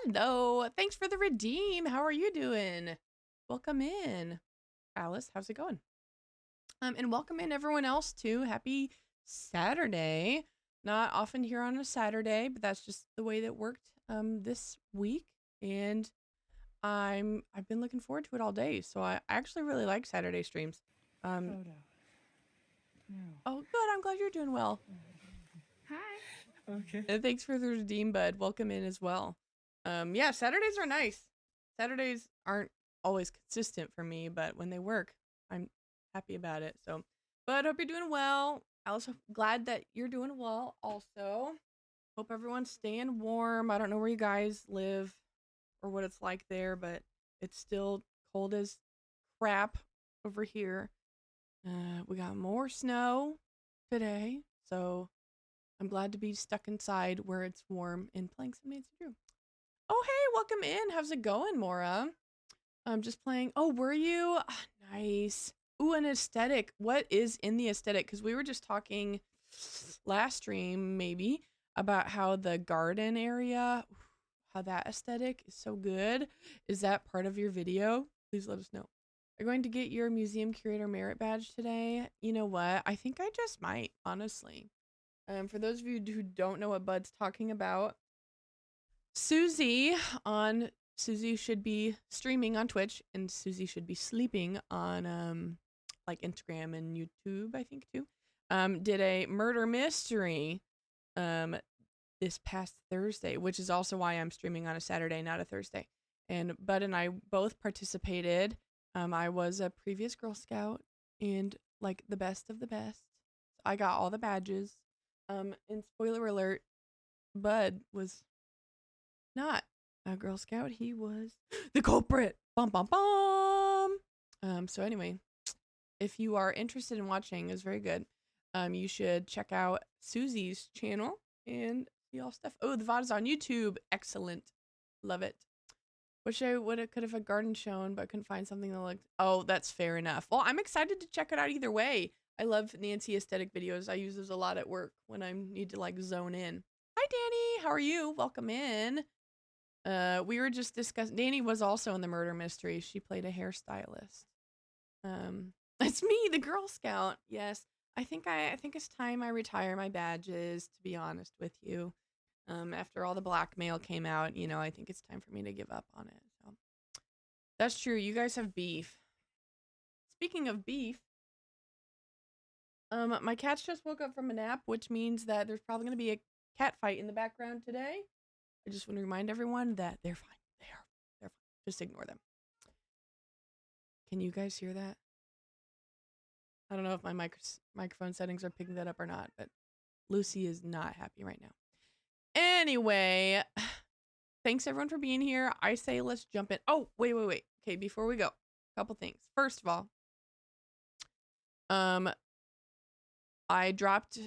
Hello. Thanks for the redeem. How are you doing? Welcome in. Alice, how's it going? And welcome in everyone else too. Happy Saturday. Not often here on a Saturday, but that's just the way that worked this week. And I've been looking forward to it all day. So I actually really like Saturday streams. Um Photo. No. oh good, I'm glad you're doing well. Hi. Okay. And thanks for the redeem, bud. Welcome in as well. Yeah, Saturdays are nice. Saturdays aren't always consistent for me, but when they work, I'm happy about it. So, but hope you're doing well. Also glad that you're doing well also. Hope everyone's staying warm. I don't know where you guys live or what it's like there, but it's still cold as crap over here. We got more snow today, so I'm glad to be stuck inside where it's warm and playing some Nancy Drew. Oh, hey, welcome in. How's it going, Mora? I'm just playing. Oh, were you? Ah, nice. Ooh, an aesthetic. What is in the aesthetic? Because we were just talking last stream, maybe, about how the garden area, how that aesthetic is so good. Is that part of your video? Please let us know. Are you going to get your museum curator merit badge today? You know what? I think I just might, honestly. For those of you who don't know what Bud's talking about, Susie should be streaming on Twitch, and Susie should be sleeping on like Instagram and YouTube, I think too. Did a murder mystery this past Thursday, which is also why I'm streaming on a Saturday, not a Thursday. And Bud and I both participated. I was a previous Girl Scout and like the best of the best. I got all the badges. And spoiler alert, Bud was not a Girl Scout. He was the culprit. Bum bum bum. So anyway, if you are interested in watching, it's very good. You should check out Susie's channel and see all stuff. Oh, the VOD is on YouTube. Excellent. Love it. Wish I could have a garden shown, but couldn't find something that looked. Oh, that's fair enough. Well, I'm excited to check it out either way. I love Nancy aesthetic videos. I use those a lot at work when I need to like zone in. Hi, Danny. How are you? Welcome in. We were just discussing. Danny was also in the murder mystery. She played a hairstylist. It's me, the Girl Scout. Yes, I think it's time I retire my badges. To be honest with you, after all the blackmail came out, I think it's time for me to give up on it. So that's true. You guys have beef. Speaking of beef, my cats just woke up from a nap, which means that there's probably gonna be a cat fight in the background today. I just want to remind everyone that they're fine. They're fine. Just ignore them. Can you guys hear that? I don't know if my microphone settings are picking that up or not, but Lucy is not happy right now. Anyway, thanks everyone for being here. I say let's jump in. Oh, wait. Okay, before we go, a couple things. First of all, I dropped,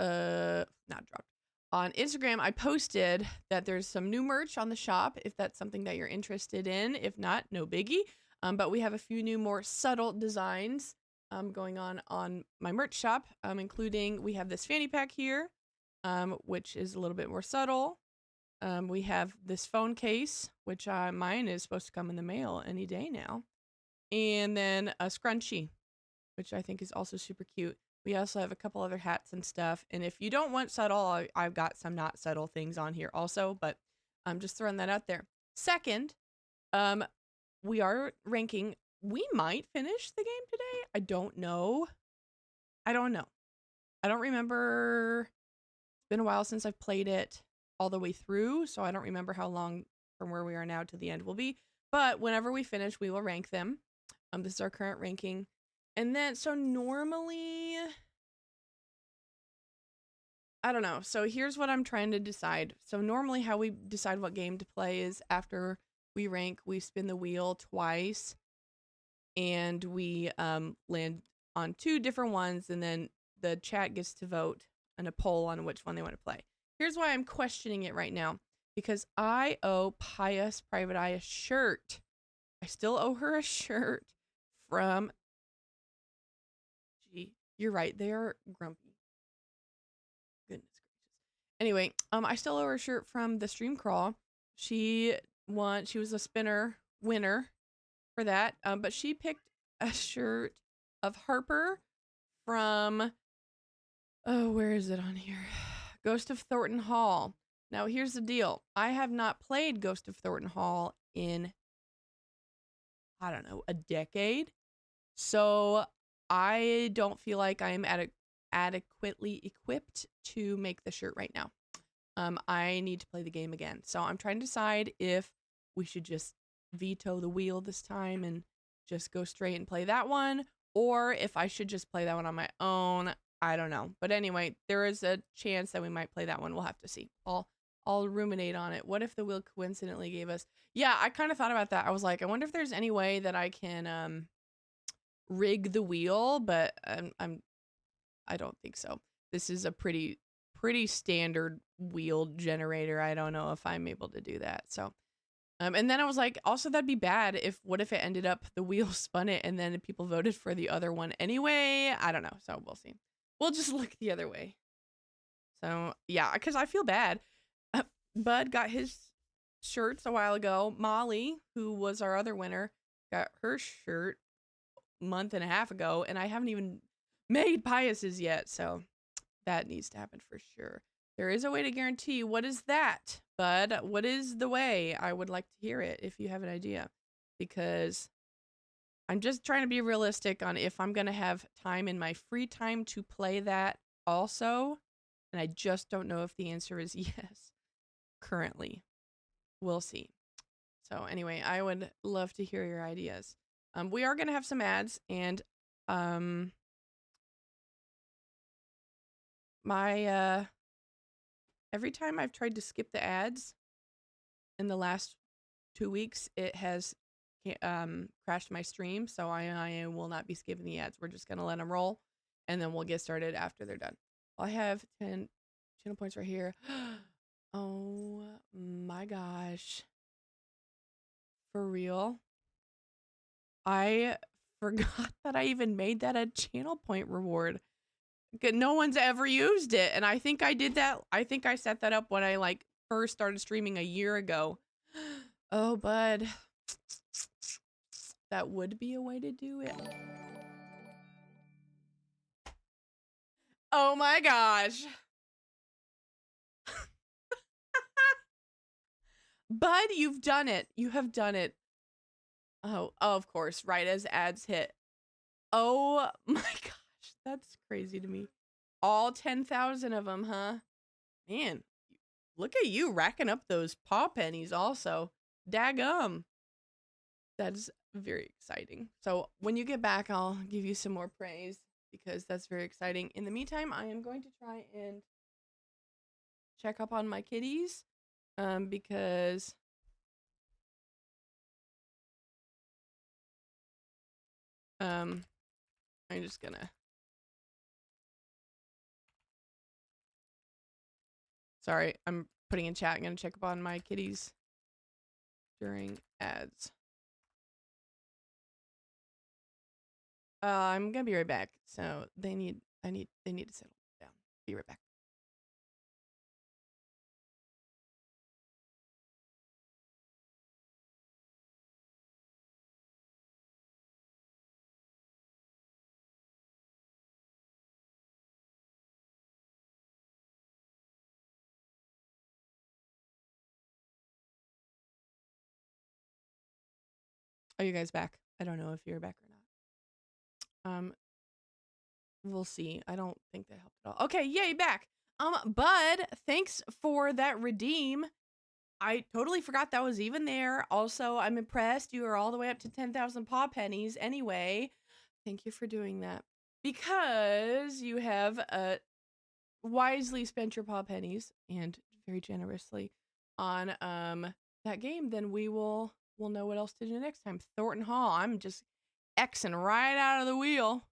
not dropped. On Instagram, I posted that there's some new merch on the shop if that's something that you're interested in. If not, no biggie. But we have a few new more subtle designs going on my merch shop, including we have this fanny pack here, which is a little bit more subtle. We have this phone case, which mine is supposed to come in the mail any day now. And then a scrunchie, which I think is also super cute. We also have a couple other hats and stuff. And if you don't want subtle, I've got some not subtle things on here also, but I'm just throwing that out there. Second, we are ranking. We might finish the game today. I don't know. I don't remember. It's been a while since I've played it all the way through, so I don't remember how long from where we are now to the end will be. But whenever we finish, we will rank them. This is our current ranking. And then, so normally, I don't know. So here's what I'm trying to decide. So normally how we decide what game to play is after we rank, we spin the wheel twice and we land on 2 different ones, and then the chat gets to vote on a poll on which one they want to play. Here's why I'm questioning it right now. Because I owe Pious Private Eye a shirt. I still owe her a shirt from... You're right. They are grumpy. Goodness gracious. Anyway, I still owe her a shirt from the stream crawl. She won. She was a spinner winner for that. But she picked a shirt of Harper from, oh, where is it on here? Ghost of Thornton Hall. Now, here's the deal. I have not played Ghost of Thornton Hall in, I don't know, a decade. So I don't feel like I'm adequately equipped to make the shirt right now. I need to play the game again. So I'm trying to decide if we should just veto the wheel this time and just go straight and play that one, or if I should just play that one on my own. I don't know. But anyway, there is a chance that we might play that one. We'll have to see. I'll ruminate on it. What if the wheel coincidentally gave us? Yeah, I kind of thought about that. I was like, I wonder if there's any way that I can rig the wheel, but I don't think so. This is a pretty standard wheel generator. I don't know if I'm able to do that. So and then I was like, also that'd be bad if what if it ended up the wheel spun it and then people voted for the other one anyway? I don't know. So we'll see. We'll just look the other way. So yeah, because I feel bad. Bud got his shirts a while ago. Molly, who was our other winner, got her shirt a month and a half ago, and I haven't even made Pius's yet. So that needs to happen for sure. There is a way to guarantee. What is that, Bud? What is the way? I would like to hear it if you have an idea, because I'm just trying to be realistic on if I'm going to have time in my free time to play that also. And I just don't know if the answer is yes currently. We'll see. So anyway, I would love to hear your ideas. We are going to have some ads, and my every time I've tried to skip the ads in the last 2 weeks, it has crashed my stream, so I will not be skipping the ads. We're just gonna let them roll, and then we'll get started after they're done. I have 10 channel points right here. Oh my gosh. For real? I forgot that I even made that a channel point reward. No one's ever used it, and I think I did that. I think I set that up when I like first started streaming a year ago. Oh, bud. That would be a way to do it. Oh my gosh. Bud, you've done it. You have done it. Oh, of course, right as ads hit. Oh my gosh, that's crazy to me. All 10,000 of them, huh? Man, look at you racking up those paw pennies also. Daggum. That's very exciting. So when you get back, I'll give you some more praise because that's very exciting. In the meantime, I am going to try and check up on my kitties because I'm just gonna, sorry, I'm putting in chat. I'm gonna check up on my kitties during ads. I'm gonna be right back. So they need to settle down. Be right back. Are you guys back? I don't know if you're back or not. We'll see. I don't think that helped at all. Okay, yay, back. Bud, thanks for that redeem. I totally forgot that was even there. Also, I'm impressed. You are all the way up to 10,000 paw pennies. Anyway, thank you for doing that. Because you have wisely spent your paw pennies and very generously on that game, then we'll know what else to do next time. Thornton Hall. I'm just Xing right out of the wheel.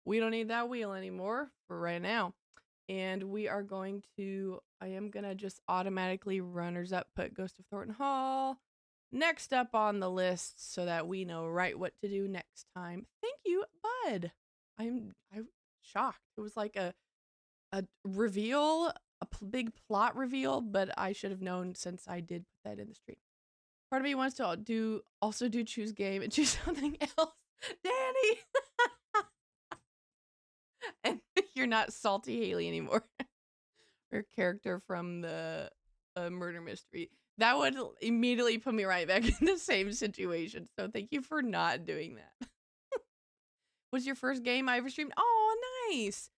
We don't need that wheel anymore for right now. And we are going to, I am going to just automatically runners up, put Ghost of Thornton Hall next up on the list so that we know right what to do next time. Thank you, Bud. I'm shocked. It was like a reveal big plot reveal, but I should have known since I did put that in the stream. Part of me wants to also do choose game and choose something else. Danny! And you're not Salty Haley anymore. Her character from the murder mystery. That would immediately put me right back in the same situation. So thank you for not doing that. Was your first game I ever streamed? Oh, nice.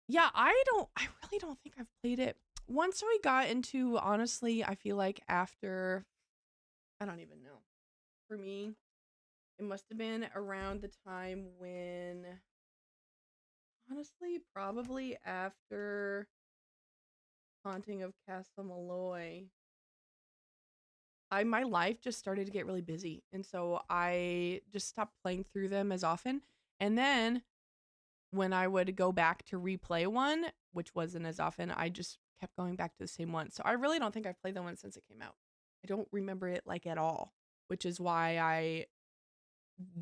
Yeah, I really don't think I've played it. Once we got into, honestly, I feel like after, I don't even know. For me, it must have been around the time when, honestly, probably after Haunting of Castle Malloy, my life just started to get really busy. And so I just stopped playing through them as often. And then when I would go back to replay one, which wasn't as often, I just kept going back to the same one. So I really don't think I've played that one since it came out. I don't remember it like at all, which is why I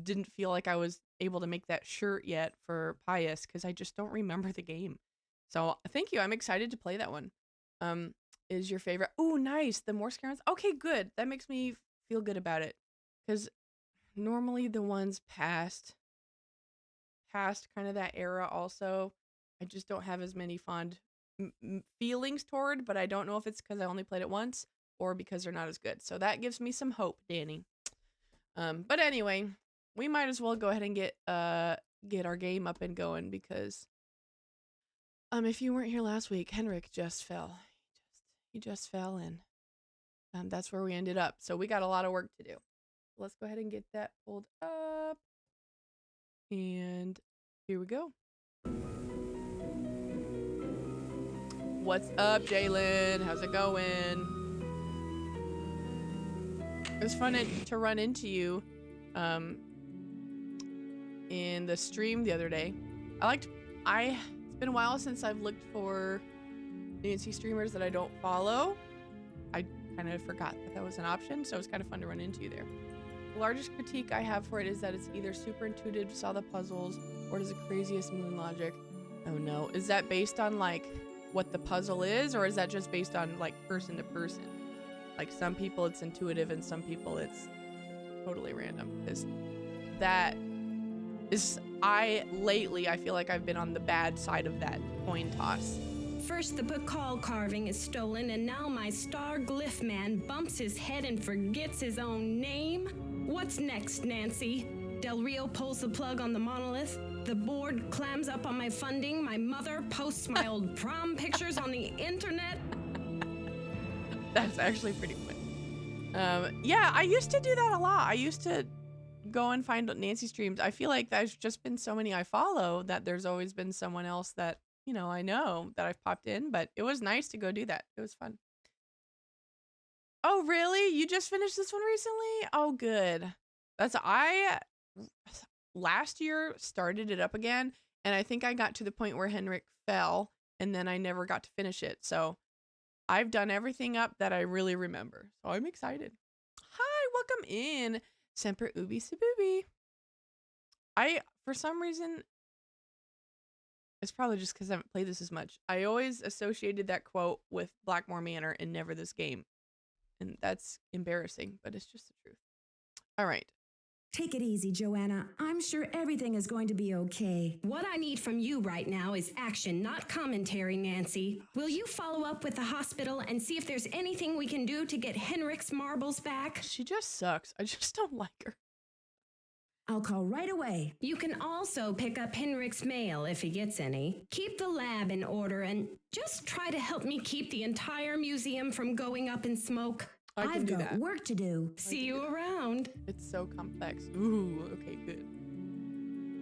didn't feel like I was able to make that shirt yet for Pius, because I just don't remember the game. So thank you. I'm excited to play that one. Is your favorite? Oh, nice. The more scary ones. Okay, good. That makes me feel good about it, because normally the ones past kind of that era also, I just don't have as many fond feelings toward, but I don't know if it's because I only played it once or because they're not as good. So that gives me some hope, Danny. But anyway, we might as well go ahead and get our game up and going, because if you weren't here last week, Henrik just fell. He just fell in. That's where we ended up. So we got a lot of work to do. Let's go ahead and get that pulled up. And here we go. What's up, Jalen? How's it going? It was fun to run into you in the stream the other day. It's been a while since I've looked for Nancy streamers that I don't follow. I kind of forgot that was an option, so it was kind of fun to run into you there. The largest critique I have for it is that it's either super intuitive to solve the puzzles, or it is the craziest moon logic. Oh no, is that based on like what the puzzle is, or is that just based on like person to person? Like some people it's intuitive and some people it's totally random, because that is, I feel like I've been on the bad side of that coin toss. First the Bacall carving is stolen, and now my star glyph man bumps his head and forgets his own name? What's next, Nancy? Del Rio pulls the plug on the monolith, the board clams up on my funding, my mother posts my old prom pictures on the internet. That's actually pretty funny. Yeah, I used to do that a lot. I used to go and find Nancy streams. I feel like there's just been so many I follow that there's always been someone else that, you know, I know that I've popped in, but it was nice to go do that. It was fun. Oh, really? You just finished this one recently? Oh, good. I last year started it up again, and I think I got to the point where Henrik fell, and then I never got to finish it. So I've done everything up that I really remember. So I'm excited. Hi, welcome in. Semper Ubi Sabubi. For some reason, it's probably just because I haven't played this as much, I always associated that quote with Blackmore Manor and never this game. And that's embarrassing, but it's just the truth. All right. Take it easy, Joanna. I'm sure everything is going to be okay. What I need from you right now is action, not commentary, Nancy. Will you follow up with the hospital and see if there's anything we can do to get Henrik's marbles back? She just sucks. I just don't like her. I'll call right away. You can also pick up Henrik's mail if he gets any. Keep the lab in order and just try to help me keep the entire museum from going up in smoke. I've got work to do. See you around. It's so complex. Ooh, okay, good.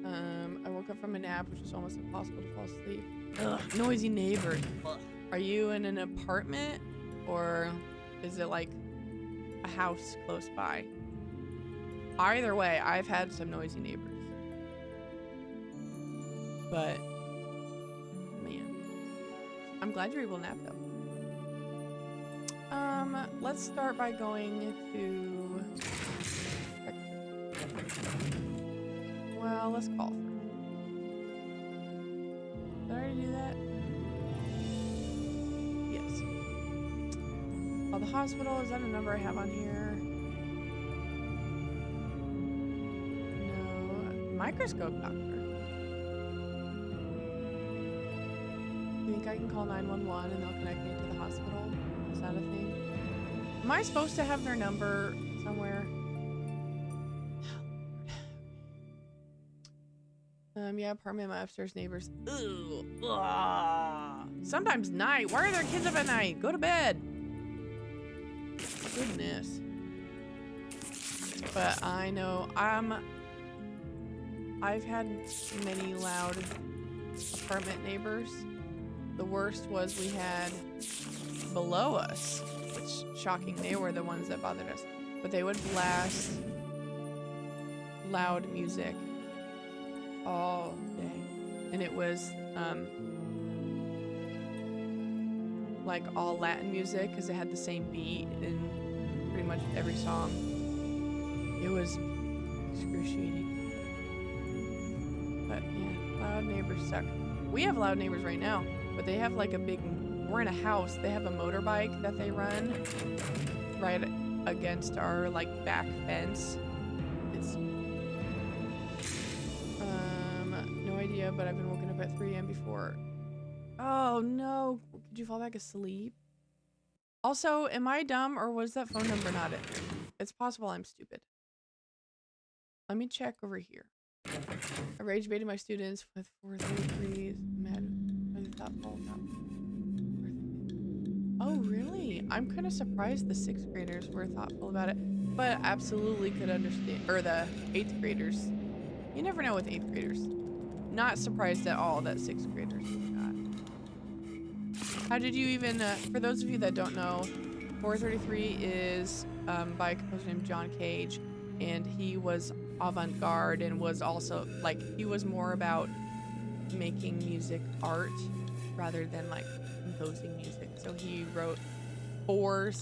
I woke up from a nap, which is almost impossible to fall asleep. Ugh, noisy neighbor. Ugh. Are you in an apartment, or is it like a house close by? Either way, I've had some noisy neighbors. But, man. I'm glad you're able to nap, though. Let's start by going to... Well, let's call first. Did I already do that? Yes. Call the hospital. Is that a number I have on here? No. Microscope doctor. You think I can call 911 and they'll connect me to the hospital? Is that a thing? Am I supposed to have their number somewhere? Yeah, apartment, my upstairs neighbors. Ooh. Ugh. Sometimes night. Why are there kids up at night? Go to bed. Goodness. But I know I've had many loud apartment neighbors. The worst was we had below us, which shocking, they were the ones that bothered us. But they would blast loud music all day. And it was like all Latin music because it had the same beat in pretty much every song. It was excruciating. But yeah, loud neighbors suck. We have loud neighbors right now, but they have like a big, we're in a house, they have a motorbike that they run right against our like back fence. It's no idea, but I've been woken up at 3 a.m. before. Oh no, could you fall back asleep? Also, am I dumb or was that phone number not in there? It's possible I'm stupid. Let me check over here. I rage baited my students with 433s. Mad. Thoughtful. Oh, really? I'm kind of surprised the 6th graders were thoughtful about it, but absolutely could understand. Or the 8th graders. You never know with 8th graders. Not surprised at all that 6th graders forgot. How did you even, for those of you that don't know, 433 is by a composer named John Cage, and he was avant-garde and was also, like, he was more about making music art rather than, like, composing music. So he wrote 4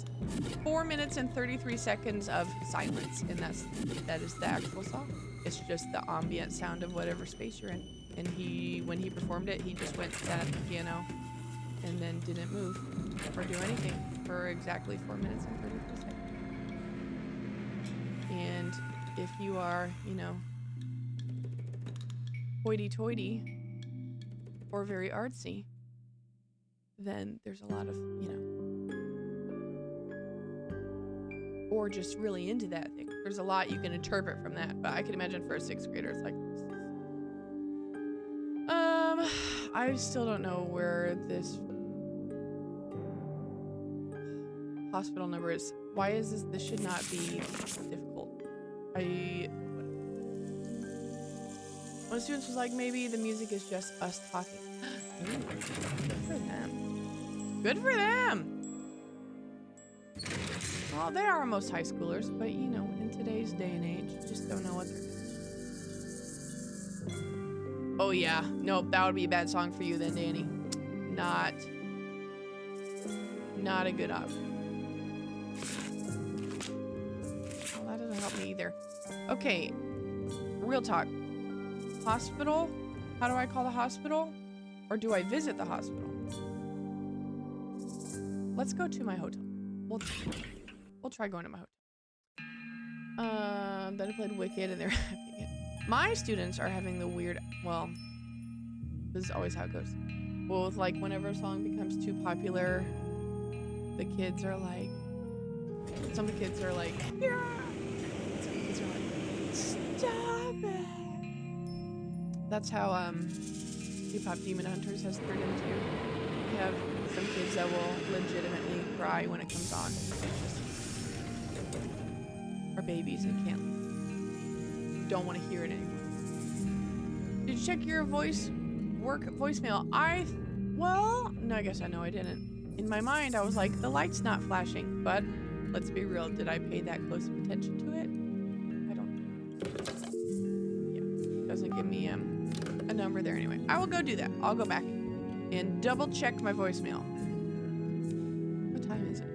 minutes and 33 seconds of silence, and that is the actual song. It's just the ambient sound of whatever space you're in. And when he performed it, he just went, sat at the piano, and then didn't move or do anything for exactly 4 minutes and 33 seconds. And if you are, you know, hoity-toity or very artsy, then there's a lot of, you know, or just really into that thing. There's a lot you can interpret from that, but I can imagine for a 6th grader, it's like, I still don't know where this hospital number is. Why is this? This should not be difficult. One of the students was like, maybe the music is just us talking. Ooh, good for them. Good for them. Well, they are most high schoolers, but you know, in today's day and age, you just don't know what they're doing. Oh yeah, nope, that would be a bad song for you then, Danny. Not a good option. Well, that doesn't help me either. Okay, real talk. Hospital? How do I call the hospital? Or do I visit the hospital? Let's go to my hotel. We'll try going to my hotel. Then I played Wicked and they're happy again. My students are having the weird, well, this is always how it goes. Well, with like whenever a song becomes too popular, the kids are like, some of the kids are like, yeah. Some kids are like, stop it. That's how K-pop Demon Hunters has turned into. You have some kids that will legitimately cry when it comes on. It's just, or babies and don't want to hear it anymore. Did you check your voicemail? Well, no, I guess I know I didn't. In my mind, I was like, the light's not flashing, but let's be real. Did I pay that close of attention to it? I don't. Yeah, doesn't give me a number there anyway. I will go do that. I'll go back and double check my voicemail. What time is it?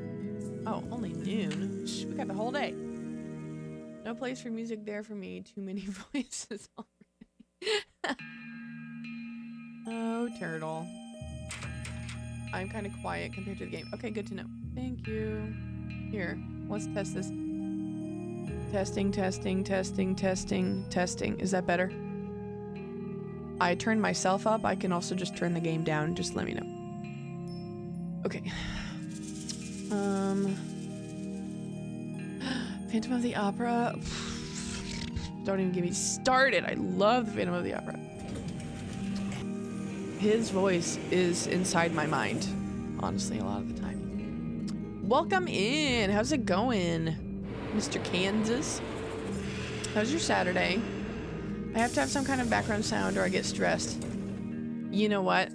Oh, only noon. Shh, we got the whole day. No place for music there for me. Too many voices already. Oh, turtle. I'm kind of quiet compared to the game. Okay, good to know. Thank you. Here, let's test this. Testing, testing, testing, testing, testing. Is that better? I turned myself up. I can also just turn the game down. Just let me know. Okay. Phantom of the Opera. Don't even get me started. I love the Phantom of the Opera. His voice is inside my mind, honestly, a lot of the time. Welcome in. How's it going, Mr. Kansas? How's your Saturday? I have to have some kind of background sound or I get stressed. You know what?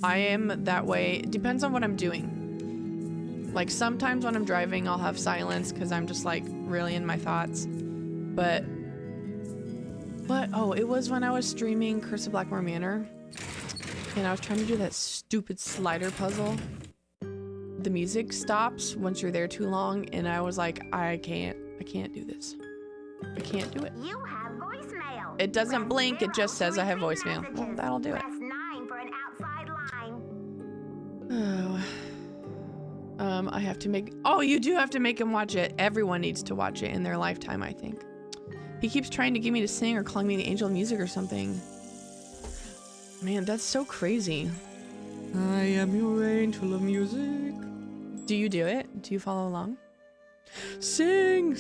I am that way. It depends on what I'm doing. Like sometimes when I'm driving, I'll have silence because I'm just like really in my thoughts. But oh, it was when I was streaming Curse of Blackmore Manor and I was trying to do that stupid slider puzzle. The music stops once you're there too long and I was like, I can't do this. I can't do it. You have voicemail. It doesn't Press blink, it 0 just to says I have retrieve voicemail. Well, messages. that'll do it. Press 9 for an outside line. Oh. I have to make... Oh, you do have to make him watch it. Everyone needs to watch it in their lifetime, I think. He keeps trying to get me to sing or calling me the angel of music or something. Man, that's so crazy. I am your angel of music. Do you do it? Do you follow along? Sing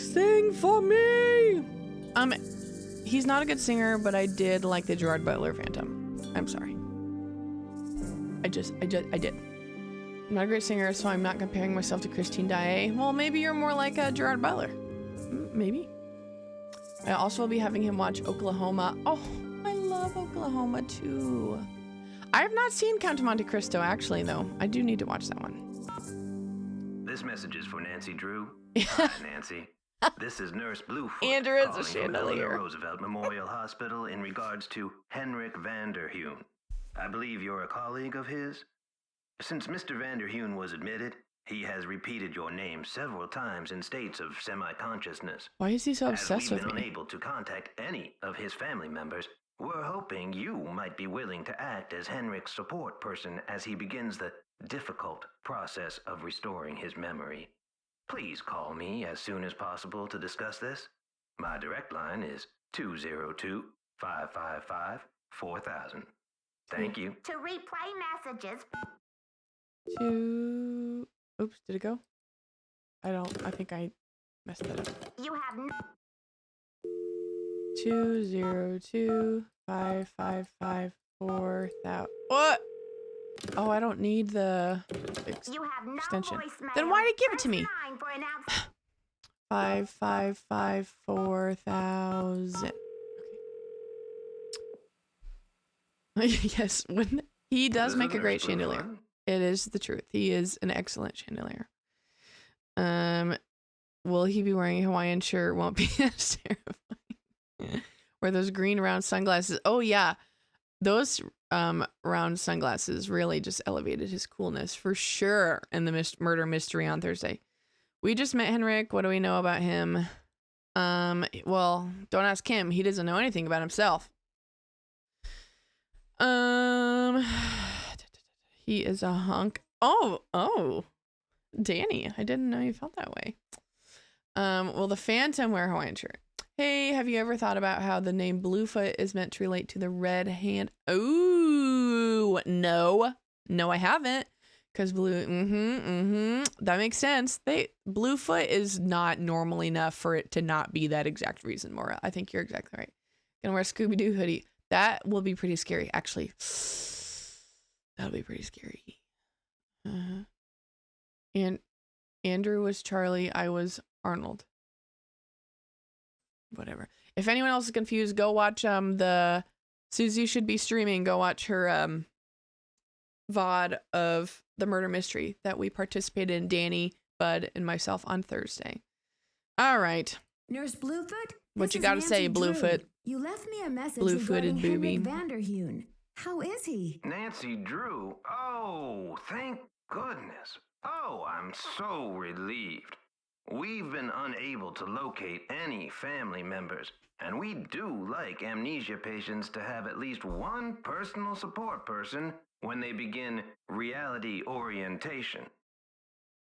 for me. He's not a good singer, but I did like the Gerard Butler Phantom. I'm sorry. I did. I'm not a great singer, so I'm not comparing myself to Christine Daae. Well, maybe you're more like a Gerard Butler. Maybe. I also will be having him watch Oklahoma. Oh, I love Oklahoma too. I have not seen Count of Monte Cristo actually, though. I do need to watch that one. This message is for Nancy Drew. Hi, Nancy. This is Nurse Bluefoot Andrew is a calling from chandelier. Eleanor Roosevelt Memorial Hospital in regards to Henrik Vanderheun. I believe you're a colleague of his. Since Mr. Vanderheun was admitted, he has repeated your name several times in states of semi-consciousness. Why is he so obsessed As with we've been me? unable to contact any of his family members, we're hoping you might be willing to act as Henrik's support person as he begins the difficult process of restoring his memory. Please call me as soon as possible to discuss this. My direct line is 202-555-4000. Thank you. To replay messages, Oops, did it go? I think I messed that up. you have 202-555-4000. What? Oh, I don't need the you have no extension. voicemail. Then why did it give it to Press me? 9 for an outside 555-4000. Okay. Yes, when he does This make is a great Nurse chandelier. Bluefoot. It is the truth. He is an excellent chandelier. Will he be wearing a Hawaiian shirt? Won't be as terrifying. Wear those green round sunglasses. Oh yeah, those round sunglasses really just elevated his coolness for sure. In the murder mystery on Thursday, we just met Henrik. What do we know about him? Well, don't ask him. He doesn't know anything about himself. He is a hunk. Oh, Danny, I didn't know you felt that way. Will the Phantom wear a Hawaiian shirt? Hey, have you ever thought about how the name Bluefoot is meant to relate to the red hand? Ooh, no, I haven't. Cause that makes sense. Bluefoot is not normal enough for it to not be that exact reason, Maura. I think you're exactly right. Gonna wear a Scooby-Doo hoodie. That will be pretty scary, actually. That'll be pretty scary. And Andrew was Charlie. I was Arnold. Whatever. If anyone else is confused, go watch the Susie should be streaming. Go watch her VOD of the murder mystery that we participated in, Danny, Bud, and myself on Thursday. All right. Nurse Bluefoot? What This you is gotta say, Nancy Drew. Bluefoot? You left me a message Blue-footed regarding booby. Henrik Vanderheun. How is he? Nancy Drew. Oh, thank goodness. Oh, I'm so relieved. We've been unable to locate any family members, and we do like amnesia patients to have at least one personal support person when they begin reality orientation.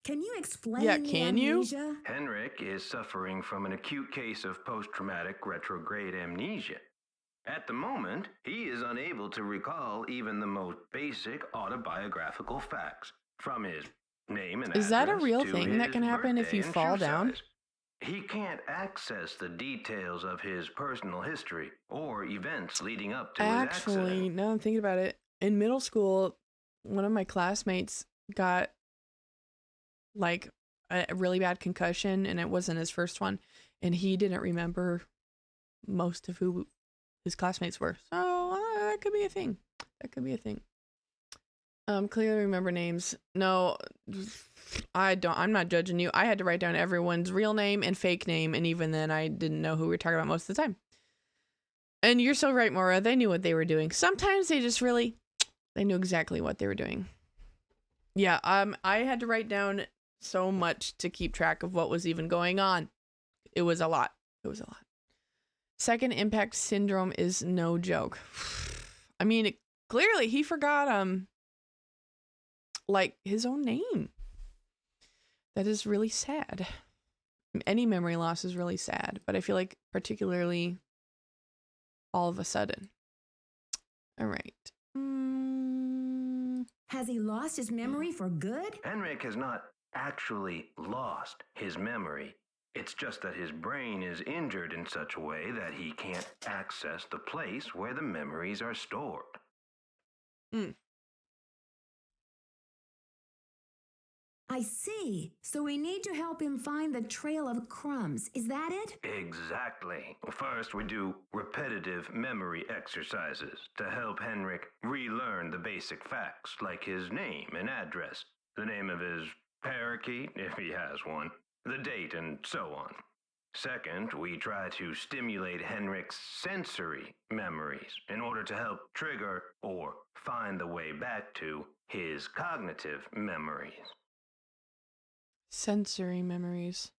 Can you explain Yeah, the can you? amnesia? Henrik is suffering from an acute case of post-traumatic retrograde amnesia. At the moment, he is unable to recall even the most basic autobiographical facts, from his name and Is that a address real to thing that his can happen if birthday you and fall shoe down? size. He can't access the details of his personal history or events leading up to his Actually, accident. now I'm thinking about it. In middle school, one of my classmates got like a really bad concussion, and it wasn't his first one, and he didn't remember most of who his classmates were. So that could be a thing. That could be a thing. Clearly remember names. No, I don't. I'm not judging you. I had to write down everyone's real name and fake name, and even then, I didn't know who we were talking about most of the time. And you're so right, Maura. They knew what they were doing. Sometimes they just really, they knew exactly what they were doing. Yeah. I had to write down so much to keep track of what was even going on. It was a lot. It was a lot. Second impact syndrome is no joke. I mean, clearly he forgot like his own name. That is really sad. Any memory loss is really sad, but I feel like particularly all of a sudden. All right. Has he lost his memory for good? Henrik has not actually lost his memory. It's just that his brain is injured in such a way that he can't access the place where the memories are stored. I see. So we need to help him find the trail of crumbs. Is that it? Exactly. First, we do repetitive memory exercises to help Henrik relearn the basic facts, like his name and address, the name of his parakeet, if he has one, the date, and so on. Second, we try to stimulate Henrik's sensory memories in order to help trigger or find the way back to his cognitive memories. Sensory memories.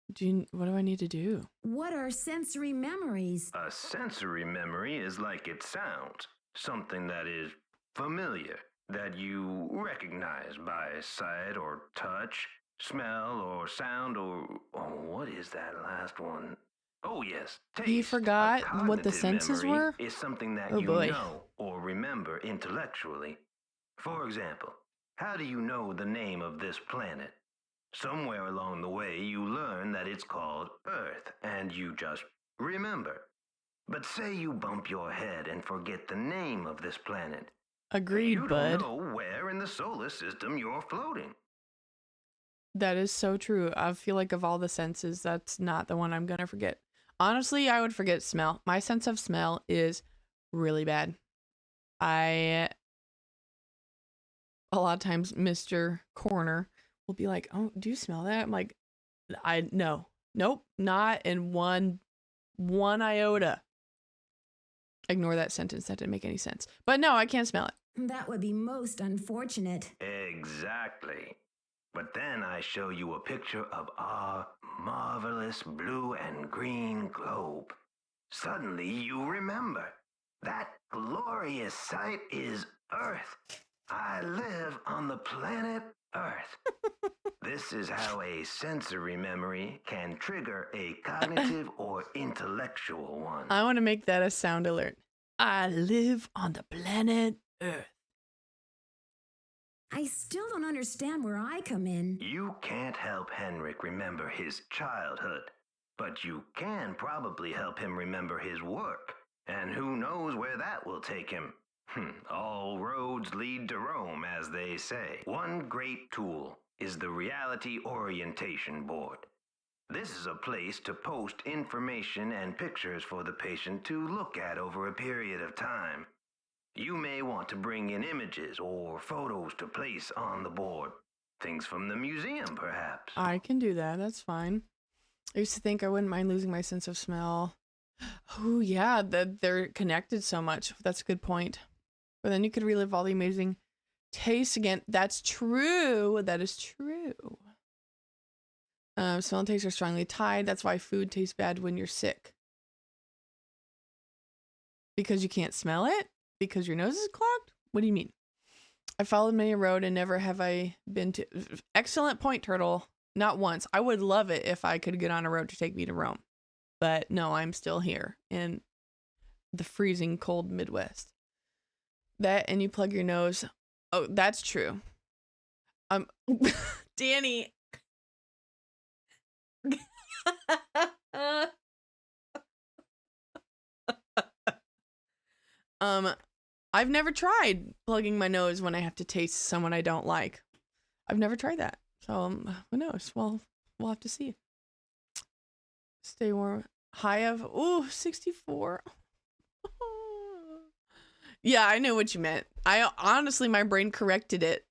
What do I need to do? What are sensory memories? A sensory memory is like it sounds, something that is familiar, that you recognize by sight or touch, smell or sound, or what is that last one? Oh yes, taste. He forgot A what the cognitive senses memory were? is something that Oh, you boy. know or remember intellectually. For example, how do you know the name of this planet? Somewhere along the way, you learn that it's called Earth, and you just remember. But say you bump your head and forget the name of this planet. Agreed, You bud. don't know where in the solar system you're floating. That is so true. I feel like of all the senses, that's not the one I'm going to forget. Honestly, I would forget smell. My sense of smell is really bad. A lot of times, Mr. Corner will be like, "Oh, do you smell that?" I'm like, nope, not in one iota. Ignore that sentence. That didn't make any sense. But no, I can't smell it. That would be most unfortunate. Exactly. But then I show you a picture of our marvelous blue and green globe. Suddenly you remember. That glorious sight is Earth. I live on the planet Earth. This is how a sensory memory can trigger a cognitive or intellectual one. I want to make that a sound alert. I live on the planet Earth. I still don't understand where I come in. You can't help Henrik remember his childhood, but you can probably help him remember his work. And who knows where that will take him. All roads lead to Rome, as they say. One great tool is the Reality Orientation Board. This is a place to post information and pictures for the patient to look at over a period of time. You may want to bring in images or photos to place on the board. Things from the museum, perhaps. I can do that. That's fine. I used to think I wouldn't mind losing my sense of smell. Oh, yeah, that they're connected so much. That's a good point. But then you could relive all the amazing tastes again. That's true. That is true. Smell and taste are strongly tied. That's why food tastes bad when you're sick. Because you can't smell it? Because your nose is clogged? What do you mean? I followed many a road and never have I been to. Excellent point, Turtle. Not once. I would love it if I could get on a road to take me to Rome. But no, I'm still here in the freezing cold Midwest. That and you plug your nose. Oh, that's true. Danny. I've never tried plugging my nose when I have to taste someone I don't like. I've never tried that. So, who knows? Well, we'll have to see. Stay warm. High of, 64. Yeah, I knew what you meant. I honestly, my brain corrected it.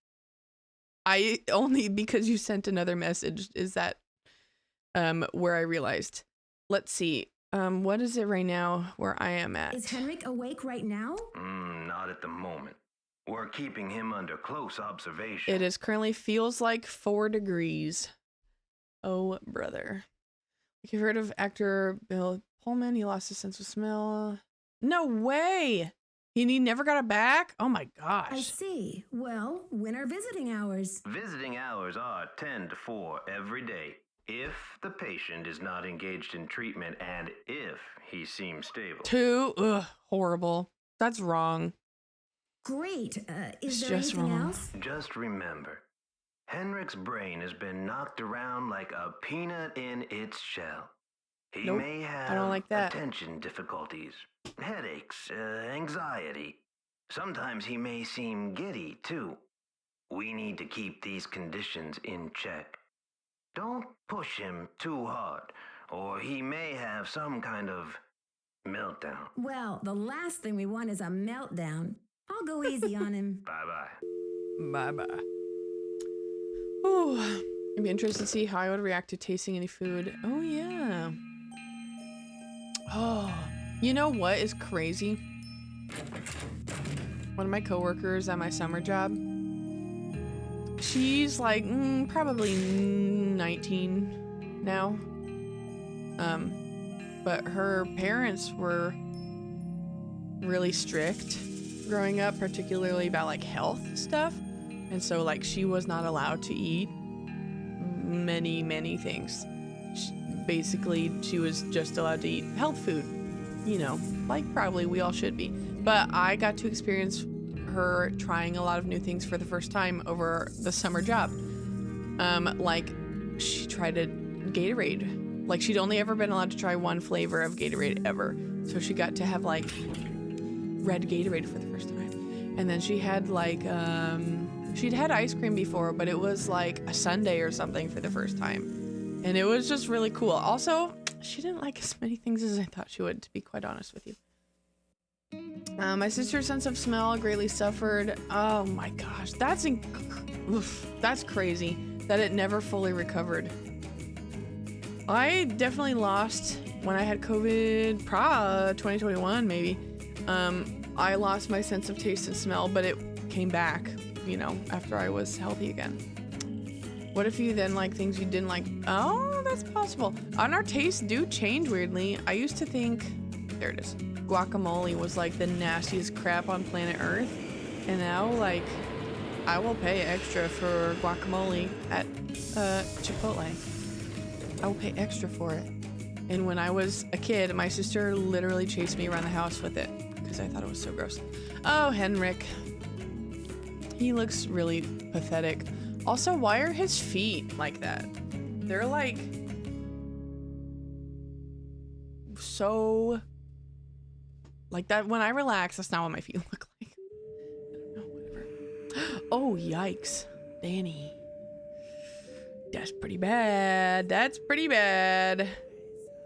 I only because you sent another message is that where I realized. Let's see. What is it right now where I am at? Is Henrik awake right now? Not at the moment. We're keeping him under close observation. It is currently feels like 4 degrees. Oh, brother. You've heard of actor Bill Pullman? He lost his sense of smell. No way! He never got it back? Oh my gosh. I see. Well, when are visiting hours? Visiting hours are 10 to 4 every day, if the patient is not engaged in treatment and if he seems stable. 2? Ugh, horrible. That's wrong. Great. Is It's there just anything wrong. else? Just remember, Henrik's brain has been knocked around like a peanut in its shell. He Nope, may have I don't like that. attention difficulties, headaches, anxiety. Sometimes he may seem giddy, too. We need to keep these conditions in check. Don't push him too hard, or he may have some kind of meltdown. Well, the last thing we want is a meltdown. I'll go easy on him. Bye-bye. Bye-bye. Ooh. I'd be interested to see how I would react to tasting any food. Oh, yeah. Oh, you know what is crazy? One of my coworkers at my summer job, she's like probably 19 now. But her parents were really strict growing up, particularly about like health stuff. And so like she was not allowed to eat many things. Basically, she was just allowed to eat health food, you know, like probably we all should be. But I got to experience her trying a lot of new things for the first time over the summer job. Like she tried a Gatorade. Like she'd only ever been allowed to try one flavor of Gatorade ever. So she got to have like red Gatorade for the first time. And then she had like, she'd had ice cream before, but it was like a sundae or something for the first time. And it was just really cool. Also, she didn't like as many things as I thought she would, to be quite honest with you. My sister's sense of smell greatly suffered. Oh my gosh, that's crazy that it never fully recovered. I definitely lost when I had COVID, 2021 maybe. I lost my sense of taste and smell, but it came back, you know, after I was healthy again. What if you then like things you didn't like? Oh, that's possible. And our tastes do change weirdly. I used to think, there it is, guacamole was like the nastiest crap on planet Earth. And now, like, I will pay extra for guacamole at Chipotle. I will pay extra for it. And when I was a kid, my sister literally chased me around the house with it because I thought it was so gross. Oh, Henrik. He looks really pathetic. Also, why are his feet like that? They're like so like that. When I relax, that's not what my feet look like. I don't know, whatever. Oh, yikes. Danny. That's pretty bad. That's pretty bad.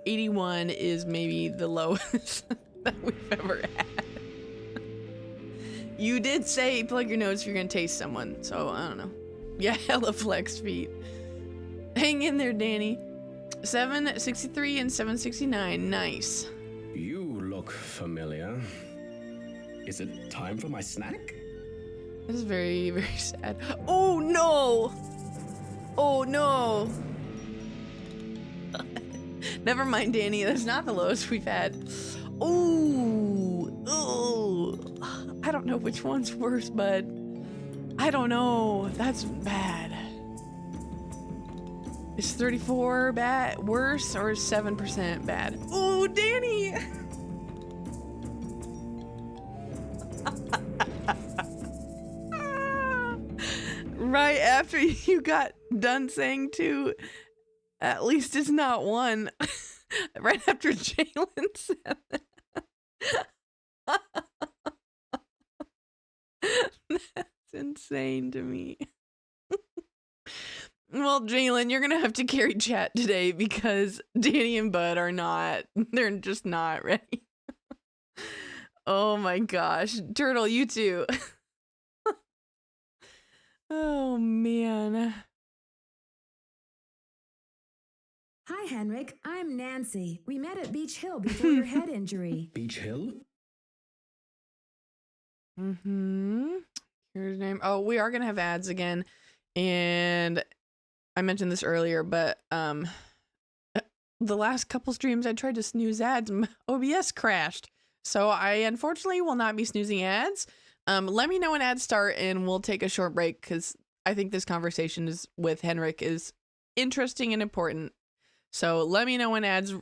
81 is maybe the lowest that we've ever had. You did say plug your nose if you're gonna taste someone, so I don't know. Yeah, hella flex feet. Hang in there, Danny. 763 and 769. Nice. You look familiar. Is it time for my snack? This is very, very sad. Oh no! Oh no! Never mind, Danny. That's not the lowest we've had. Ooh! Oh! I don't know which one's worse, bud. I don't know. That's bad. Is 34 bad worse or is 7% bad? Oh, Danny! Right after you got done saying 2, at least it's not 1. Right after Jalen said that. That's insane to me. Well, Jalen, you're gonna have to carry chat today because Danny and Bud are not. They're just not ready. Oh my gosh. Turtle, you too. Oh man. Hi, Henrik. I'm Nancy. We met at Beach Hill before your head injury. Beach Hill? Mm-hmm. Here's name. Oh, we are gonna have ads again. And I mentioned this earlier, but the last couple streams I tried to snooze ads, OBS crashed. So I unfortunately will not be snoozing ads. Let me know when ads start and we'll take a short break because I think this conversation is with Henrik is interesting and important. So let me know when ads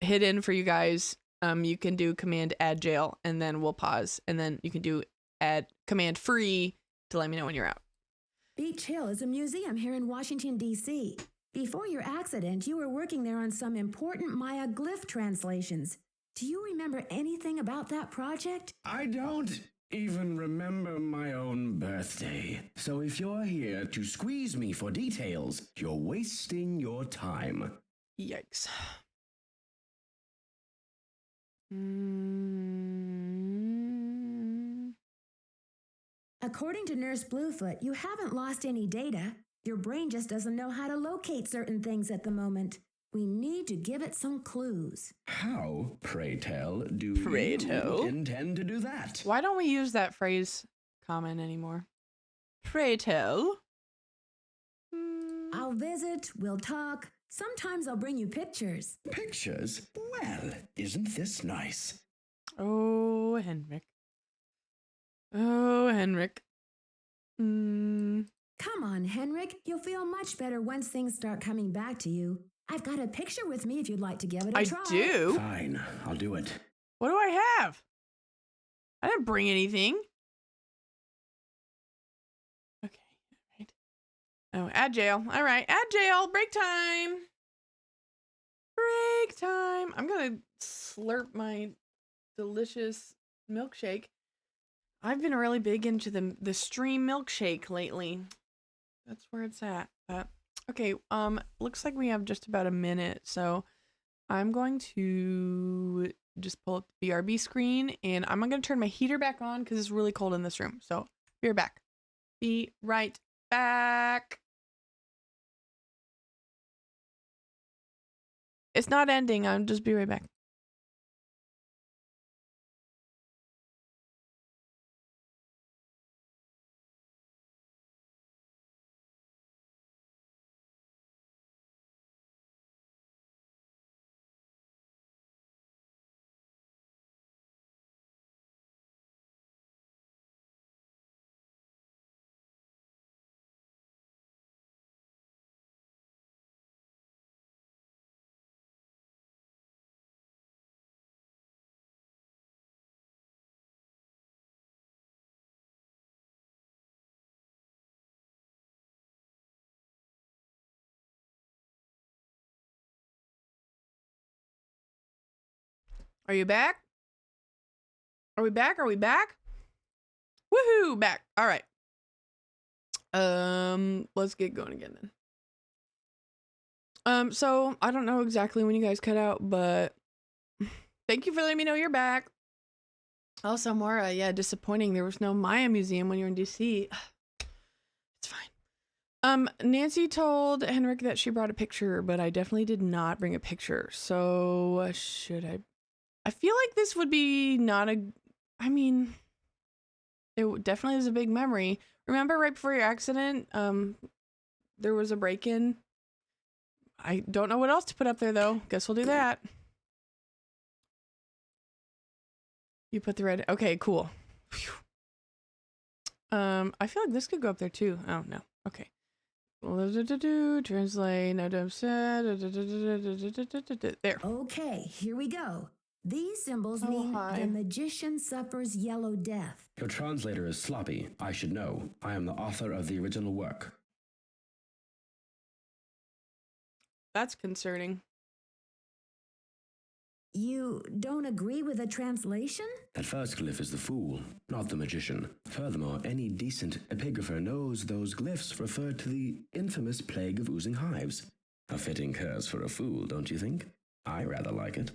hit in for you guys. You can do command add jail and then we'll pause and then you can do add command free to let me know when you're out. Beach Hill is a museum here in Washington, D.C. Before your accident, you were working there on some important Maya glyph translations. Do you remember anything about that project? I don't even remember my own birthday. So if you're here to squeeze me for details, you're wasting your time. Yikes. According to Nurse Bluefoot, you haven't lost any data. Your brain just doesn't know how to locate certain things at the moment. We need to give it some clues. How, pray tell, do Pray you tell? intend to do that? Why don't we use that phrase comment anymore? Pray tell. I'll visit, we'll talk. Sometimes I'll bring you pictures. Pictures? Well, isn't this nice? Oh, Henrik. Oh, Henrik. Come on, Henrik. You'll feel much better once things start coming back to you. I've got a picture with me if you'd like to give it a try. I do? Fine, I'll do it. What do I have? I didn't bring anything. Okay, all right. Oh, add jail. All right, add jail. Break time. Break time. I'm gonna slurp my delicious milkshake. I've been really big into the stream milkshake lately. That's where it's at. Okay, looks like we have just about a minute, so I'm going to just pull up the BRB screen and I'm gonna turn my heater back on because it's really cold in this room. So be right back. Be right back. It's not ending. I'll just be right back. Are you back? Are we back? Are we back? Woohoo! Back. All right. Let's get going again then. So I don't know exactly when you guys cut out, but thank you for letting me know you're back. Also, Maura, yeah, disappointing. There was no Maya Museum when you were in DC. It's fine. Nancy told Henrik that she brought a picture, but I definitely did not bring a picture. So should I feel like this would be not a, I mean, it definitely is a big memory. Remember right before your accident, there was a break-in. I don't know what else to put up there though. Guess we'll do that. You put the red, okay, cool. Whew. I feel like this could go up there too. Oh no. Okay. Translate. There. Okay, here we go. These symbols mean the magician suffers yellow death. Your translator is sloppy. I should know. I am the author of the original work. That's concerning. You don't agree with the translation? That first glyph is the fool, not the magician. Furthermore, any decent epigrapher knows those glyphs refer to the infamous plague of oozing hives. A fitting curse for a fool, don't you think? I rather like it.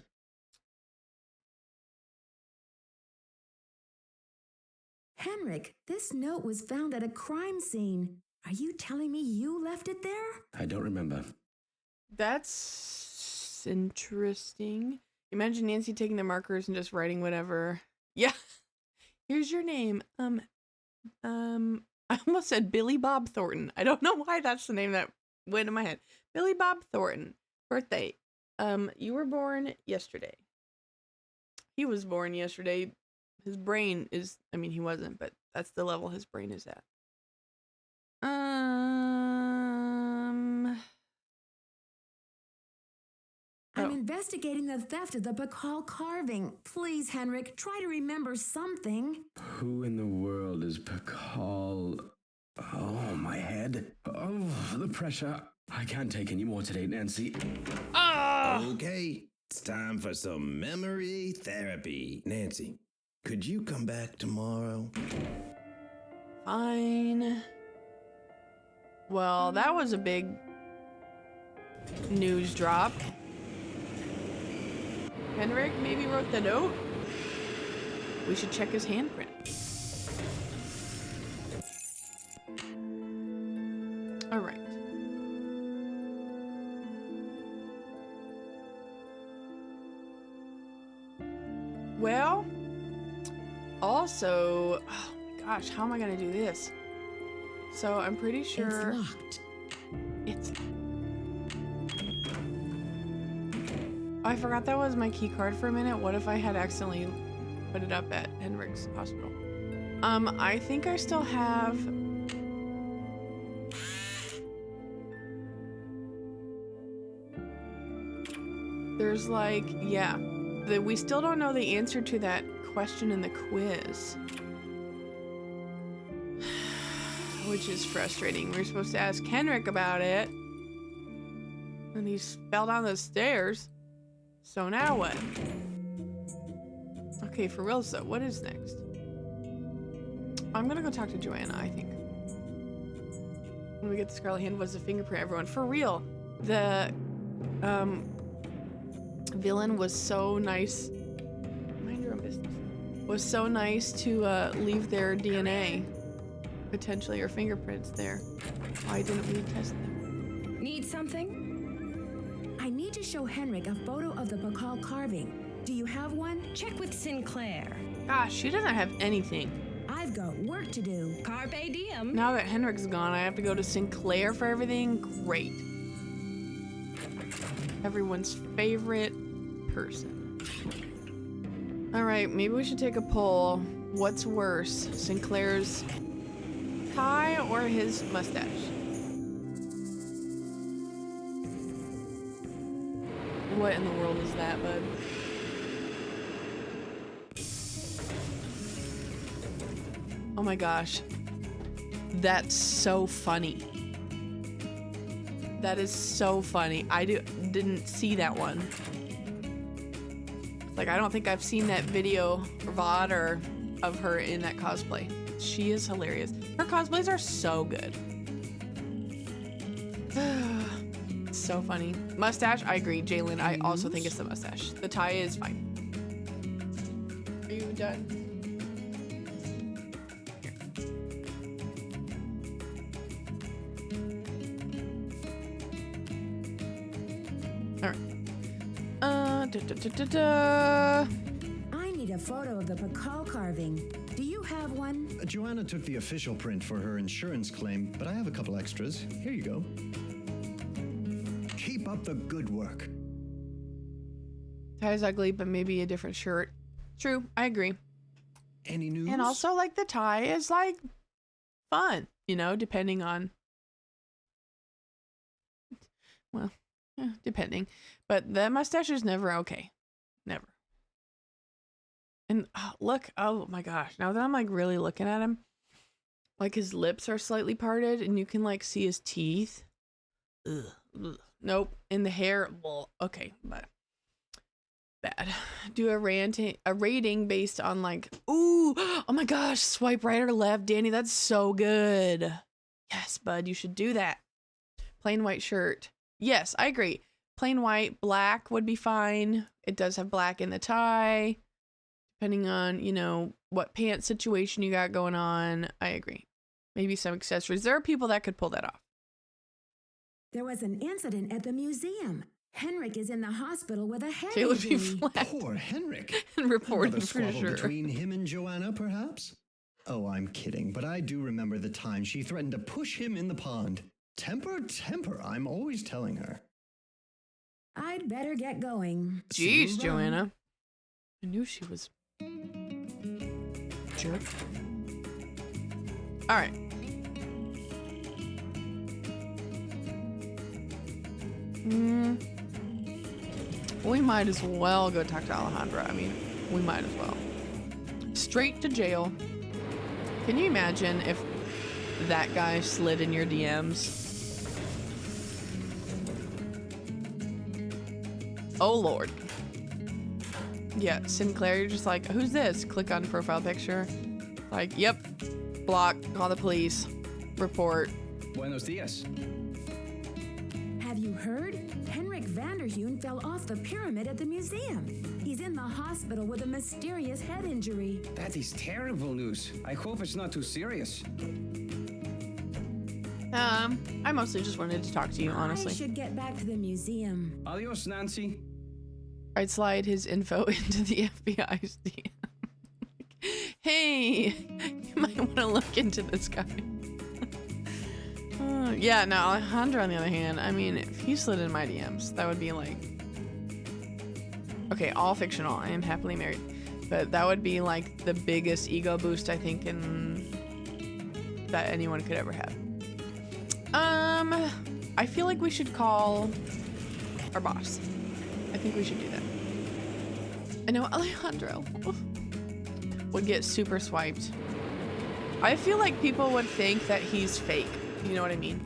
Henrik, this note was found at a crime scene. Are you telling me you left it there? I don't remember. That's interesting. Imagine Nancy taking the markers and just writing whatever. Yeah. Here's your name. I almost said Billy Bob Thornton. I don't know why that's the name that went in my head. Billy Bob Thornton. Birthday. You were born yesterday. He was born yesterday. His brain is, I mean, he wasn't, but that's the level his brain is at. I'm investigating the theft of the Pakal carving. Please, Henrik, try to remember something. Who in the world is Pakal? Oh, my head. Oh, the pressure. I can't take any more today, Nancy. Okay, it's time for some memory therapy. Nancy, could you come back tomorrow? Fine. Well, that was a big news drop. Henrik maybe wrote the note. We should check his handprint. All right. Well, also, oh my gosh, how am I gonna do this? So I'm pretty sure It's locked. it's. Oh, I forgot that was my key card for a minute. What if I had accidentally put it up at Henrik's hospital? I think I still have. There's like, yeah, we still don't know the answer to that question in the quiz. Which is frustrating. We were supposed to ask Henrik about it. And he fell down the stairs. So now what? Okay, for real, so what is next? I'm gonna go talk to Joanna, I think. When we get the Scarlet Hand was a fingerprint, everyone. For real. The villain was so nice. Mind your own business. Was so nice to leave their DNA. Potentially, or fingerprints there. Why didn't we test them? Need something? I need to show Henrik a photo of the Pakal carving. Do you have one? Check with Sinclair. Gosh, she doesn't have anything. I've got work to do. Carpe diem. Now that Henrik's gone, I have to go to Sinclair for everything? Great. Everyone's favorite person. Alright, maybe we should take a poll. What's worse, Sinclair's tie or his mustache? What in the world is that, bud? Oh my gosh. That's so funny. That is so funny. I didn't see that one. Like, I don't think I've seen that video or VOD or of her in that cosplay. She is hilarious. Her cosplays are so good. So funny. Mustache, I agree. Jalen, I also think it's the mustache. The tie is fine. Are you done? Here. All right. I need a photo of the Pakal carving. Do you have one? Joanna took the official print for her insurance claim, but I have a couple extras. Here you go. Keep up the good work. Tie is ugly, but maybe a different shirt. True, I agree. Any news? And also, like, the tie is, like, fun, you know, depending on, well, depending. But the mustache is never okay. Never. And look, oh my gosh, now that I'm like really looking at him, like his lips are slightly parted and you can like see his teeth. Ugh, ugh. Nope. And the hair, well, okay, but bad. Do a rating based on like, ooh, oh my gosh, swipe right or left, Danny, that's so good. Yes, bud, you should do that. Plain white shirt. Yes, I agree. Plain white, black would be fine. It does have black in the tie. Depending on, you know, what pants situation you got going on. I agree. Maybe some accessories. There are people that could pull that off. There was an incident at the museum. Henrik is in the hospital with a head Caleb injury. Poor Henrik. And reporting Another for squabble sure. between him and Joanna, perhaps? Oh, I'm kidding, but I do remember the time she threatened to push him in the pond. Temper, temper, I'm always telling her. I'd better get going. Jeez, Joanna. I knew she was... jerk. All right. We might as well go talk to Alejandra. I mean, we might as well. Straight to jail. Can you imagine if that guy slid in your DMs? Oh, Lord. Yeah, Sinclair, you're just like, who's this? Click on profile picture. Like, yep. Block. Call the police. Report. Buenos dias. Have you heard? Henrik Vanderheun fell off the pyramid at the museum. He's in the hospital with a mysterious head injury. That is terrible news. I hope it's not too serious. I mostly just wanted to talk to you, honestly. I should get back to the museum. Adios, Nancy. I'd slide his info into the FBI's DM. Hey, you might want to look into this guy. Yeah, no, Alejandro, on the other hand, I mean, if he slid in my DMs, that would be like... Okay, all fictional. I am happily married. But that would be like the biggest ego boost, I think, that anyone could ever have. I feel like we should call our boss. I think we should do that. I know Alejandro would get super swiped. I feel like people would think that he's fake. You know what I mean?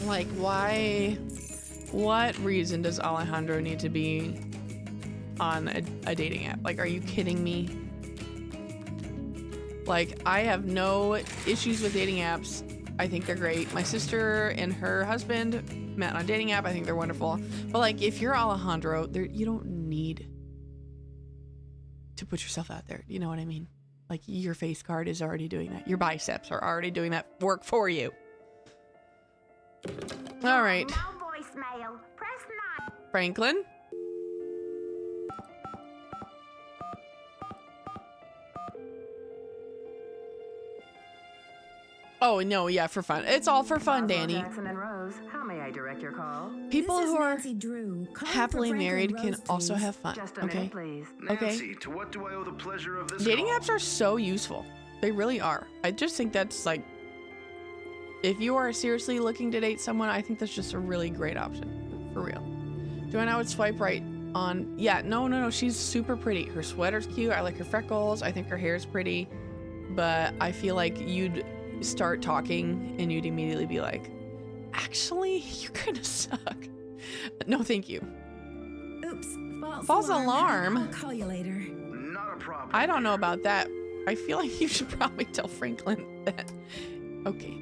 Like, why? What reason does Alejandro need to be on a dating app? Like, are you kidding me? Like, I have no issues with dating apps. I think they're great. My sister and her husband met on a dating app. I think they're wonderful. But like, if you're Alejandro, you don't need to put yourself out there. You know what I mean? Like, your face card is already doing that. Your biceps are already doing that work for you. All right. No voicemail. Press 9. Franklin? Oh, no, yeah, for fun. It's all for fun, Danny. Jackson and Rose, how may I direct your call? People who are Drew. happily married can also have fun. Just a Okay. minute, please. Okay. Nancy, to what do I owe the pleasure of this Dating call? apps are so useful. They really are. I just think that's like, if you are seriously looking to date someone, I think that's just a really great option. For real. Joanna, I would swipe right on. Yeah, no. She's super pretty. Her sweater's cute. I like her freckles. I think her hair's pretty. But I feel like you'd start talking and you'd immediately be like, actually, you kind of suck. No, thank you. Oops. False alarm. I'll call you later. Not a problem. I don't know about that. I feel like you should probably tell Franklin that. Okay.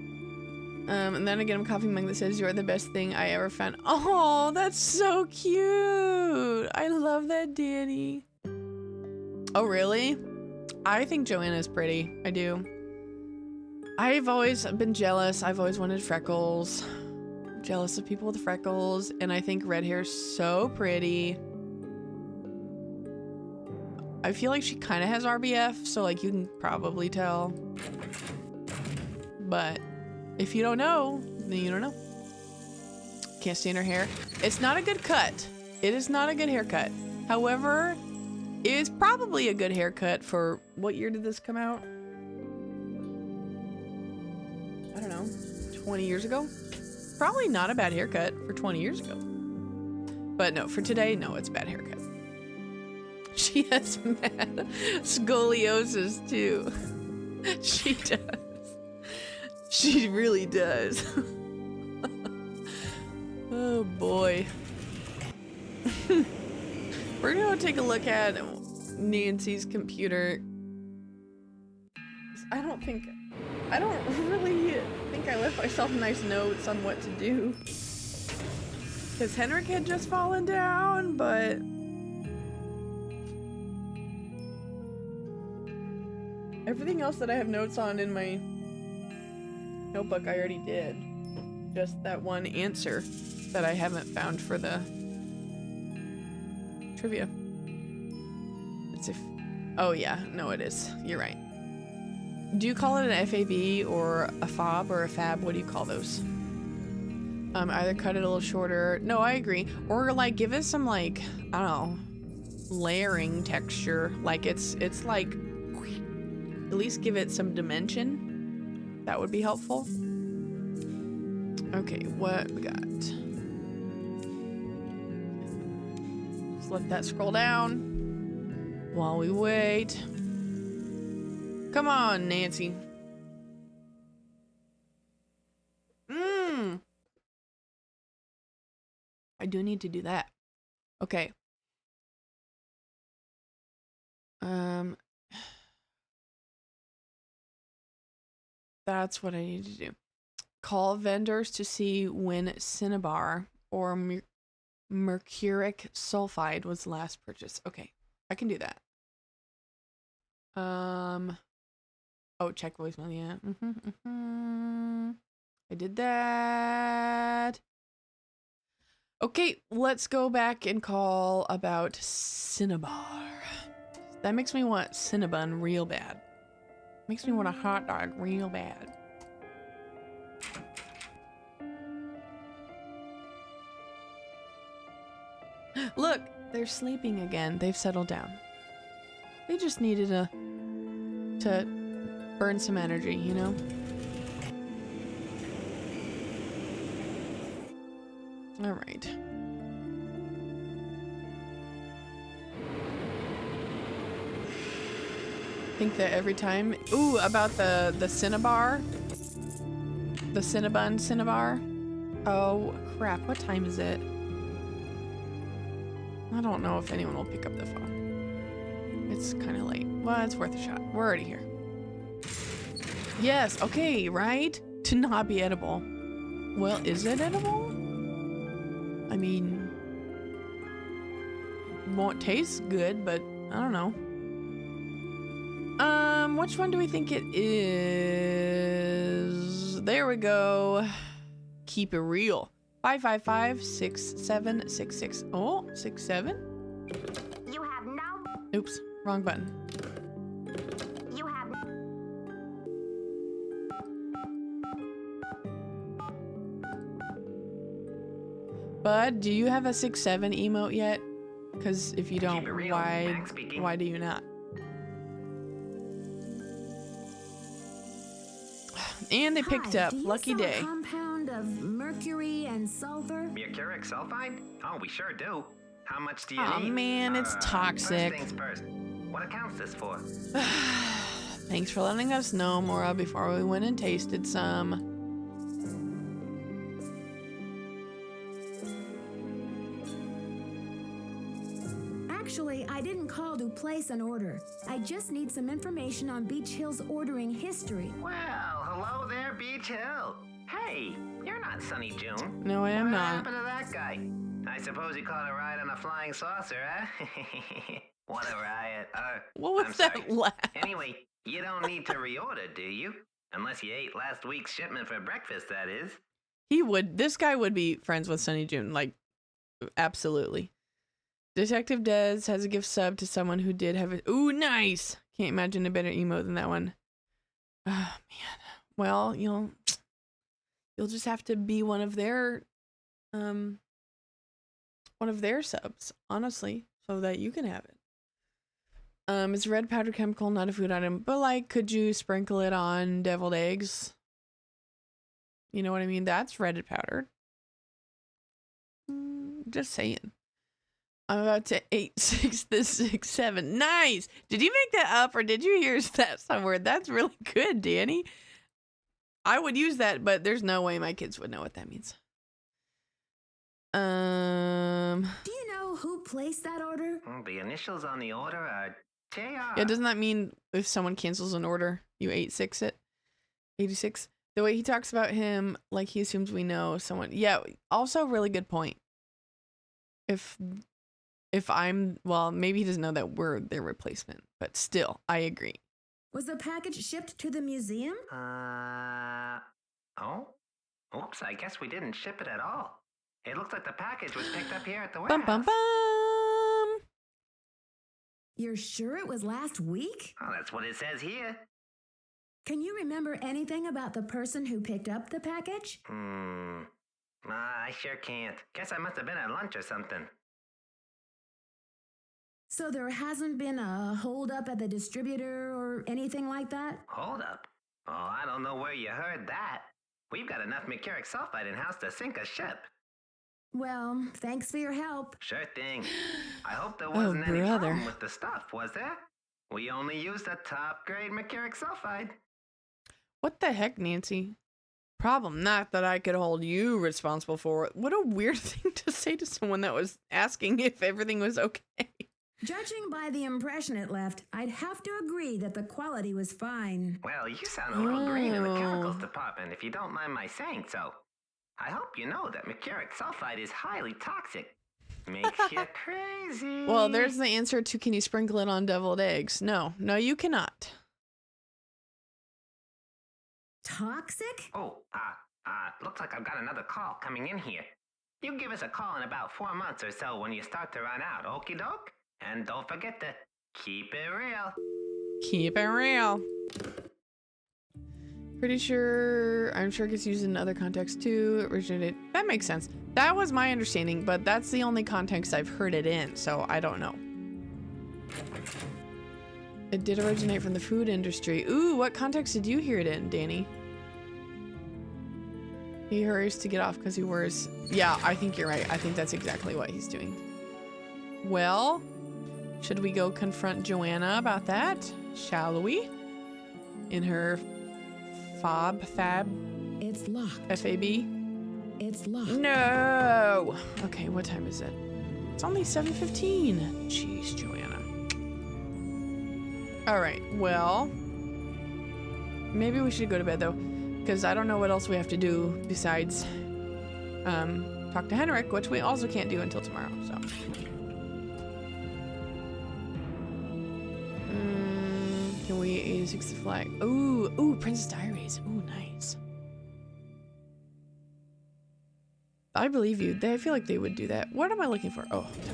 And then I get him a coffee mug that says, "You're the best thing I ever found." Oh, that's so cute. I love that, Danny. Oh, really? I think Joanna's pretty. I do. I've always been jealous. I've always wanted freckles. Jealous of people with freckles. And I think red hair's so pretty. I feel like she kind of has RBF, so like you can probably tell. But if you don't know, then you don't know. Can't stand her hair. It's not a good cut. It is not a good haircut. However, it is probably a good haircut for, what year did this come out? 20 years ago. Probably not a bad haircut for 20 years ago. But no, for today, no, it's a bad haircut. She has mad scoliosis too. She does. She really does. Oh boy. We're gonna take a look at Nancy's computer. I don't really think I left myself nice notes on what to do. Because Henrik had just fallen down, but everything else that I have notes on in my notebook I already did. Just that one answer that I haven't found for the trivia. It's if... Oh yeah, no it is. You're right. Do you call it an FAB or a FOB or a FAB? What do you call those? Either cut it a little shorter. No, I agree. Or like give it some like, I don't know, layering texture. Like it's like, at least give it some dimension. That would be helpful. Okay, what we got? Just let that scroll down while we wait. Come on, Nancy. I do need to do that. Okay. That's what I need to do. Call vendors to see when cinnabar or mercuric sulfide was last purchased. Okay, I can do that. Oh, check voicemail. Yeah. I did that. Okay, let's go back and call about cinnabar. That makes me want cinnabon real bad. Makes me want a hot dog real bad. Look, they're sleeping again. They've settled down. They just needed to burn some energy, you know? All right. I think that every time... Ooh, about the cinnabar. The cinnabon cinnabar. Oh, crap. What time is it? I don't know if anyone will pick up the phone. It's kind of late. Well, it's worth a shot. We're already here. Yes, okay, right? To not be edible. Well, is it edible? I mean... won't taste good, but I don't know. Which one do we think it is? There we go. Keep it real. 555-6766. Oh, 67? You have no... Oops, wrong button. You have... Bud, do you have a 6-7 emote yet? Because if you don't, why do you not? And they picked up. Lucky day. A compound of mercury and sulfur? Mercuric sulfide? Oh, we sure do. How much do you need? Oh man, it's toxic. First things first. What account's this for? Thanks for letting us know, Maura, before we went and tasted some. Actually, I didn't call to place an order. I just need some information on Beach Hill's ordering history. Well, hello there, Beach Hill. Hey, you're not Sunny June. No, I am not. What happened to that guy? I suppose he caught a ride on a flying saucer, huh? What a riot. What was that laugh? Anyway, you don't need to reorder, do you? Unless you ate last week's shipment for breakfast, that is. He would. This guy would be friends with Sunny June. Like, absolutely. Detective Dez has a gift sub to someone who did have it. Ooh, nice. Can't imagine a better emote than that one. Oh, man. Well, you'll just have to be one of their subs, honestly, so that you can have it. It's red powder chemical, not a food item, but like, could you sprinkle it on deviled eggs? You know what I mean? That's Reddit powdered. Just saying. I'm about to 8-6 this 6-7. Nice. Did you make that up or did you hear that somewhere? That's really good, Danny. I would use that, but there's no way my kids would know what that means. Do you know who placed that order? The initials on the order are JR. Yeah, doesn't that mean if someone cancels an order, you 8-6 it? 86? The way he talks about him, like he assumes we know someone. Yeah, also really good point. If I'm, well, maybe he doesn't know that we're their replacement, but still, I agree. Was the package shipped to the museum? Oh? Oops, I guess we didn't ship it at all. It looks like the package was picked up here at the Bum, warehouse. bum, bum. You're sure it was last week? Oh, that's what it says here. Can you remember anything about the person who picked up the package? I sure can't. Guess I must have been at lunch or something. So there hasn't been a holdup at the distributor or anything like that? Hold up. Oh, I don't know where you heard that. We've got enough mercuric sulfide in-house to sink a ship. Well, thanks for your help. Sure thing. I hope there wasn't any problem with the stuff, was there? We only used a top-grade mercuric sulfide. What the heck, Nancy? Problem, not that I could hold you responsible for it. What a weird thing to say to someone that was asking if everything was okay. Judging by the impression it left, I'd have to agree that the quality was fine. Well, you sound a little green in the chemicals department, if you don't mind my saying so. I hope you know that mercuric sulfide is highly toxic. Makes you crazy. Well, there's the answer to can you sprinkle it on deviled eggs? No, you cannot. Toxic? Oh, looks like I've got another call coming in here. You give us a call in about 4 months or so when you start to run out, okie doke? And don't forget to keep it real. Keep it real. Pretty sure, I'm sure it gets used in other contexts too. It originated, that makes sense. That was my understanding, but that's the only context I've heard it in, so I don't know. It did originate from the food industry. Ooh, what context did you hear it in, Danny? He hurries to get off because he wears... Yeah, I think you're right. I think that's exactly what he's doing. Well, should we go confront Joanna about that? Shall we? In her fab? It's locked. F-A-B? It's locked. No! Okay, what time is it? It's only 7:15. Jeez, Joanna. Alright, well... Maybe we should go to bed, though. Because I don't know what else we have to do besides... talk to Henrik, which we also can't do until tomorrow, so... Can we 86 the flag? Ooh, Princess Diaries. Ooh, nice. I believe you. I feel like they would do that. What am I looking for? Oh, no.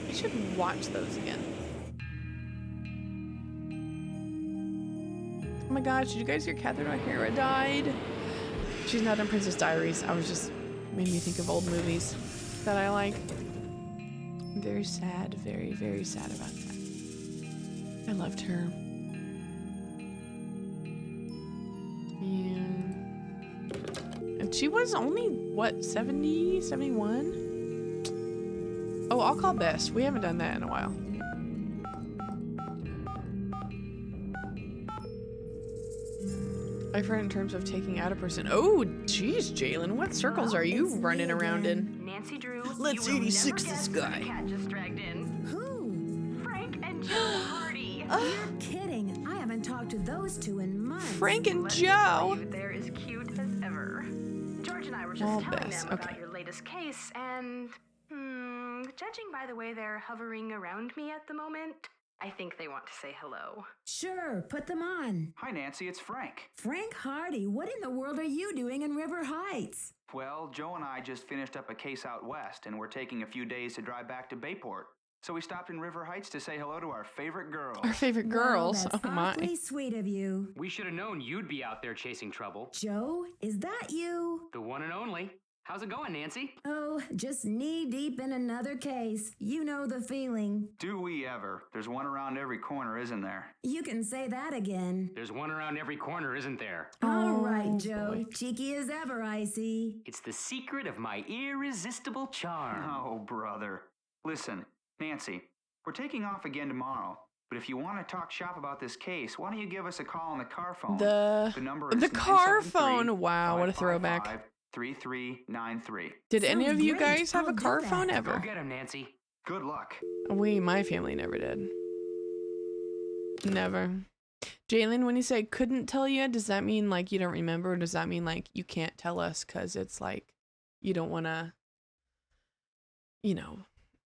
I should watch those again. Oh my gosh, did you guys hear Kathryn O'Hara died? She's not in Princess Diaries. I was just... made me think of old movies that I like. Very sad. Very, very sad about that. I loved her. And she was only, what, 70, 71? Oh, I'll call Bess. We haven't done that in a while. I've heard in terms of taking out a person. Oh, geez, Jalen, what circles are you running around in? Nancy Drew, Let's 86 this guy. Cat just dragged in. Who? Frank and Joe Hardy. You're kidding. I haven't talked to those two in months. Frank and Let me tell Joe. you, they're as cute as ever. George and I were just Oh, telling Bess, them okay. about your latest case, and judging by the way they're hovering around me at the moment, I think they want to say hello. Sure, put them on. Hi, Nancy, it's Frank. Frank Hardy, what in the world are you doing in River Heights? Well, Joe and I just finished up a case out west, and we're taking a few days to drive back to Bayport. So we stopped in River Heights to say hello to our favorite girls. Our favorite girls. Well, that's Oh my. awfully sweet of you. We should have known you'd be out there chasing trouble. Joe, is that you? The one and only. How's it going, Nancy? Oh, just knee-deep in another case. You know the feeling. Do we ever? There's one around every corner, isn't there? You can say that again. There's one around every corner, isn't there? All right, Joe. Cheeky as ever, I see. It's the secret of my irresistible charm. Oh, brother. Listen, Nancy, we're taking off again tomorrow. But if you want to talk shop about this case, why don't you give us a call on the car phone? The number is car phone. Wow, what a throwback. 3393. Did any of you guys have a car phone ever? Go get him, Nancy. Good luck. My family never did. Never. Jalen, when you say couldn't tell you, does that mean like you don't remember? Or does that mean like you can't tell us because it's like you don't want to,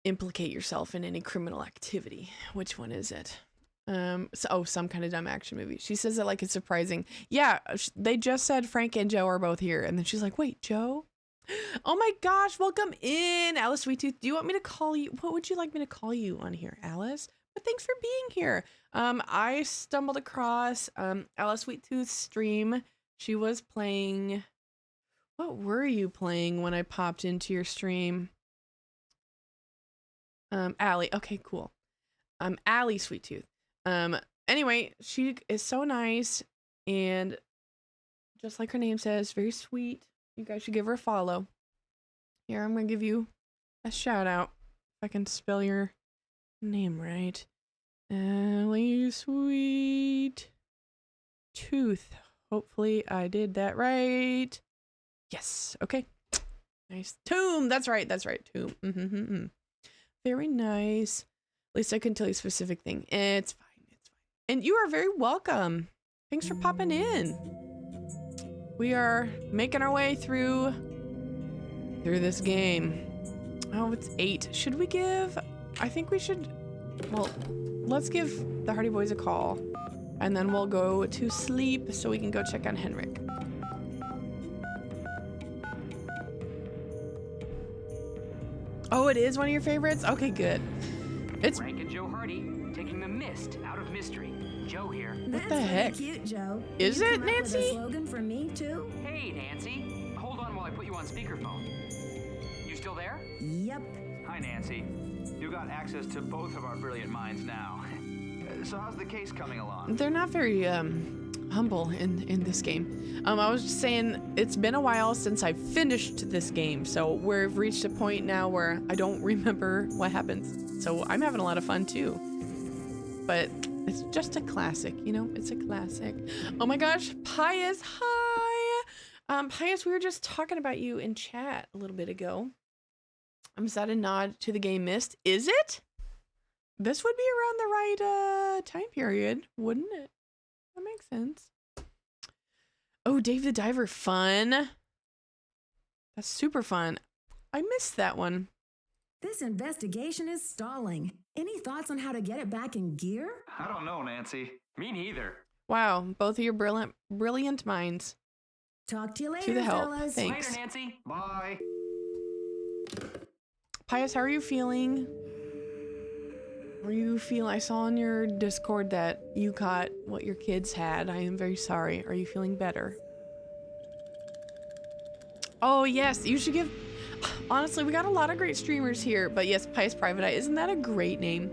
implicate yourself in any criminal activity? Which one is it? Some kind of dumb action movie. She says it like it's surprising. Yeah, they just said Frank and Joe are both here. And then she's like, wait, Joe? Oh my gosh, welcome in, Alice Sweettooth. Do you want me to call you? What would you like me to call you on here, Alice? But thanks for being here. I stumbled across Alice Sweettooth's stream. She was playing... What were you playing when I popped into your stream? Allie. Okay, cool. Allie Sweettooth. Anyway, she is so nice and just like her name says, very sweet. You guys should give her a follow. Here, I'm gonna give you a shout out if I can spell your name right. Allie Sweettooth. Hopefully I did that right. Yes. Okay. Nice. Tomb. That's right. Tomb. Mm-hmm. Very nice. At least I couldn't tell you a specific thing. It's fine. And you are very welcome. Thanks for popping in. We are making our way through this game. Oh, it's 8. Should we give... I think we should... Well, let's give the Hardy Boys a call. And then we'll go to sleep so we can go check on Henrik. Oh, it is one of your favorites? Okay, good. It's Frank and Joe Hardy taking the mist out of mystery. Joe here. That's the heck? Really cute, Joe. Is you it, come up with Nancy? a slogan for me too? Hey, Nancy. Hold on while I put you on speakerphone. You still there? Yep. Hi, Nancy. You got access to both of our brilliant minds now. So how's the case coming along? They're not very humble in this game. I was just saying it's been a while since I finished this game, so we've reached a point now where I don't remember what happens. So I'm having a lot of fun too. But it's just a classic, it's a classic. Oh my gosh, Pius, hi. Pius, we were just talking about you in chat a little bit ago. Is that a nod to the game Myst? Is it? This would be around the right time period, wouldn't it? That makes sense. Oh, Dave the Diver, fun. That's super fun. I missed that one. This investigation is stalling. Any thoughts on how to get it back in gear? I don't know, Nancy. Me neither. Wow, both of your brilliant minds. Talk to you later, To the help. fellas. Thanks. Later, Nancy. Bye. Pius, how are you feeling? I saw on your Discord that you got what your kids had. I am very sorry. Are you feeling better? Oh, yes. You should give... Honestly, we got a lot of great streamers here. But yes, Pius Private Eye. Isn't that a great name?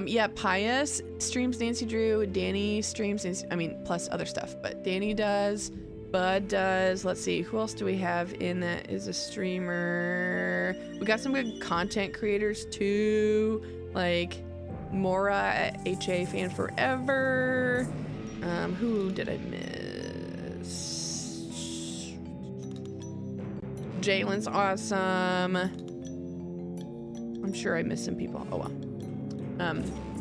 Yeah, Pius streams Nancy Drew. Danny streams... plus other stuff. But Danny does. Bud does. Let's see. Who else do we have in that is a streamer? We got some good content creators, too. Like... Mora at HA Fan Forever. Who did I miss? Jalen's awesome. I'm sure I missed some people. Oh well.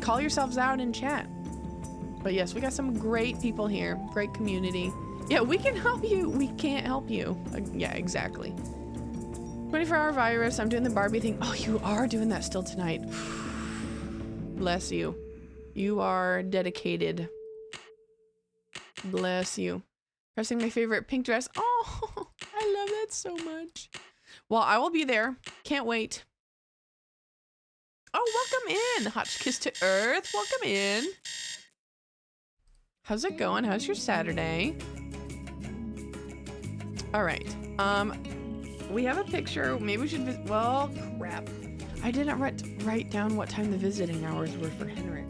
Call yourselves out in chat. But yes, we got some great people here. Great community. Yeah, we can help you. We can't help you. Yeah, exactly. 24-hour virus. I'm doing the Barbie thing. Oh, you are doing that still tonight. Bless you. You are dedicated. Bless you. Pressing my favorite pink dress. Oh, I love that so much. Well, I will be there. Can't wait. Oh, welcome in. Hot kiss to Earth. Welcome in. How's it going? How's your Saturday? All right. we have a picture. Maybe we should visit. Well, crap. I didn't write down what time the visiting hours were for Henrik.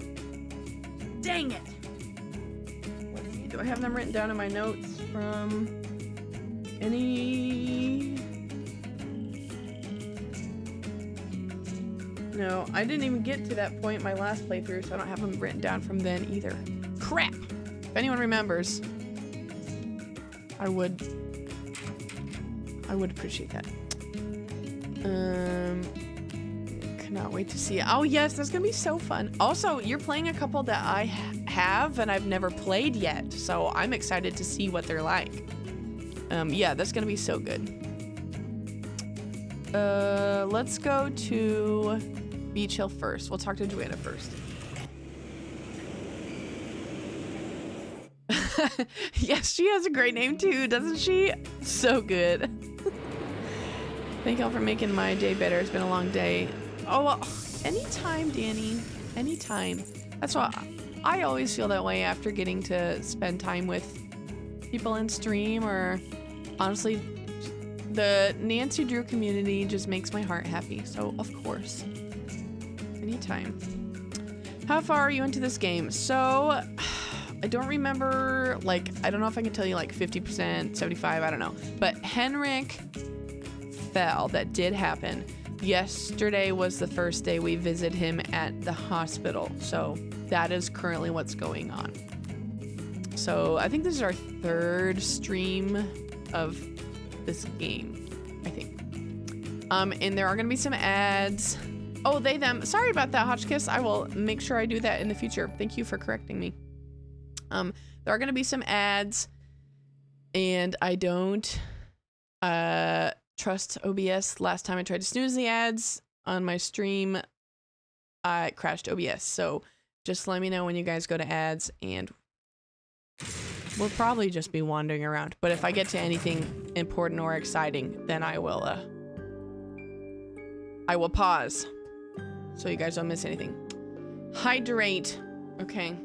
Dang it. Let's see. Do I have them written down in my notes from any? No, I didn't even get to that point in my last playthrough, so I don't have them written down from then either. Crap. If anyone remembers, I would appreciate that. Cannot wait to see it. Oh yes, that's gonna be so fun. Also, you're playing a couple that I have and I've never played yet, so I'm excited to see what they're like. Yeah, that's gonna be so good. Let's go to Beach Hill first. We'll talk to Joanna first. Yes, she has a great name too, doesn't she? So good. Thank y'all for making my day better. It's been a long day. Oh, well, anytime, Danny. Anytime. That's why I always feel that way after getting to spend time with people in stream, or honestly, the Nancy Drew community just makes my heart happy. So, of course. Anytime. How far are you into this game? So, I don't remember, like, I don't know if I can tell you like 50%, 75, I don't know. But Henrik fell. That did happen. Yesterday was the first day we visited him at the hospital. So that is currently what's going on. So I think this is our third stream of this game, I think. And there are going to be some ads. Oh, they, them. Sorry about that, Hotchkiss. I will make sure I do that in the future. Thank you for correcting me. There are going to be some ads, and I don't trust OBS. Last time I tried to snooze the ads on my stream, I crashed OBS. So just let me know when you guys go to ads, and we'll probably just be wandering around. But if I get to anything important or exciting, then I will pause so you guys don't miss anything. Hydrate. Okay.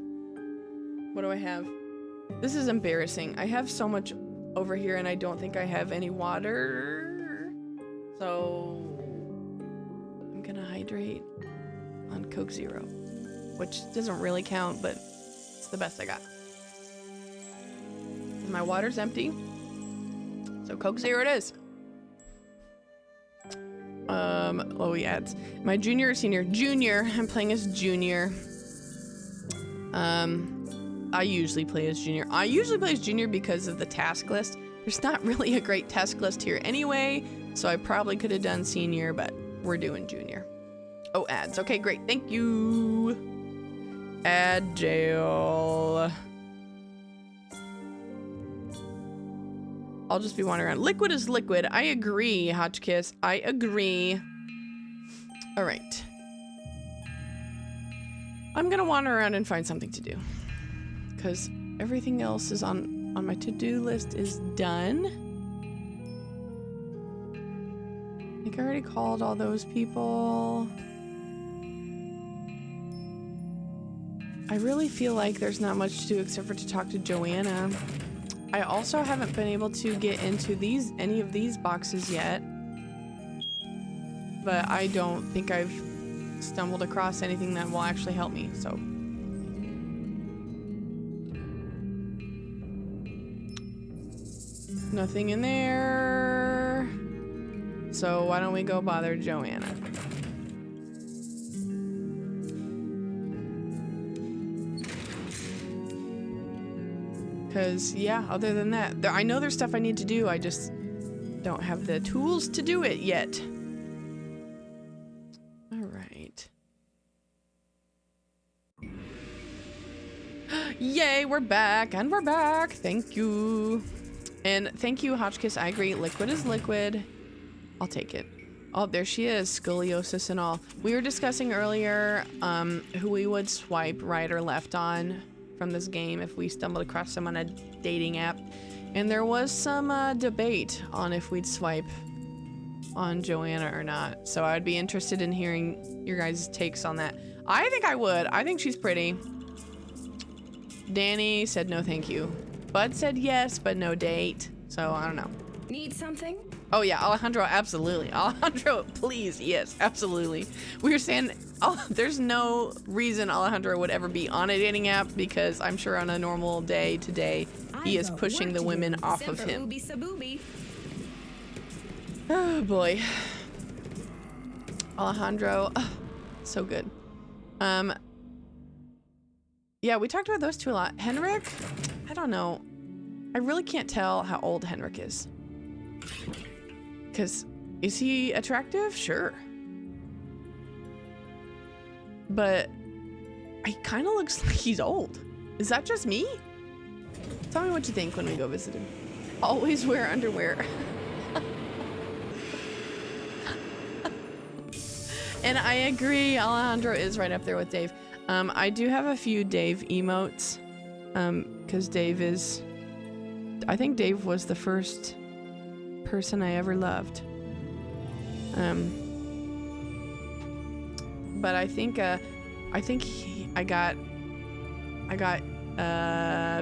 What do I have? This is embarrassing. I have so much over here and I don't think I have any water. So I'm gonna hydrate on Coke Zero, which doesn't really count, but it's the best I got. My water's empty, so Coke Zero it is. Oh, he adds. My junior or senior? Junior. I'm playing as junior. I usually play as junior. I usually play as junior because of the task list. There's not really a great task list here anyway, so I probably could have done senior, but we're doing junior. Oh, ads. Okay, great. Thank you. Ad jail. I'll just be wandering around. Liquid is liquid. I agree, Hotchkiss. I agree. All right. I'm gonna wander around and find something to do, because everything else is on my to-do list is done. I think I already called all those people. I really feel like there's not much to do except for to talk to Joanna. I also haven't been able to get into any of these boxes yet, but I don't think I've stumbled across anything that will actually help me, so. Nothing in there. So why don't we go bother Joanna? Because, yeah, other than that, I know there's stuff I need to do, I just don't have the tools to do it yet. Alright. Yay, we're back, and we're back! Thank you. And thank you, Hotchkiss, I agree, liquid is liquid. I'll take it. Oh, there she is, scoliosis and all. We were discussing earlier who we would swipe right or left on from this game if we stumbled across them on a dating app, and there was some debate on if we'd swipe on Joanna or not, so I'd be interested in hearing your guys' takes on that. I think I would. I think she's pretty. Danny said no thank you. Bud said yes, but no date, so I don't know. Need something? Oh yeah, Alejandro, absolutely. Alejandro, please, yes, absolutely. We were saying, oh, there's no reason Alejandro would ever be on a dating app because I'm sure on a normal day today, he is pushing the women off of him. Oh boy. Alejandro, so good. Yeah, we talked about those two a lot. Henrik, I don't know. I really can't tell how old Henrik is. Because, is he attractive? Sure. But, he kind of looks like he's old. Is that just me? Tell me what you think when we go visit him. Always wear underwear. And I agree, Alejandro is right up there with Dave. I do have a few Dave emotes. Because Dave is... I think Dave was the first person I ever loved. But I think I got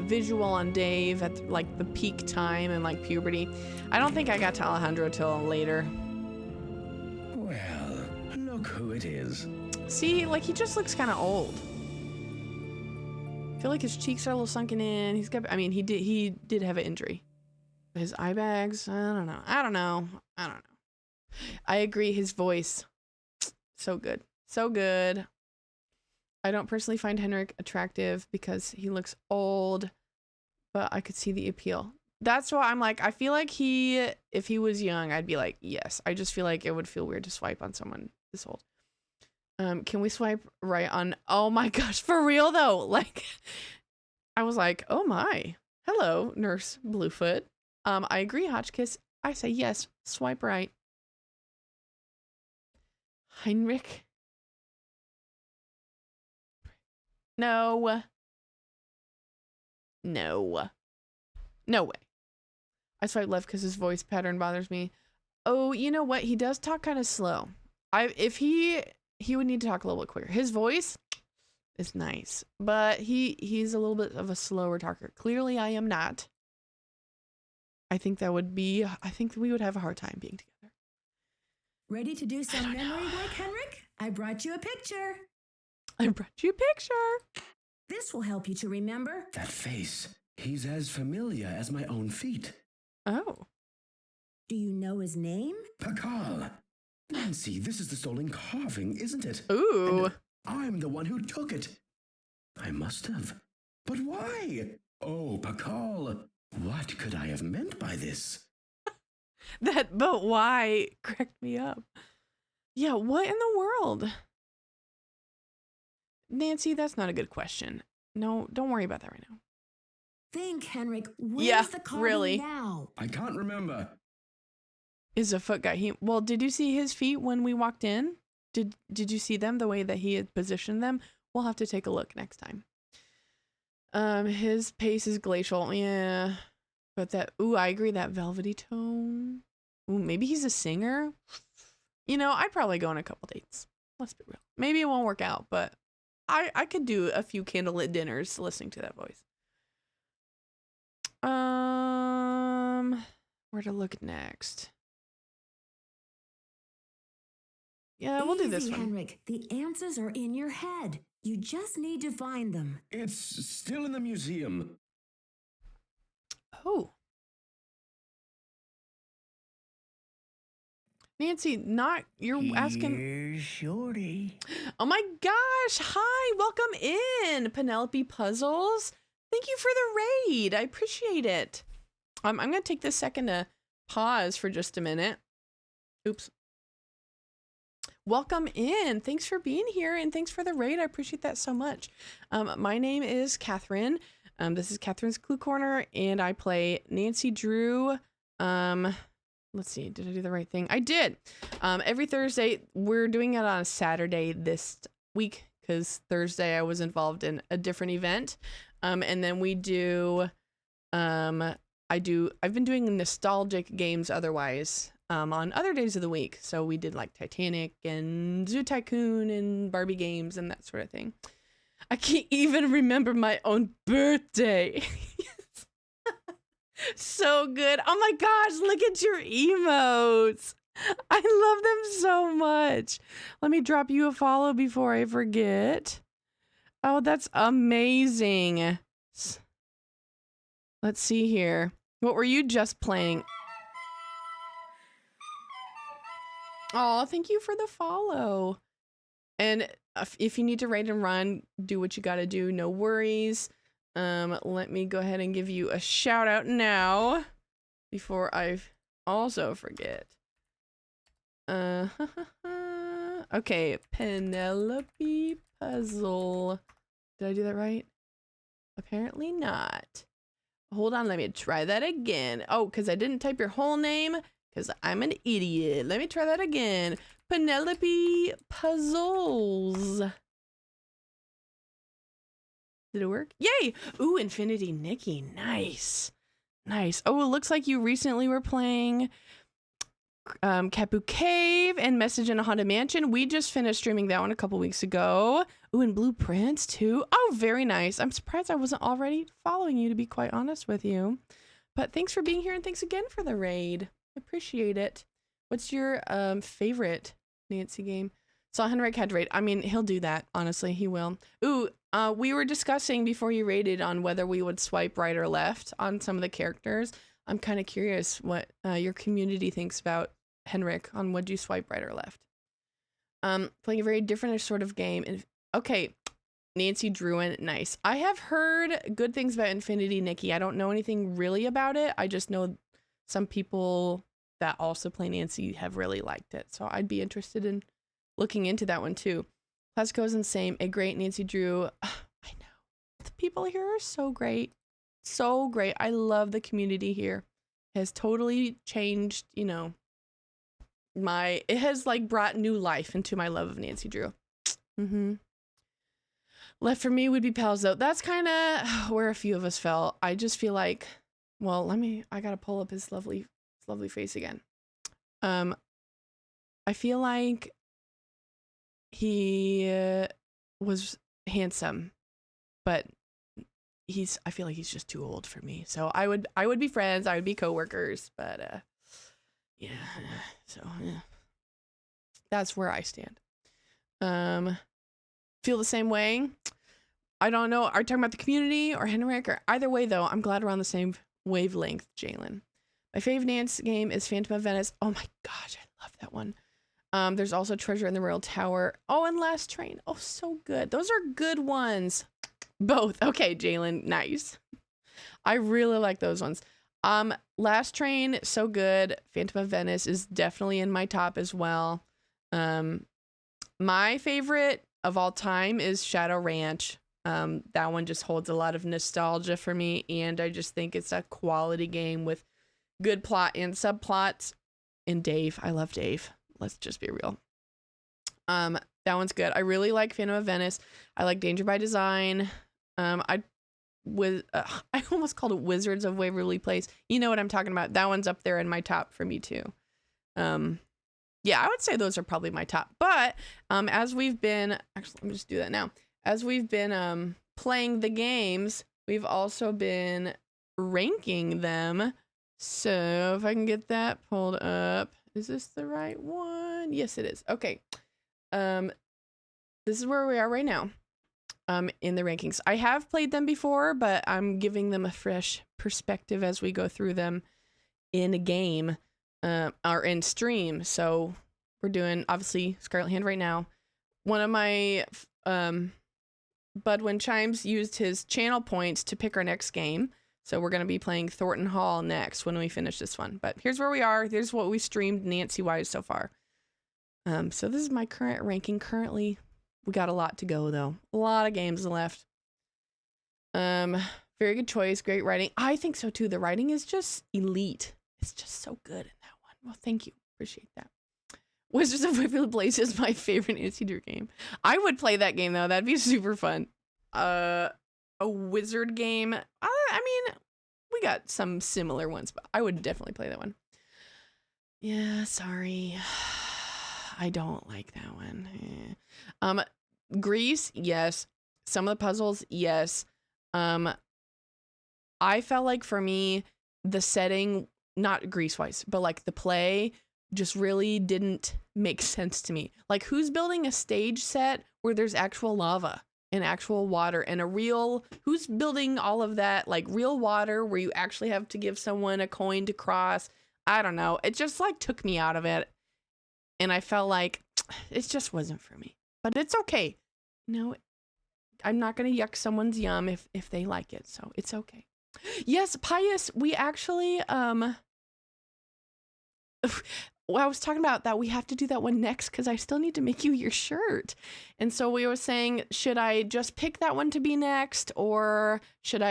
visual on Dave at like the peak time and like puberty. I don't think I got to Alejandro till later. Well, look who it is. See, like he just looks kind of old. I feel like his cheeks are a little sunken in. He's got, I mean, he did have an injury. His eye bags, I don't know. I agree, his voice, so good. So good. I don't personally find Henrik attractive because he looks old, but I could see the appeal. That's why I'm like, I feel like if he was young, I'd be like, yes. I just feel like it would feel weird to swipe on someone this old. Can we swipe right on, oh my gosh, for real though? Like, I was like, oh my, hello, Nurse Bluefoot. I agree, Hotchkiss. I say yes, swipe right. Heinrich. No. No. No way. I swipe left because his voice pattern bothers me. Oh, you know what? He does talk kind of slow. If he would need to talk a little bit quicker. His voice is nice, but he's a little bit of a slower talker. Clearly, I am not. I think we would have a hard time being together. Ready to do some memory work, Henrik? I brought you a picture. This will help you to remember. That face. He's as familiar as my own feet. Oh. Do you know his name? Pakal. Nancy, this is the stolen carving, isn't it? Ooh. And I'm the one who took it. I must have. But why? Oh, Pakal. What could I have meant by this? But why cracked me up. Yeah, what in the world? Nancy, that's not a good question. No, don't worry about that right now. Think, Henrik. Where's the carving now? I can't remember. Is a foot guy. Well, did you see his feet when we walked in? Did you see them the way that he had positioned them? We'll have to take a look next time. His pace is glacial. Yeah. But I agree, that velvety tone. Ooh, maybe he's a singer. You know, I'd probably go on a couple dates. Let's be real. Maybe it won't work out, but I could do a few candlelit dinners listening to that voice. Where to look next? Yeah, we'll do this one. Henrik, the answers are in your head. You just need to find them. It's still in the museum. Oh. Nancy, you're asking. Here's Shorty. Oh my gosh. Hi, welcome in, Penelope Puzzles. Thank you for the raid. I appreciate it. I'm going to take this second to pause for just a minute. Oops. Welcome in. Thanks for being here and thanks for the raid. I appreciate that so much. My name is Kathryn. This is Kathryn's Clue Corner and I play Nancy Drew. Let's see. Did I do the right thing? I did. Every Thursday, we're doing it on a Saturday this week because Thursday I was involved in a different event. And then we do, I've been doing nostalgic games otherwise. On other days of the week. So we did like Titanic and Zoo Tycoon and Barbie games and that sort of thing. I can't even remember my own birthday. So good. Oh my gosh, look at your emotes. I love them so much. Let me drop you a follow before I forget. Oh, that's amazing. Let's see here. What were you just playing? Oh, thank you for the follow. And if you need to raid and run, do what you gotta do. No worries. Let me go ahead and give you a shout out now before I also forget. Okay, Penelope Puzzle. Did I do that right? Apparently not. Hold on, let me try that again. Oh, because I didn't type your whole name because I'm an idiot. Let me try that again. Penelope Puzzles. Did it work? Yay! Ooh, Infinity Nikki. Nice. Nice. Oh, it looks like you recently were playing Kapu Cave and Message in a Haunted Mansion. We just finished streaming that one a couple weeks ago. Ooh, and Blueprints too. Oh, very nice. I'm surprised I wasn't already following you, to be quite honest with you. But thanks for being here and thanks again for the raid. Appreciate it. What's your favorite Nancy game? Saw Henrik had raid. I mean, he'll do that. Honestly, he will. Ooh, we were discussing before you raided on whether we would swipe right or left on some of the characters. I'm kind of curious what your community thinks about Henrik on would you swipe right or left. Playing a very different sort of game. And okay, Nancy Druin, nice. I have heard good things about Infinity Nikki. I don't know anything really about it. I just know some people that also play Nancy have really liked it. So I'd be interested in looking into that one too. Classico's insane. A great Nancy Drew. I know. The people here are so great. So great. I love the community here. It has totally changed, you know, it has like brought new life into my love of Nancy Drew. Left for me would be Pals though. That's kind of where a few of us fell. I just feel like, well, I gotta pull up his lovely face again. I feel like he was handsome, but I feel like he's just too old for me. So I would be friends, I would be coworkers, but yeah. So yeah. That's where I stand. Feel the same way. I don't know. Are you talking about the community or Henrik? Or either way though, I'm glad we're on the same wavelength, Jalen. My fave Nance game is Phantom of Venice. Oh my gosh, I love that one. There's also Treasure in the Royal Tower. Oh, and Last Train. Oh, so good. Those are good ones. Both. Okay, Jalen. Nice. I really like those ones. Last Train, so good. Phantom of Venice is definitely in my top as well. My favorite of all time is Shadow Ranch. That one just holds a lot of nostalgia for me, and I just think it's a quality game with good plot and subplots. And Dave, I love Dave. Let's just be real. That one's good. I really like Phantom of Venice. I like Danger by Design. I almost called it Wizards of Waverly Place. You know what I'm talking about. That one's up there in my top for me too. Yeah, I would say those are probably my top. But as we've been, actually, let me just do that now. As we've been playing the games, we've also been ranking them. So if I can get that pulled up, is this the right one? Yes, it is. Okay. This is where we are right now. In the rankings. I have played them before, but I'm giving them a fresh perspective as we go through them in a game, or in stream. So we're doing, obviously, Scarlet Hand right now. One of my, Budwin Chimes used his channel points to pick our next game. So we're going to be playing Thornton Hall next when we finish this one. But here's where we are. Here's what we streamed Nancy-wise so far. So this is my current ranking. Currently, we got a lot to go, though. A lot of games left. Very good choice. Great writing. I think so, too. The writing is just elite. It's just so good in that one. Well, thank you. Appreciate that. Wizards of Waverly Place is my favorite Nancy Drew game. I would play that game, though. That'd be super fun. A wizard game. I mean, we got some similar ones, but I would definitely play that one. Yeah, sorry. I don't like that one. Grease, yes. Some of the puzzles, yes. I felt like for me, the setting, not grease-wise, but like the play just really didn't make sense to me. Like, who's building a stage set where there's actual lava and actual water and who's building all of that, like real water where you actually have to give someone a coin to cross? I don't know. It just like took me out of it. And I felt like it just wasn't for me, but it's okay. No, I'm not going to yuck someone's yum if they like it. So it's okay. Yes, Pius, we actually, well, I was talking about that. We have to do that one next because I still need to make you your shirt. And so we were saying, should I just pick that one to be next, or should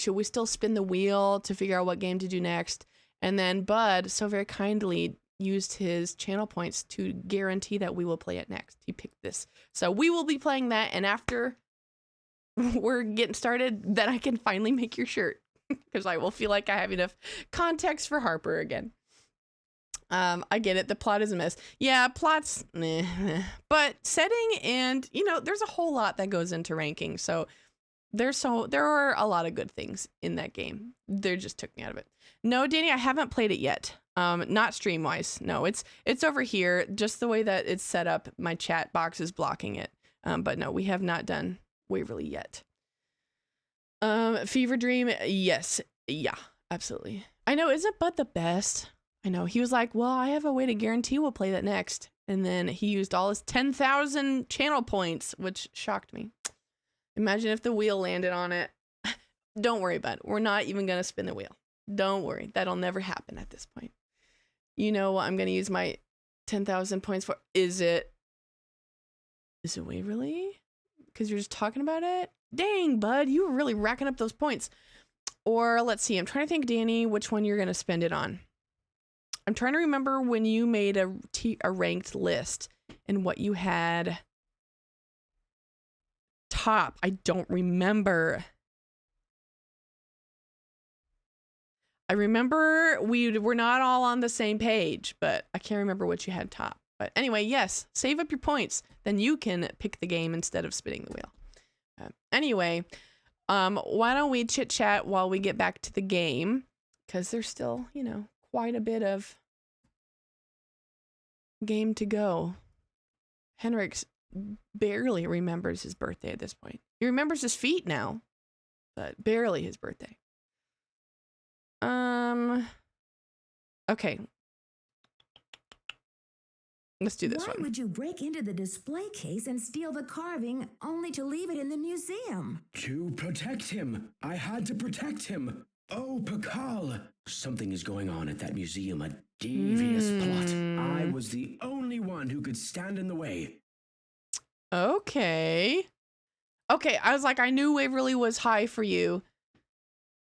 we still spin the wheel to figure out what game to do next? And then Bud so very kindly used his channel points to guarantee that we will play it next. He picked this. So we will be playing that, and after we're getting started, then I can finally make your shirt because I will feel like I have enough context for Harper again. I get it. The plot is a mess. Yeah, plot's meh. But setting and, there's a whole lot that goes into ranking. So there are a lot of good things in that game. They just took me out of it. No, Danny, I haven't played it yet. Not stream wise. No, it's over here. Just the way that it's set up, my chat box is blocking it. But no, we have not done Waverly yet. Fever Dream, yes. Yeah, absolutely. I know, isn't Bud the best? I know. He was like, well, I have a way to guarantee we'll play that next. And then he used all his 10,000 channel points, which shocked me. Imagine if the wheel landed on it. Don't worry, Bud. We're not even going to spin the wheel. Don't worry. That'll never happen at this point. You know what I'm going to use my 10,000 points for? Is it Waverly? Because you're just talking about it? Dang, Bud. You were really racking up those points. Or let's see. I'm trying to think, Danny, which one you're going to spend it on. I'm trying to remember when you made a ranked list and what you had top. I don't remember. I remember we were not all on the same page, but I can't remember what you had top. But anyway, yes, save up your points. Then you can pick the game instead of spinning the wheel. Anyway, why don't we chit chat while we get back to the game? Because there's still, quite a bit of game to go. Henrik barely remembers his birthday at this point. He remembers his feet now, but barely his birthday. Okay. Let's do this one. Why would you break into the display case and steal the carving only to leave it in the museum? To protect him. I had to protect him. Oh, Pakal. Something is going on at that museum, a devious plot. I was the only one who could stand in the way. Okay, I was like, I knew Waverly was high for you.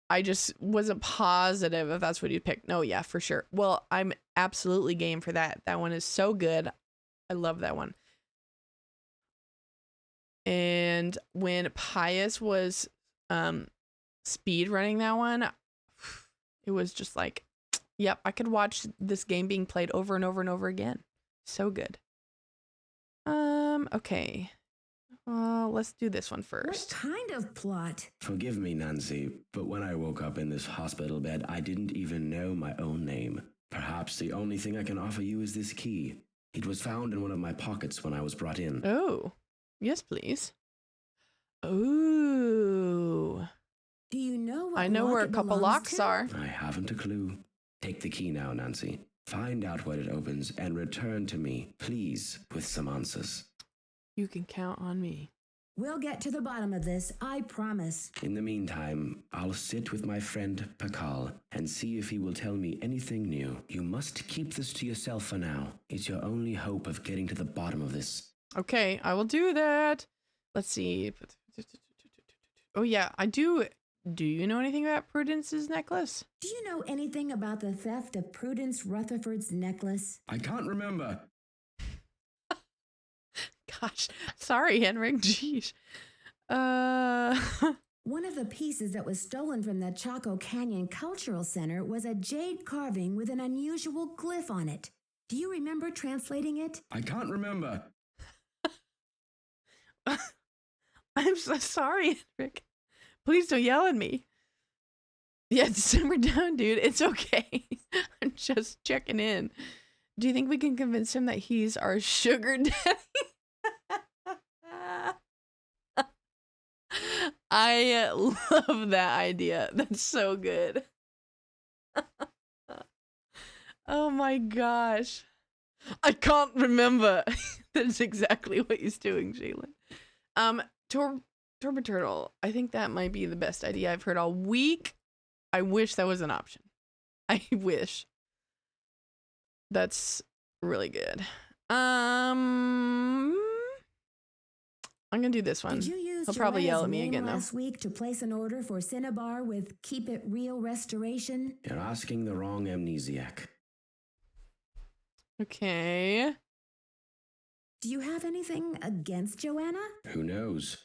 I just wasn't positive if that's what you picked. No, yeah, for sure. Well, I'm absolutely game for that. That one is so good. I love that one. And when Pius was speed running that one, it was just like, yep, I could watch this game being played over and over and over again. So good. Okay. Let's do this one first. What kind of plot? Forgive me, Nancy, but when I woke up in this hospital bed, I didn't even know my own name. Perhaps the only thing I can offer you is this key. It was found in one of my pockets when I was brought in. Oh, yes, please. Ooh. Do you know what I know where a couple locks are. I haven't a clue. Take the key now, Nancy. Find out what it opens and return to me, please, with some answers. You can count on me. We'll get to the bottom of this, I promise. In the meantime, I'll sit with my friend Pakal and see if he will tell me anything new. You must keep this to yourself for now. It's your only hope of getting to the bottom of this. Okay, I will do that. Let's see. Oh yeah, I do. Do you know anything about Prudence's necklace? Do you know anything about the theft of Prudence Rutherford's necklace? I can't remember. Gosh, sorry, Henrik. Jeez. One of the pieces that was stolen from the Chaco Canyon Cultural Center was a jade carving with an unusual glyph on it. Do you remember translating it? I can't remember. I'm so sorry, Henrik. Please don't yell at me. Yeah, simmer down, dude. It's okay. I'm just checking in. Do you think we can convince him that he's our sugar daddy? I love that idea. That's so good. Oh my gosh. I can't remember. That's exactly what he's doing, Jalen. Turbo Turtle. I think that might be the best idea I've heard all week. I wish that was an option. I wish. That's really good. I'm gonna do this one. Did you use He'll probably yell at me Joanna's again name though. last week to place an order for Cinnabar with Keep It Real Restoration? You're asking the wrong amnesiac. Okay. Do you have anything against Joanna? Who knows?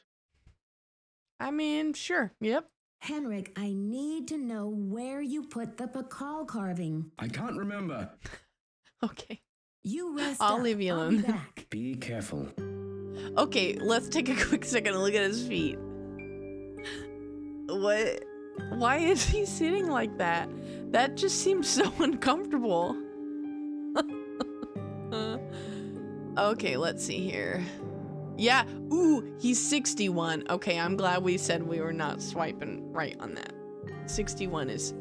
I mean, sure. Yep. Henrik, I need to know where you put the Pakal carving. I can't remember. Okay. You rest I'll up. leave you I'll be alone. back. Be careful. Okay, let's take a quick second and look at his feet. What? Why is he sitting like that? That just seems so uncomfortable. Okay, let's see here. Yeah, ooh, he's 61. Okay, I'm glad we said we were not swiping right on that. 61 is,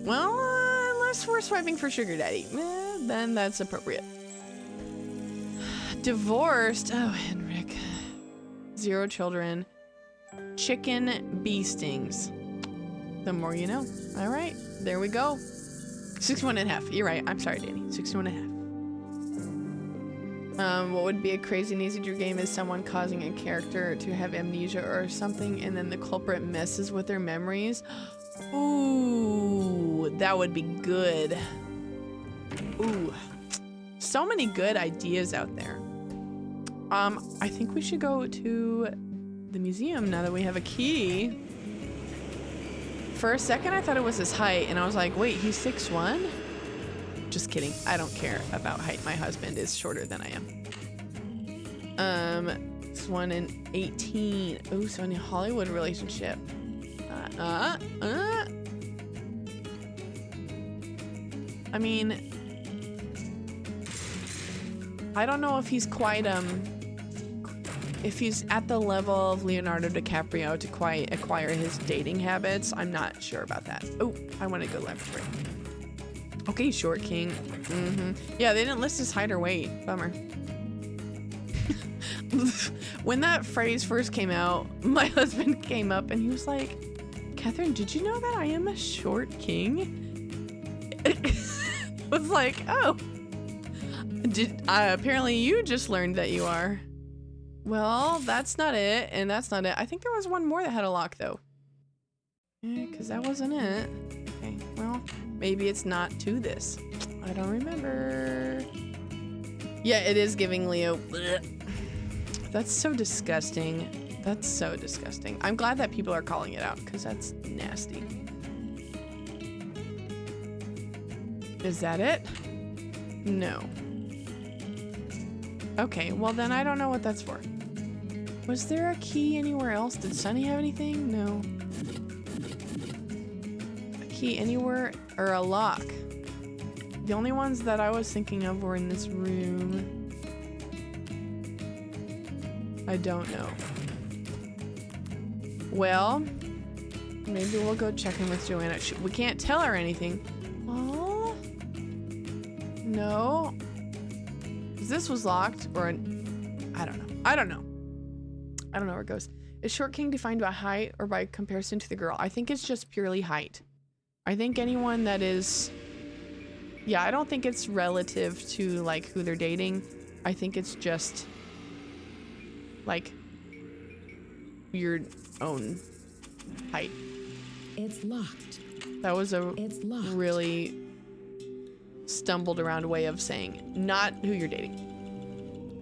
well, unless we're swiping for sugar daddy, then that's appropriate. Divorced, oh, Henrik. 0 children. Chicken bee stings. The more you know. All right, there we go. 61.5. You're right. I'm sorry, Danny. 61.5. What would be a crazy and easy to game is someone causing a character to have amnesia or something, and then the culprit messes with their memories. Ooh, that would be good. Ooh, so many good ideas out there. I think we should go to the museum now that we have a key. For a second, I thought it was his height, and I was like, wait, he's 6'1"? Just kidding. I don't care about height. My husband is shorter than I am. This one in 18. Oh, so in a Hollywood relationship. I mean, I don't know if he's quite, if he's at the level of Leonardo DiCaprio to quite acquire his dating habits. I'm not sure about that. Oh, I want to go left for it. Okay, short king. Yeah, they didn't list his height or weight. Bummer. When that phrase first came out, my husband came up and he was like, Kathryn, did you know that I am a short king? I was like, oh. Apparently you just learned that you are. Well, that's not it, and that's not it. I think there was one more that had a lock, though. Yeah, because that wasn't it. Okay, well, maybe it's not to this. I don't remember. Yeah, it is giving Leo. Blech. That's so disgusting. That's so disgusting. I'm glad that people are calling it out, because that's nasty. Is that it? No. Okay, well then I don't know what that's for. Was there a key anywhere else? Did Sunny have anything? No. A key anywhere or a lock? The only ones that I was thinking of were in this room. I don't know. Well, maybe we'll go check in with Joanna. We can't tell her anything. Oh, no. This was locked, or I don't know. I don't know. I don't know where it goes. Is short king defined by height or by comparison to the girl? I think it's just purely height. I think anyone that is, yeah, I don't think it's relative to like who they're dating. I think it's just like your own height. It's locked. That was a really stumbled around way of saying not who you're dating.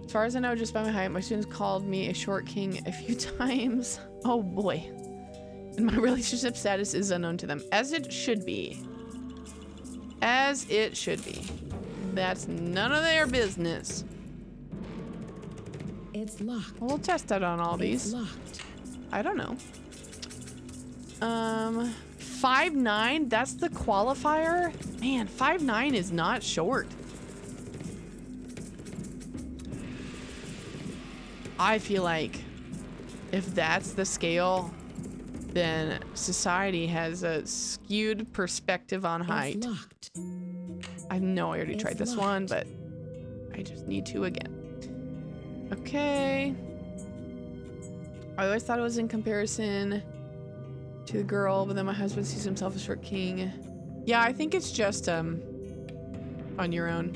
As far as I know, just by my height, my students called me a short king a few times. Oh boy. And my relationship status is unknown to them, as it should be. As it should be. That's none of their business. It's locked. We'll test that on all these. It's locked. I don't know. 5'9", that's the qualifier? Man, 5'9" is not short. I feel like if that's the scale, then society has a skewed perspective on height. It's locked. I know I already tried this one, locked. but I just need to again. Okay. I always thought it was in comparison to the girl, but then my husband sees himself as short king. Yeah, I think it's just on your own.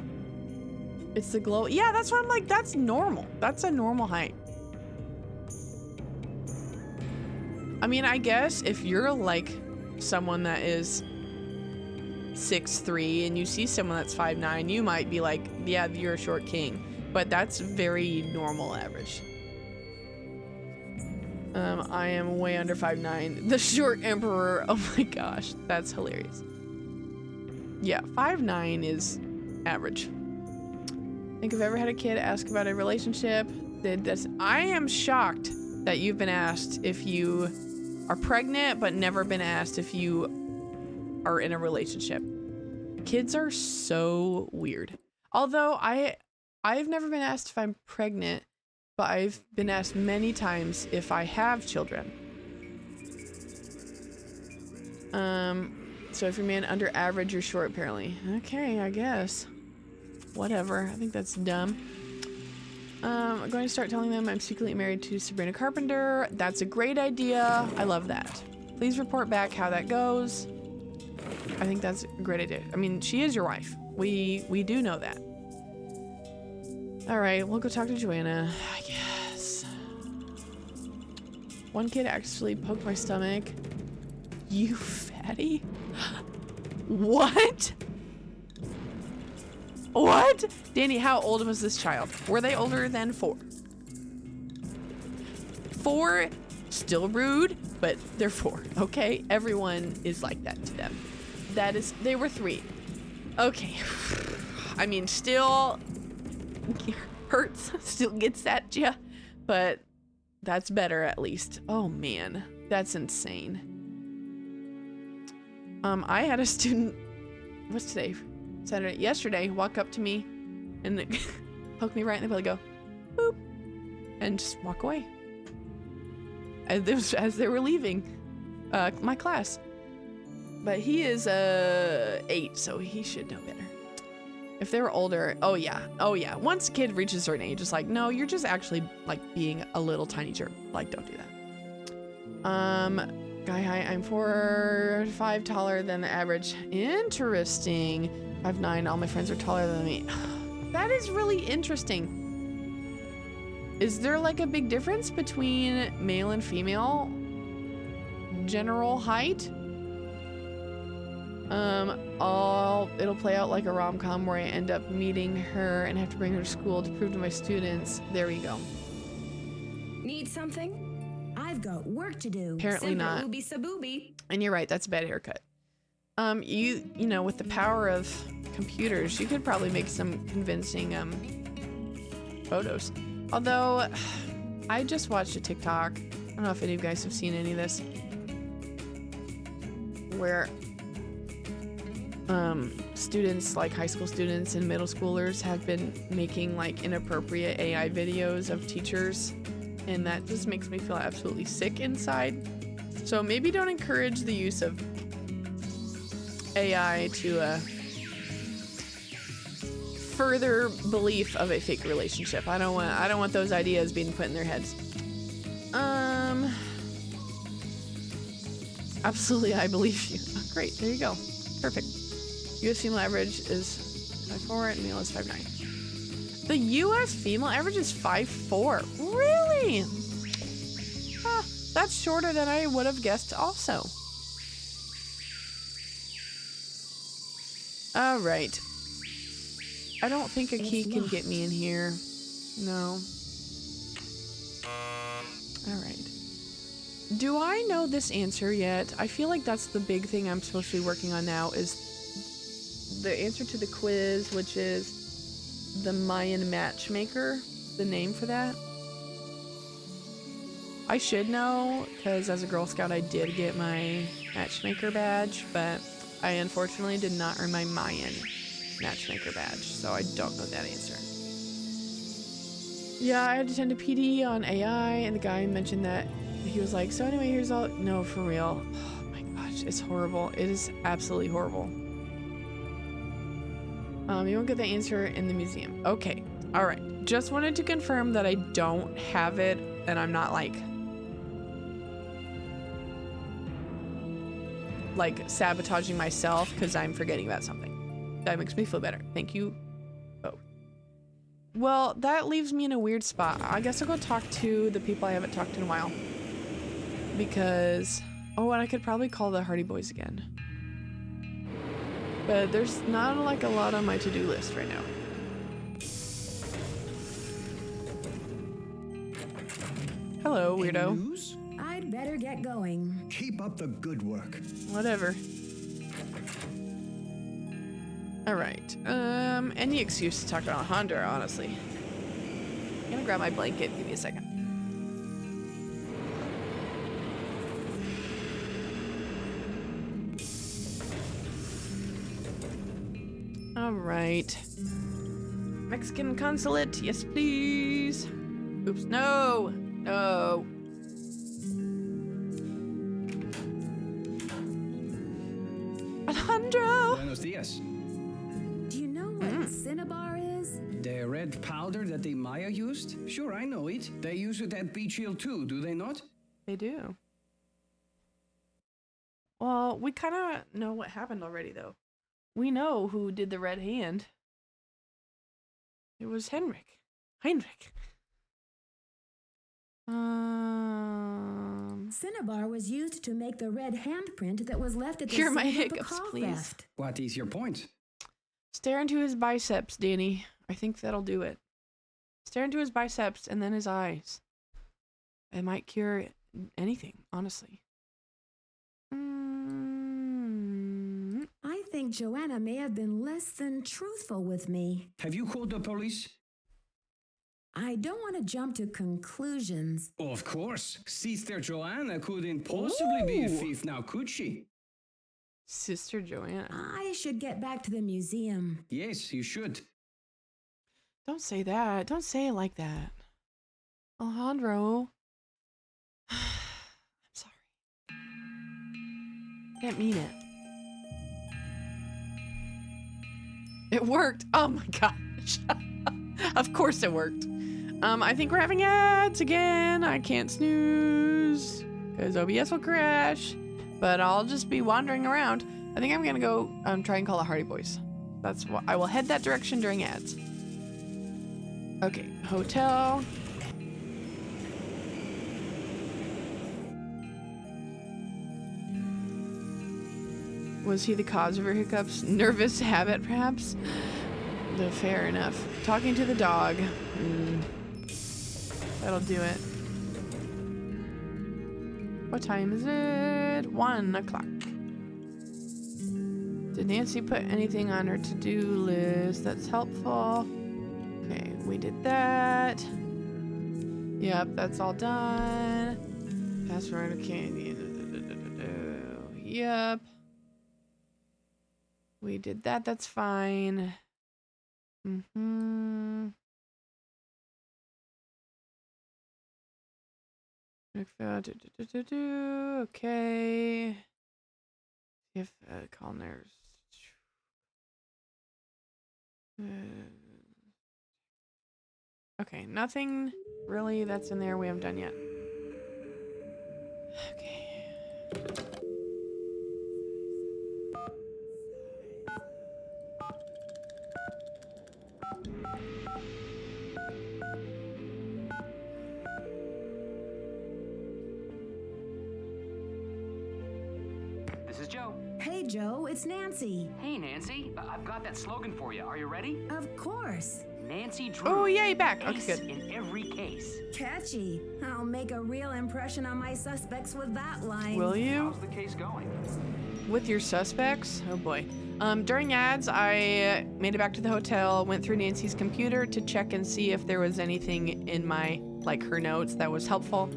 It's the glow. Yeah, that's what I'm like. That's normal. That's a normal height. I mean, I guess if you're like someone that is 6'3" and you see someone that's 5'9", you might be like, yeah, you're a short king. But that's very normal average. I am way under 5'9". The short emperor. Oh my gosh, that's hilarious. Yeah, 5'9" is average. Think I've ever had a kid ask about a relationship. I am shocked that you've been asked if you are pregnant, but never been asked if you are in a relationship. Kids are so weird. Although I've never been asked if I'm pregnant, but I've been asked many times if I have children. So if you're man under average, you're short apparently. Okay, I guess. Whatever. I think that's dumb. I'm going to start telling them I'm secretly married to Sabrina Carpenter. That's a great idea. I love that. Please report back how that goes. I think that's a great idea. I mean, she is your wife. We do know that. All right, we'll go talk to Joanna, I guess. One kid actually poked my stomach. You fatty? What? What? Danny, how old was this child? Were they older than 4? 4, still rude, but they're 4, okay? Everyone is like that to them. They were 3. Okay. I mean, still hurts, still gets at you, but that's better at least. Oh man, that's insane. I had a student, what's today? Saturday, yesterday, walk up to me and poke me right in the belly, go, boop, and just walk away. As they were leaving my class. But he is 8, so he should know better. If they were older, oh yeah. Once a kid reaches a certain age, it's like, no, you're just actually like being a little tiny jerk. Like, don't do that. Guy height, I'm 4 or 5 taller than the average. Interesting. 5'9", all my friends are taller than me. That is really interesting. Is there like a big difference between male and female general height? It'll play out like a rom-com where I end up meeting her and have to bring her to school to prove to my students. There we go. Need something? I've got work to do. Apparently not. Ooby sabooby. And you're right, that's a bad haircut. You know, with the power of computers, you could probably make some convincing photos. Although, I just watched a TikTok. I don't know if any of you guys have seen any of this, where students, like high school students and middle schoolers, have been making like inappropriate AI videos of teachers, and that just makes me feel absolutely sick inside. So maybe don't encourage the use of AI to further belief of a fake relationship. I don't want those ideas being put in their heads. Absolutely, I believe you. Oh, great, there you go. Perfect. U.S. female average is 5'4" and male is 5'9". The U.S. female average is 5'4". Really? Huh, that's shorter than I would have guessed also. All right. I don't think a key can get me in here. No. All right. Do I know this answer yet? I feel like that's the big thing I'm supposed to be working on now, is the answer to the quiz, which is the Mayan matchmaker, the name for that. I should know, because as a Girl Scout I did get my matchmaker badge, but I unfortunately did not earn my Mayan matchmaker badge, so I don't know that answer. Yeah, I had to attend a PD on AI, and the guy mentioned that he was like, so anyway, here's all. No, for real. Oh my gosh, it's horrible. It is absolutely horrible. You won't get the answer in the museum. Okay, all right. Just wanted to confirm that I don't have it, and I'm not like sabotaging myself because I'm forgetting about something. That makes me feel better. Thank you both. Well, that leaves me in a weird spot. I guess I'll go talk to the people I haven't talked to in a while. Because, oh, and I could probably call the Hardy Boys again. But there's not like a lot on my to-do list right now. Hello, weirdo. Any news? I'd better get going. Keep up the good work. Whatever. Alright. Any excuse to talk to Alejandro, honestly. I'm gonna grab my blanket. Give me a second. Alright. Mexican consulate. Yes, please. Oops. No. No. Alejandro! Buenos dias. Do you know what cinnabar is? The red powder that the Maya used? Sure, I know it. They use it at Beach Hill too, do they not? They do. Well, we kind of know what happened already, though. We know who did the red hand. It was Heinrich. Cinnabar was used to make the red handprint that was left at the Cure my scene of the hiccups, call please. theft. What is your point? Stare into his biceps, Danny. I think that'll do it. Stare into his biceps and then his eyes. It might cure anything, honestly. I think Joanna may have been less than truthful with me. Have you called the police? I don't want to jump to conclusions. Of course. Sister Joanna couldn't possibly be a thief now, could she? Sister Joanna. I should get back to the museum. Yes, you should. Don't say that. Don't say it like that. Alejandro. I'm sorry. I didn't mean it. It worked. Oh my gosh. Of course it worked. I think we're having ads again. I can't snooze because OBS will crash, but I'll just be wandering around. I think I'm gonna go try and call the Hardy Boys. That's what I will head that direction during ads. Okay, hotel. Was he the cause of her hiccups? Nervous habit, perhaps? Fair enough. Talking to the dog. That'll do it. What time is it? 1 o'clock. Did Nancy put anything on her to-do list that's helpful? Okay, we did that. Yep, that's all done. Password, okay. Yep. We did that, that's fine. Okay. If call nurse. Okay, nothing really that's in there we haven't done yet. Okay. This is Joe. Hey, Joe, it's Nancy. Hey, Nancy. I've got that slogan for you. Are you ready? Of course. Nancy Drew. Oh, yay, back. Okay, Ace good. in every case. Catchy. I'll make a real impression on my suspects with that line. Will you? How's the case going? With your suspects? Oh boy. During ads, I made it back to the hotel, went through Nancy's computer to check and see if there was anything in my, like, her notes that was helpful.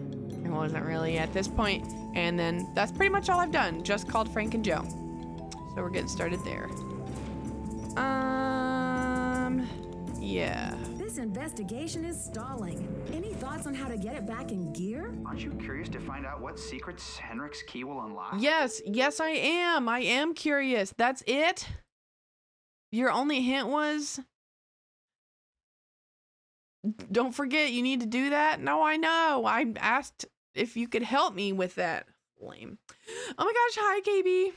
I I wasn't really at this point. And then that's pretty much all I've done. Just called Frank and Joe. So we're getting started there. Yeah. This investigation is stalling. Any thoughts on how to get it back in gear? Aren't you curious to find out what secrets Henrik's key will unlock? Yes, I am. I am curious. That's it? Your only hint was... Don't forget, you need to do that? No, I know. I asked if you could help me with that. Lame. Oh my gosh, hi, KB.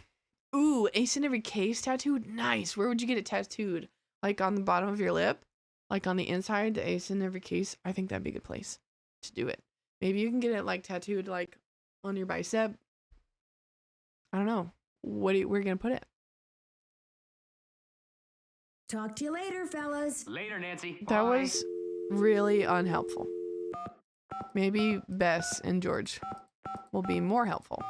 Ooh, ace in every case tattooed? Nice. Where would you get it tattooed? Like on the bottom of your lip? Like on the inside, the ace in every case? I think that'd be a good place to do it. Maybe you can get it like tattooed like on your bicep. I don't know. Where are you gonna put it? Talk to you later, fellas. Later, Nancy. That Bye. was really unhelpful. Maybe Bess and George will be more helpful.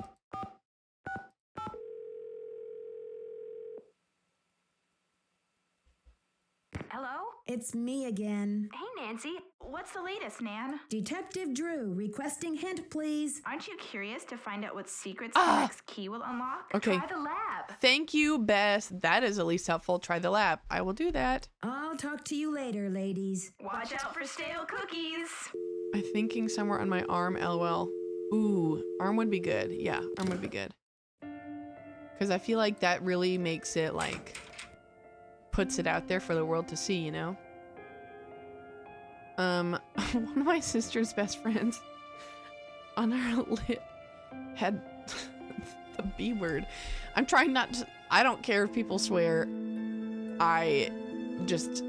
Hello? It's me again. Hey, Nancy. What's the latest, Nan? Detective Drew, requesting hint, please. Aren't you curious to find out what secrets Henrik's key will unlock? Okay. Try the lab. Thank you, Bess. That is at least helpful. Try the lab. I will do that. I'll talk to you later, ladies. Watch out for stale cookies. I'm thinking somewhere on my arm, LOL. Ooh, arm would be good. Yeah, arm would be good. Because I feel like that really makes it like... puts it out there for the world to see, you know? One of my sister's best friends on her lip had the B word. I'm trying not to, I don't care if people swear. I just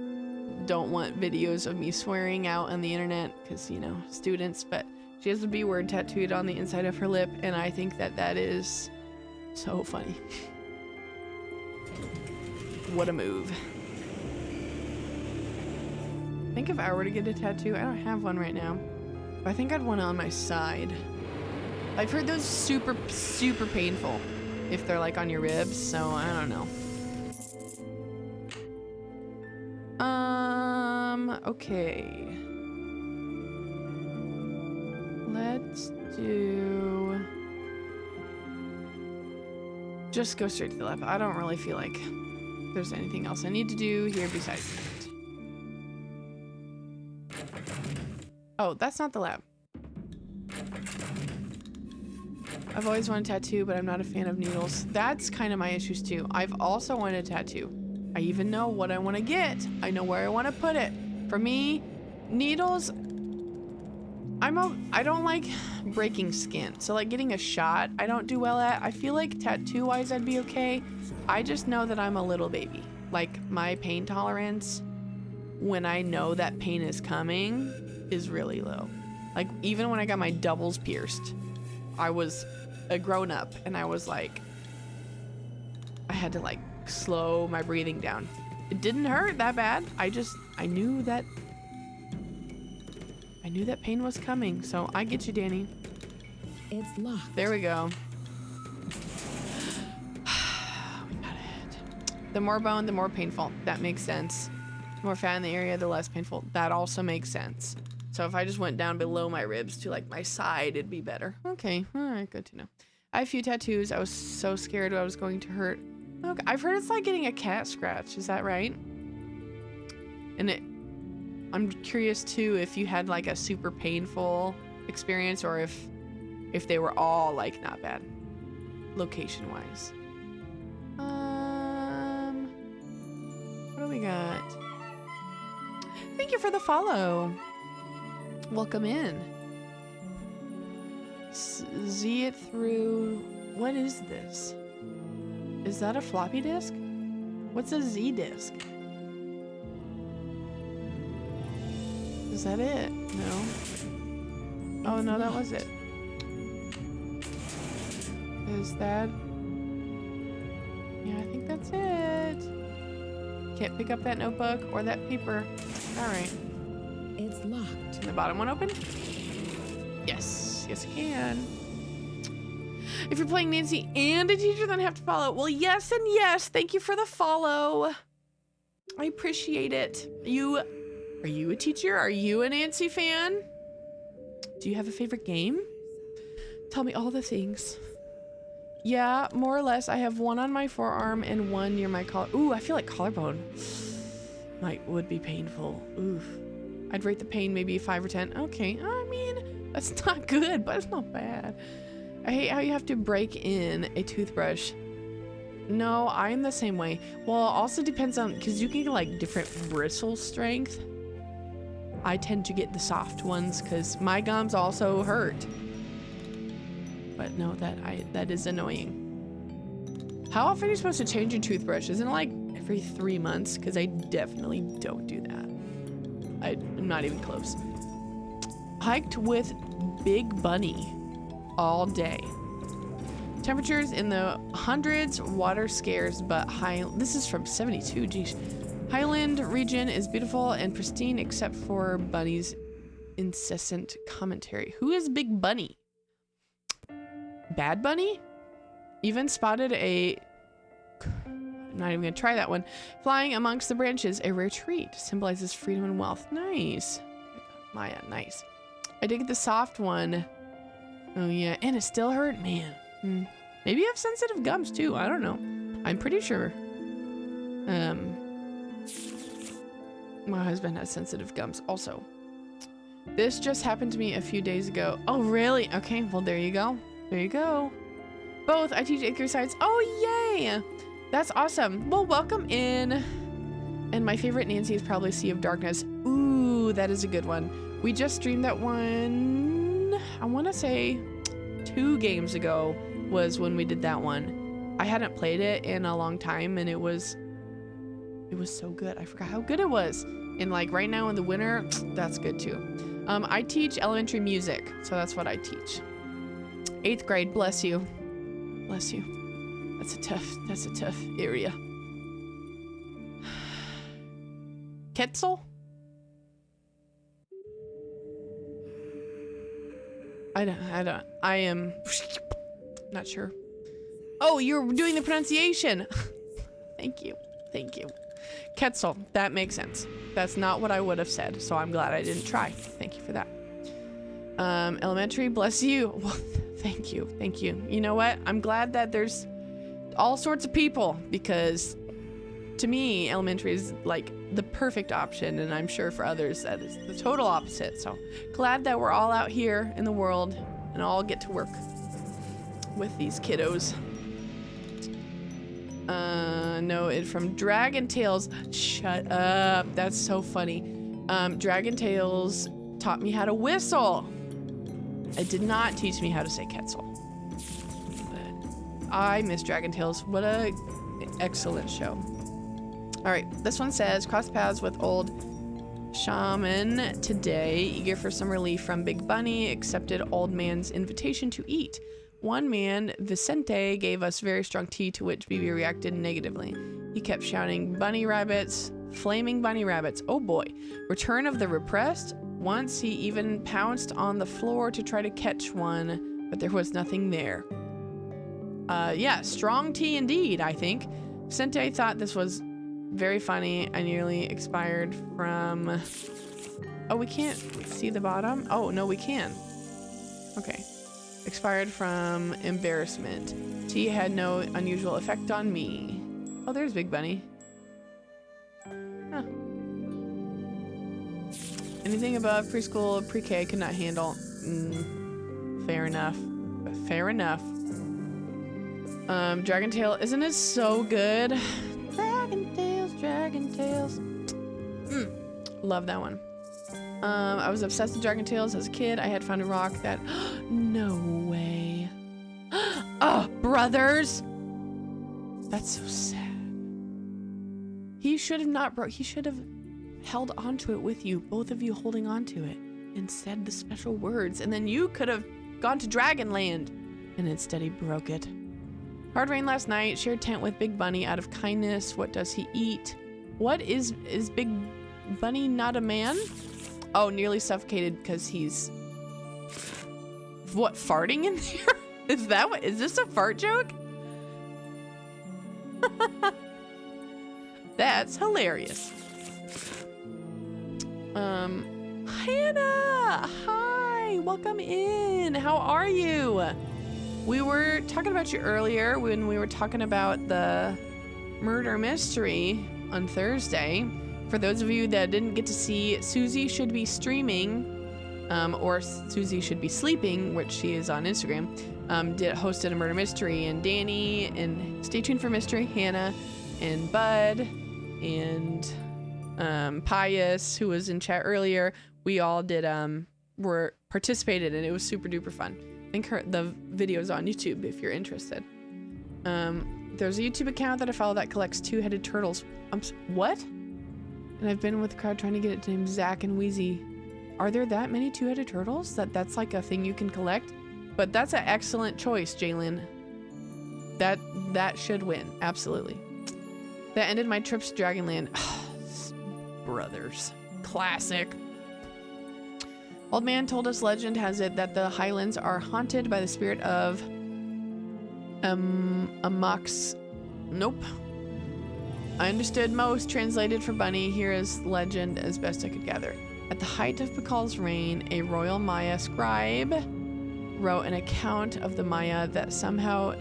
don't want videos of me swearing out on the internet because, you know, students, but she has the B word tattooed on the inside of her lip, and I think that that is so funny. What a move. I think if I were to get a tattoo, I don't have one right now, but I think I'd want it on my side. I've heard those super, super painful if they're like on your ribs, so I don't know. Okay. Let's do... just go straight to the lab. I don't really feel like there's anything else I need to do here besides that. Oh, that's not the lab. I've always wanted a tattoo, but I'm not a fan of needles. That's kind of my issues too. I've also wanted a tattoo. I even know what I want to get. I know where I want to put it. For me, needles, I don't like breaking skin. So like getting a shot, I don't do well at. I feel like tattoo-wise I'd be okay. I just know that I'm a little baby. Like my pain tolerance, when I know that pain is coming, is really low. Like even when I got my doubles pierced, I was a grown-up and I was like, I had to like slow my breathing down. It didn't hurt that bad. I knew that pain was coming. So I get you, Danny. It's locked. There we go. We got it. The more bone, the more painful. That makes sense. The more fat in the area, the less painful. That also makes sense. So if I just went down below my ribs to like my side, it'd be better. Okay, all right, good to know. I have a few tattoos. I was so scared I was going to hurt. Okay, I've heard it's like getting a cat scratch. Is that right? And I'm curious too if you had like a super painful experience or if they were all like not bad, location wise. What do we got? Thank you for the follow. Welcome in. Z it through. What is this? Is that a floppy disk? What's a Z disk? Is that it? No. Oh no, that was it. Is that? Yeah, I think that's it. Can't pick up that notebook or that paper. All right. It's locked. Can the bottom one open? Yes. Yes, I can. If you're playing Nancy and a teacher, then have to follow. Well, yes and yes. Thank you for the follow. I appreciate it. Are you a teacher? Are you a Nancy fan? Do you have a favorite game? Tell me all the things. Yeah, more or less. I have one on my forearm and one near my collar. Ooh, I feel like collarbone would be painful. Oof. I'd rate the pain maybe 5 or 10. Okay, I mean, that's not good, but it's not bad. I hate how you have to break in a toothbrush. No, I'm the same way. Well, also depends on, because you can get like different bristle strength. I tend to get the soft ones because my gums also hurt. But no, that is annoying. How often are you supposed to change your toothbrush? Isn't it like every 3 months? Because I definitely don't do that. I'm not even close. Hiked with Big Bunny all day. Temperatures in the hundreds, water scarce, but high. This is from 72, geez. Highland region is beautiful and pristine except for Bunny's incessant commentary. Who is Big Bunny? Bad Bunny? Even spotted a... I'm not even gonna try that one. Flying amongst the branches, a rare treat. Symbolizes freedom and wealth. Nice. Maya, nice. I did get the soft one. Oh yeah, and it still hurt? Man. Maybe you have sensitive gums too. I don't know. I'm pretty sure. My husband has sensitive gums also. This just happened to me a few days ago. Oh, really? Okay, well, there you go. There you go. Both. I teach 8th grade science. Oh, yay! That's awesome. Well, welcome in. And my favorite Nancy is probably Sea of Darkness. Ooh, that is a good one. We just streamed that one, I want to say 2 games ago was when we did that one. I hadn't played it in a long time and it was so good. I forgot how good it was. And like right now in the winter, that's good too. I teach elementary music, so that's what I teach. 8th grade, bless you. Bless you. That's a tough area. Ketzel? I am not sure. Oh, you're doing the pronunciation. Thank you. Ketzel, that makes sense. That's not what I would have said, so I'm glad I didn't try. Thank you for that. Elementary, bless you. Well, thank you. You know what? I'm glad that there's all sorts of people because to me, elementary is like the perfect option, and I'm sure for others that is the total opposite. So glad that we're all out here in the world and all get to work with these kiddos. No, it from Dragon Tales. Shut up. That's so funny. Dragon Tales taught me how to whistle. It did not teach me how to say Ketzel. But I miss Dragon Tales. What a excellent show. All right, this one says, cross paths with old shaman today, eager for some relief from Big Bunny, accepted old man's invitation to eat. One man, Vicente, gave us very strong tea to which BB reacted negatively. He kept shouting, bunny rabbits, flaming bunny rabbits, oh boy. Return of the repressed? Once he even pounced on the floor to try to catch one, but there was nothing there. Yeah, strong tea indeed, I think. Vicente thought this was very funny. I nearly expired from... Oh, we can't see the bottom? Oh, no, we can. Okay. Expired from embarrassment. Tea had no unusual effect on me. Oh, there's Big Bunny. Huh. Anything above preschool, pre-K could not handle. Fair enough. Fair enough. Dragon Tail, isn't it so good? Dragon Tales. Love that one. I was obsessed with Dragon Tales as a kid. I had found a rock that... No way. Oh, brothers! That's so sad. He should have not broke. He should have held onto it with you, both of you holding onto it, and said the special words, and then you could have gone to Dragonland, and instead he broke it. Hard rain last night. Shared tent with Big Bunny out of kindness. What does he eat? What is Big Bunny not a man? Oh, nearly suffocated because he's... What, farting in there? Is that what? Is this a fart joke? That's hilarious. Hannah! Hi! Hi, welcome in. How are you? We were talking about you earlier when we were talking about the murder mystery on Thursday. For those of you that didn't get to see, Susie should be streaming, or Susie should be sleeping, which she is on Instagram, hosted a murder mystery, and Danny, and stay tuned for mystery, Hannah, and Bud, and Pius, who was in chat earlier. We all did, were participated, and it was super duper fun. I think the video's on YouTube if you're interested. There's a YouTube account that I follow that collects two-headed turtles. What? And I've been with the crowd trying to get it to name Zach and Wheezy. Are there that many two-headed turtles? That's like a thing you can collect? But that's an excellent choice, Jalen. That should win, absolutely. That ended my trips to Dragonland. Brothers. Classic. Old man told us legend has it that the Highlands are haunted by the spirit of Amox. Nope. I understood most, translated for Bunny. Here is legend as best I could gather. At the height of Bakal's reign, a royal Maya scribe wrote an account of the Maya that somehow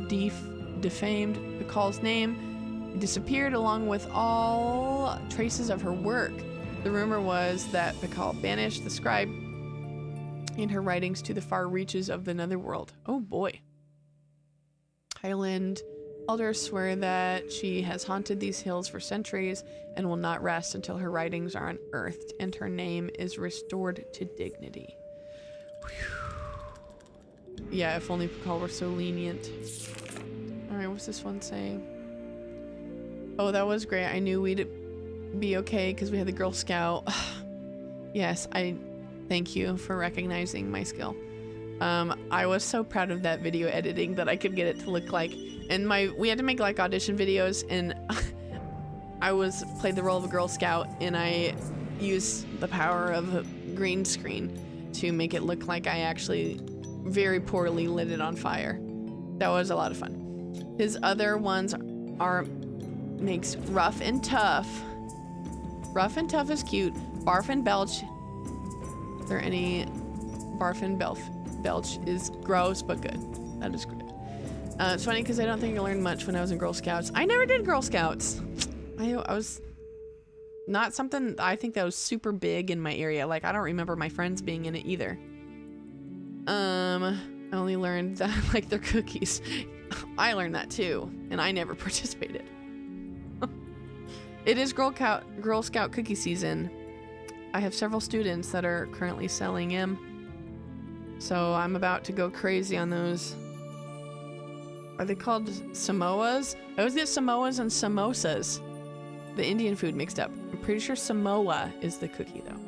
defamed Bakal's name. It disappeared along with all traces of her work. The rumor was that Bakal banished the scribe and her writings to the far reaches of the netherworld. Oh boy. Highland elders swear that she has haunted these hills for centuries and will not rest until her writings are unearthed and her name is restored to dignity. Whew. Yeah, if only Bakal were so lenient. Alright, what's this one saying? Oh, that was great. I knew we'd be okay because we had the Girl Scout. Yes, I thank you for recognizing my skill. I was so proud of that video editing that I could get it to look like, and we had to make like audition videos, and I played the role of a Girl Scout, and I used the power of a green screen to make it look like I actually very poorly lit it on fire. That was a lot of fun. His other ones makes Rough and Tough. Rough and Tough is cute. Barf and Belch. Is there any Barf and Belch is gross but good. That is good. It's funny because I don't think I learned much when I was in Girl Scouts. I never did Girl Scouts. I was not something I think that was super big in my area. Like I don't remember my friends being in it either. I only learned that I like their cookies. I learned that too, and I never participated. It is Girl Scout cookie season. I have several students that are currently selling them. So I'm about to go crazy on those. Are they called Samoas? I always get Samoas and samosas. The Indian food mixed up. I'm pretty sure Samoa is the cookie though.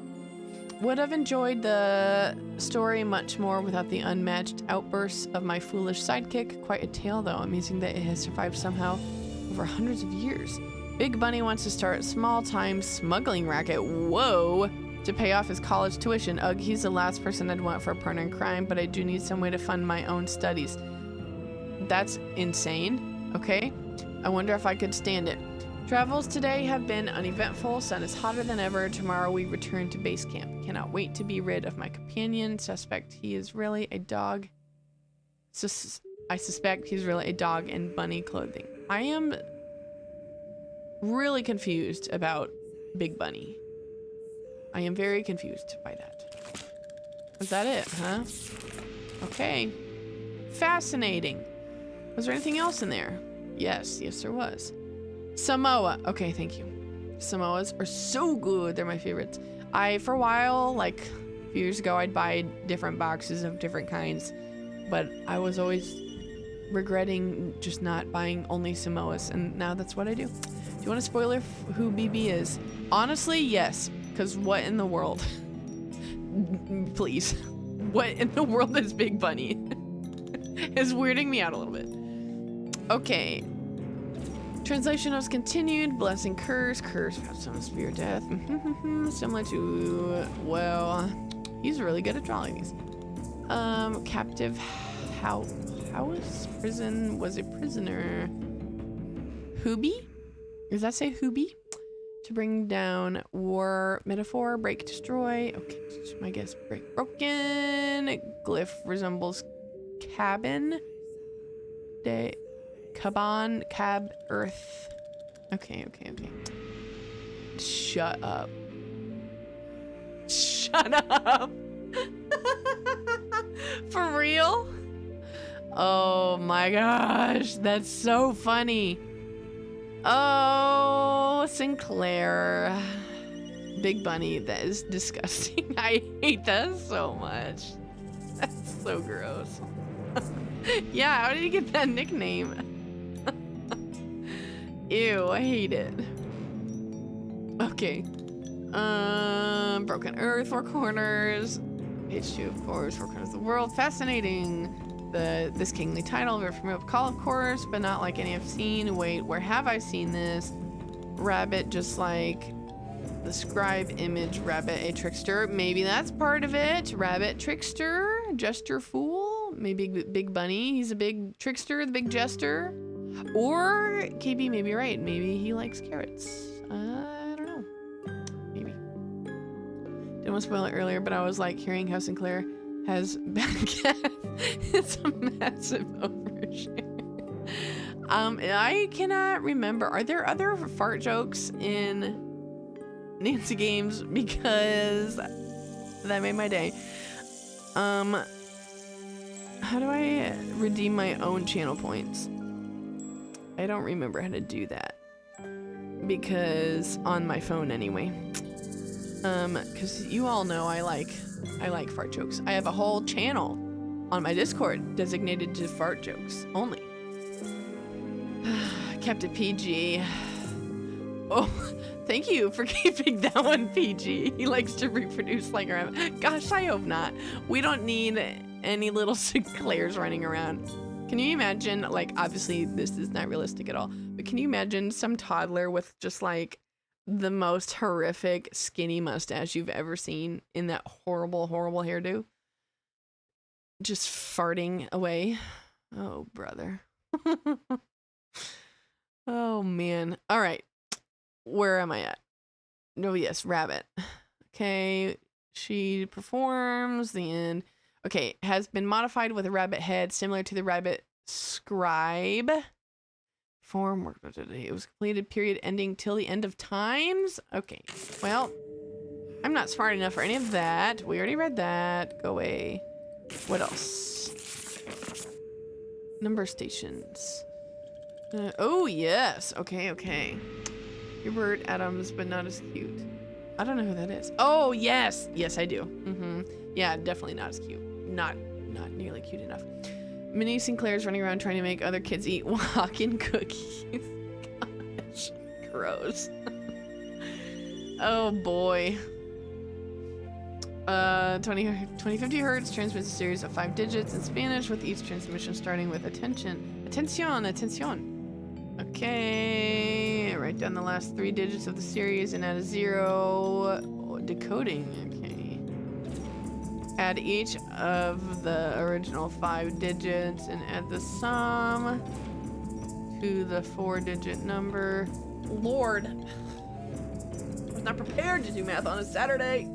Would have enjoyed the story much more without the unmatched outbursts of my foolish sidekick. Quite a tale though. Amazing that it has survived somehow over hundreds of years. Big Bunny wants to start a small-time smuggling racket. Whoa! To pay off his college tuition. Ugh, he's the last person I'd want for a partner in crime, but I do need some way to fund my own studies. That's insane. Okay. I wonder if I could stand it. Travels today have been uneventful. Sun is hotter than ever. Tomorrow we return to base camp. Cannot wait to be rid of my companion. Suspect he is really a dog. I suspect he's really a dog in bunny clothing. I am really confused about Big Bunny. I am very confused by that. Was that it, huh? Okay. Fascinating. Was there anything else in there? Yes, there was. Samoa. Okay, thank you. Samoas are so good. They're my favorites. For a while, like a few years ago, I'd buy different boxes of different kinds, but I was always regretting just not buying only Samoas, and now that's what I do. Do you want a spoiler who BB is? Honestly, yes, because what in the world? Please. What in the world is Big Bunny? It's weirding me out a little bit. Okay. Translation was continued. Blessing, curse, some spear, death. Similar to, well, he's really good at drawing these. Captive house prison was a prisoner. Hubie? Does that say Hubie? to bring down war. Metaphor, break, destroy. Okay, my guess, break, broken. Glyph resembles cabin. Caban, cab, earth. Okay. Shut up. Shut up. For real? Oh my gosh, that's so funny. Oh, Sinclair. Big Bunny, that is disgusting. I hate that so much. That's so gross. Yeah, how did he get that nickname? Ew, I hate it. Okay. Broken Earth, Four Corners. Page 2, of course, Four Corners of the World. Fascinating. This kingly title, very familiar with Call, of course, but not like any I've seen. Wait, where have I seen this? Rabbit, just like the scribe image, rabbit, a trickster. Maybe that's part of it. Rabbit, trickster, jester, fool. Maybe Big Bunny, he's a big trickster, the big jester. Or KB may be right. Maybe he likes carrots. I don't know. Maybe. Didn't want to spoil it earlier, but I was like hearing how Sinclair has bad cat. It's a massive overshare. I cannot remember. Are there other fart jokes in Nancy games? Because that made my day. How do I redeem my own channel points? I don't remember how to do that. Because on my phone anyway. Because you all know I like fart jokes. I have a whole channel on my Discord designated to fart jokes only. Kept it PG. Oh, thank you for keeping that one PG. He likes to reproduce like a rabbit. Gosh, I hope not. We don't need any little Sinclairs running around. Can you imagine, like, obviously this is not realistic at all, but can you imagine some toddler with just like the most horrific skinny mustache you've ever seen in that horrible hairdo? Just farting away. Oh, brother. Oh, man. All right. Where am I at? No, yes, rabbit. Okay. She performs the end. Okay. Has been modified with a rabbit head, similar to the rabbit scribe. Form work. It was completed, period, ending till the end of times. Okay. Well, I'm not smart enough for any of that. We already read that. Go away. What else? Number stations. Oh, yes. Okay. Hubert Adams, but not as cute. I don't know who that is. Oh, yes. Yes, I do. Yeah, definitely not as cute. Not nearly cute enough. Minnie Sinclair's running around trying to make other kids eat walk-in cookies. Gosh, gross. Oh, boy. 2050 hertz transmits a series of 5 digits in Spanish, with each transmission starting with attention. Atención. Okay, write down the last 3 digits of the series and add a 0. Oh, decoding. Okay. Add each of the original 5 digits and add the sum to the 4-digit number. Lord, I was not prepared to do math on a Saturday.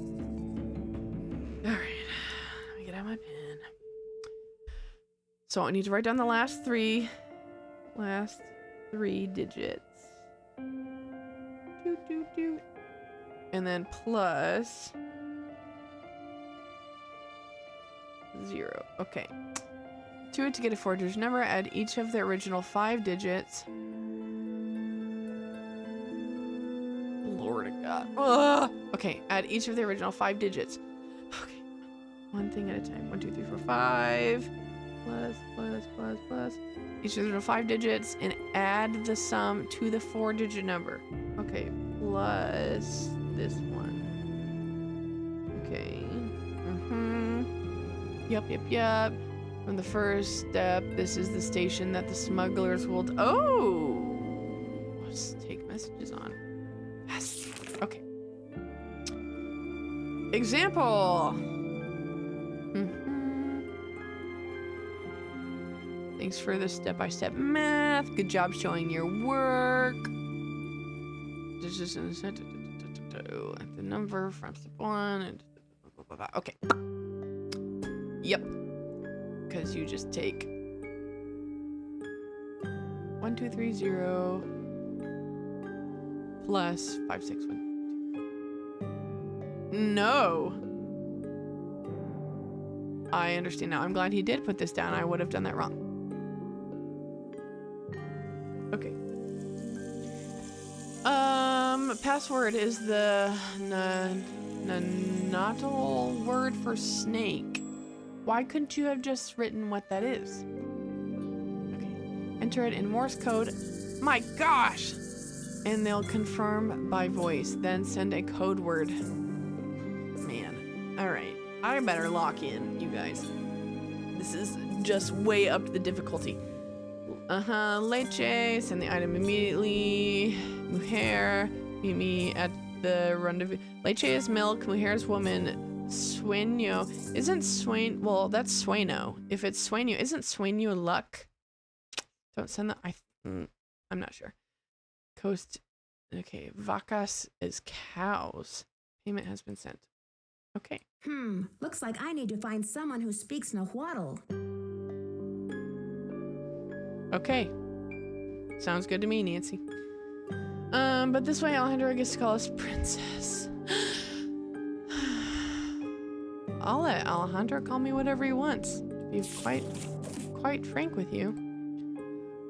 All right, let me get out my pen. So I need to write down the last three digits. And then plus 0. Okay. To it to get a 4-digit number, add each of the original 5 digits. Lord of God. Ugh. Okay, add each of the original 5 digits. Okay. One thing at a time. 1, 2, 3, 4, 5. Plus. Each of the original 5 digits and add the sum to the 4-digit number. Okay. Plus this one. Okay. Yup. From the first step, this is the station that the smugglers will... Let's take messages on. Yes. Okay. Example. Thanks for the step-by-step math. Good job showing your work. just the number from step 1 and blah, blah, blah, blah. Okay. Yep. Because you just take 1230 plus 5612. No. I understand now. I'm glad he did put this down. I would have done that wrong. Okay. Password is the not-ies word for snake. Why couldn't you have just written what that is? Okay. Enter it in Morse code. My gosh! And they'll confirm by voice, then send a code word. Man. Alright. I better lock in, you guys. This is just way up the difficulty. Leche, send the item immediately. Mujer, meet me at the rendezvous. Leche is milk, mujer is woman. Sueño, isn't Swain, well, that's Sueño. If it's Sueño, isn't Sueño luck? Don't send that, I'm not sure. Coast, okay, vacas is cows. Payment has been sent. Okay. Looks like I need to find someone who speaks Nahuatl. Okay. Sounds good to me, Nancy. But this way Alejandro gets to call us princess. I'll let Alejandro call me whatever he wants, to be quite frank with you.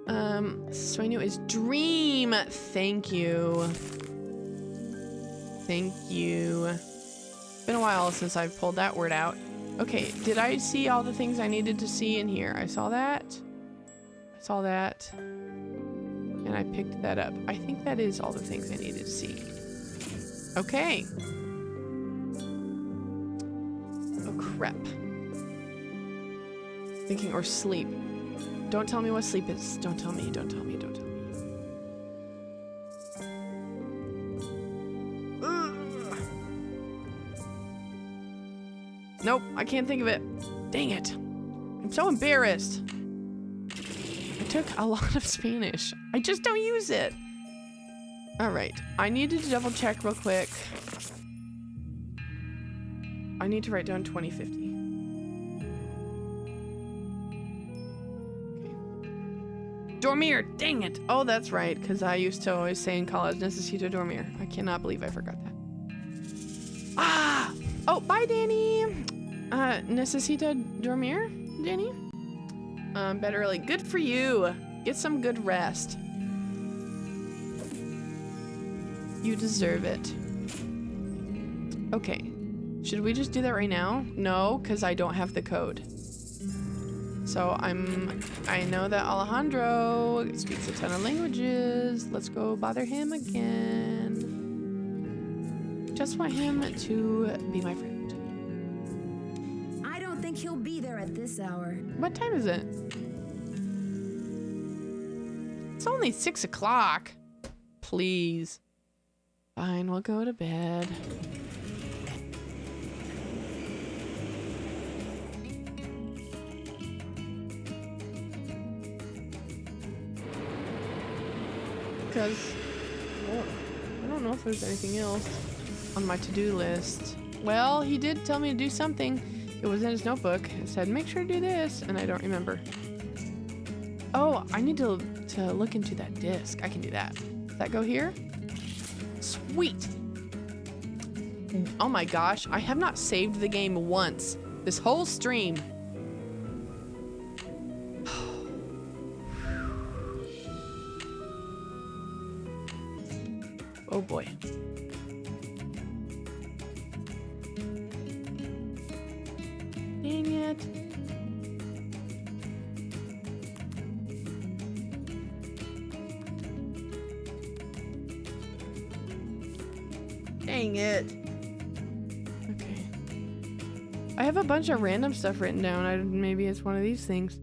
Sueño is dream. Thank you. Thank you. It's been a while since I've pulled that word out. Okay, did I see all the things I needed to see in here? I saw that. I saw that. And I picked that up. I think that is all the things I needed to see. Okay. Oh, crap. Thinking or sleep. Don't tell me what sleep is. Don't tell me, don't tell me, don't tell me. Nope, I can't think of it. Dang it. I'm so embarrassed. I took a lot of Spanish. I just don't use it. Alright, I needed to double check real quick. I need to write down 2050. Okay. Dormir, dang it. Oh, that's right, because I used to always say in college, necesito dormir. I cannot believe I forgot that. Ah! Oh, bye, Danny. Necesita dormir, Danny? Bed early. Good for you. Get some good rest. You deserve it. Okay. Should we just do that right now? No, because I don't have the code. So I know that Alejandro speaks a ton of languages. Let's go bother him again. Just want him to be my friend. I don't think he'll be there at this hour. What time is it? It's only 6 o'clock. Please. Fine, we'll go to bed. Because I don't know if there's anything else on my to-do list. Well, he did tell me to do something. It was in his notebook. It said, make sure to do this, and I don't remember. Oh, I need to look into that disc. I can do that. Does that go here? Sweet. Oh my gosh, I have not saved the game once this whole stream. Oh boy. Dang it. Dang it. Okay. I have a bunch of random stuff written down. Maybe it's one of these things.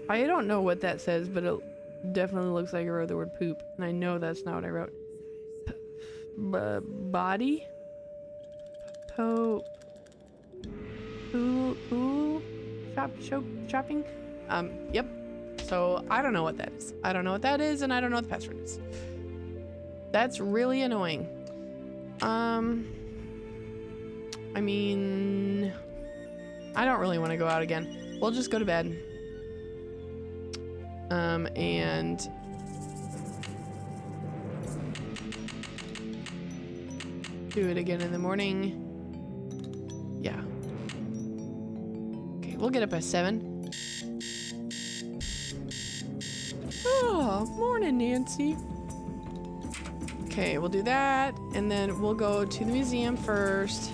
I don't know what that says, but it definitely looks like I wrote the word poop. And I know that's not what I wrote. Body? Pool? Shopping? Yep. So I don't know what that is. I don't know what that is, and I don't know what the password is. That's really annoying. I mean, I don't really want to go out again. We'll just go to bed. And do it again in the morning. Yeah. Okay, we'll get up by 7. Oh, morning, Nancy. Okay, we'll do that, and then we'll go to the museum first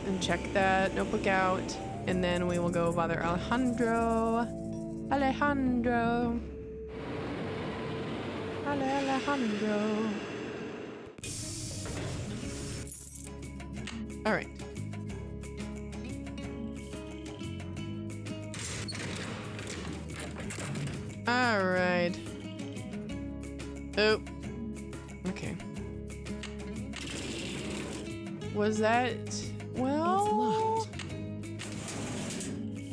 and check that notebook out, and then we will go bother Alejandro. Alejandro. Alejandro. All right. All right. Oh. Okay. Was that... Well...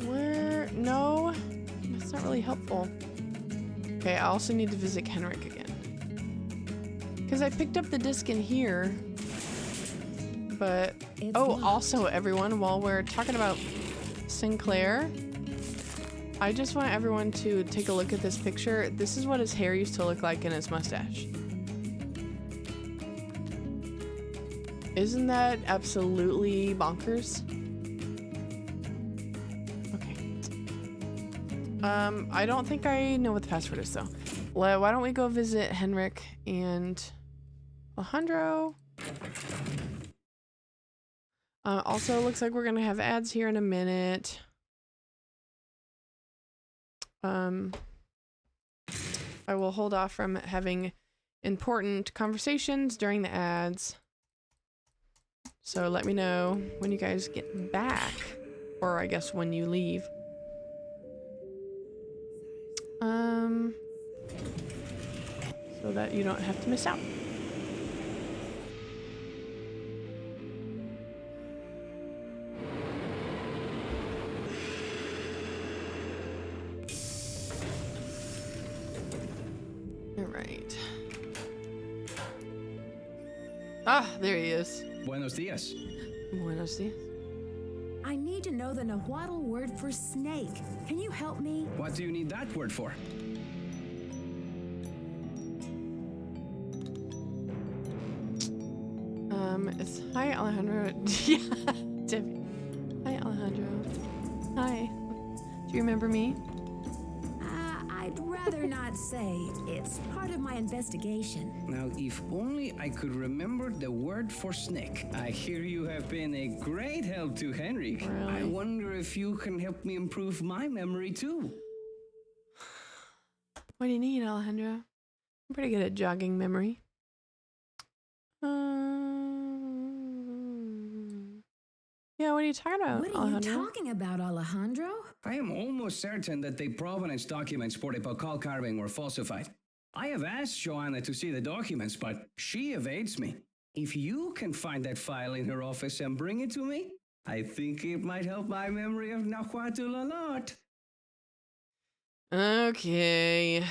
Where... No. That's not really helpful. Okay, I also need to visit Henrik again. Because I picked up the disc in here. But... also everyone, while we're talking about Sinclair... I just want everyone to take a look at this picture. This is what his hair used to look like in his mustache. Isn't that absolutely bonkers? Okay. I don't think I know what the password is though. Well, why don't we go visit Henrik and Alejandro? Also, looks like we're gonna have ads here in a minute. I will hold off from having important conversations during the ads. So let me know when you guys get back, or I guess when you leave. So that you don't have to miss out. All right. Ah, there he is. Buenos dias. Buenos dias. I need to know the Nahuatl word for snake. Can you help me? What do you need that word for? It's hi Alejandro. Yeah, Debbie. Hi Alejandro. Hi. Do you remember me? I'd rather not say. It's part of my investigation. Now, if only I could remember the word for snake. I hear you have been a great help to Henrik. Really? I wonder if you can help me improve my memory too. What do you need, Alejandro? I'm pretty good at jogging memory. Yeah, what are you talking about, What are Alejandro? you talking about, Alejandro? I am almost certain that the provenance documents for the Pakal carving were falsified. I have asked Joanna to see the documents, but she evades me. If you can find that file in her office and bring it to me, I think it might help my memory of Nahuatl a lot. Okay.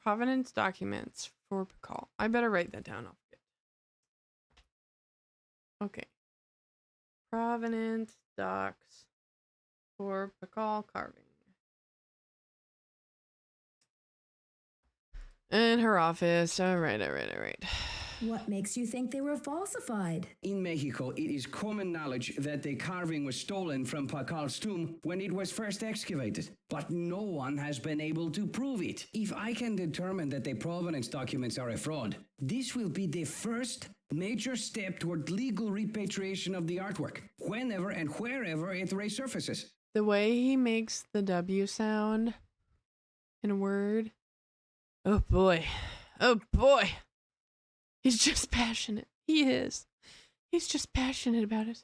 Provenance documents for Pakal. I better write that down. I'll forget. Okay. Provenance docs for Pakal carving. In her office. All right. What makes you think they were falsified? In Mexico, it is common knowledge that the carving was stolen from Pakal's tomb when it was first excavated, but no one has been able to prove it. If I can determine that the provenance documents are a fraud, this will be the first major step toward legal repatriation of the artwork, whenever and wherever it resurfaces. The way he makes the W sound in a word. Oh boy. Oh boy. He's just passionate. He is. He's just passionate about it.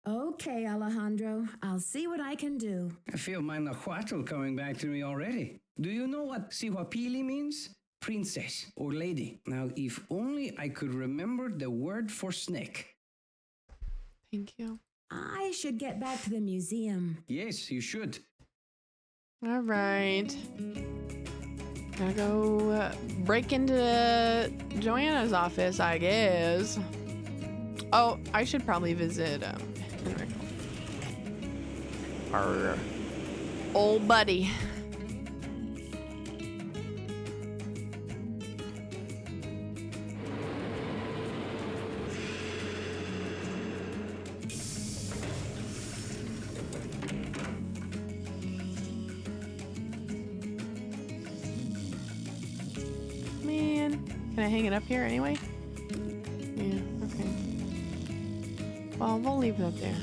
Okay, Alejandro. I'll see what I can do. I feel my Nahuatl coming back to me already. Do you know what Sihuapili means? princess or lady. Now, if only I could remember the word for snake. Thank you. I should get back to the museum. Yes, you should. All right. Gotta go break into Joanna's office, I guess. Oh, I should probably visit Henrik. Our old buddy. Can I hang it up here anyway? Yeah, okay. Well, we'll leave that there.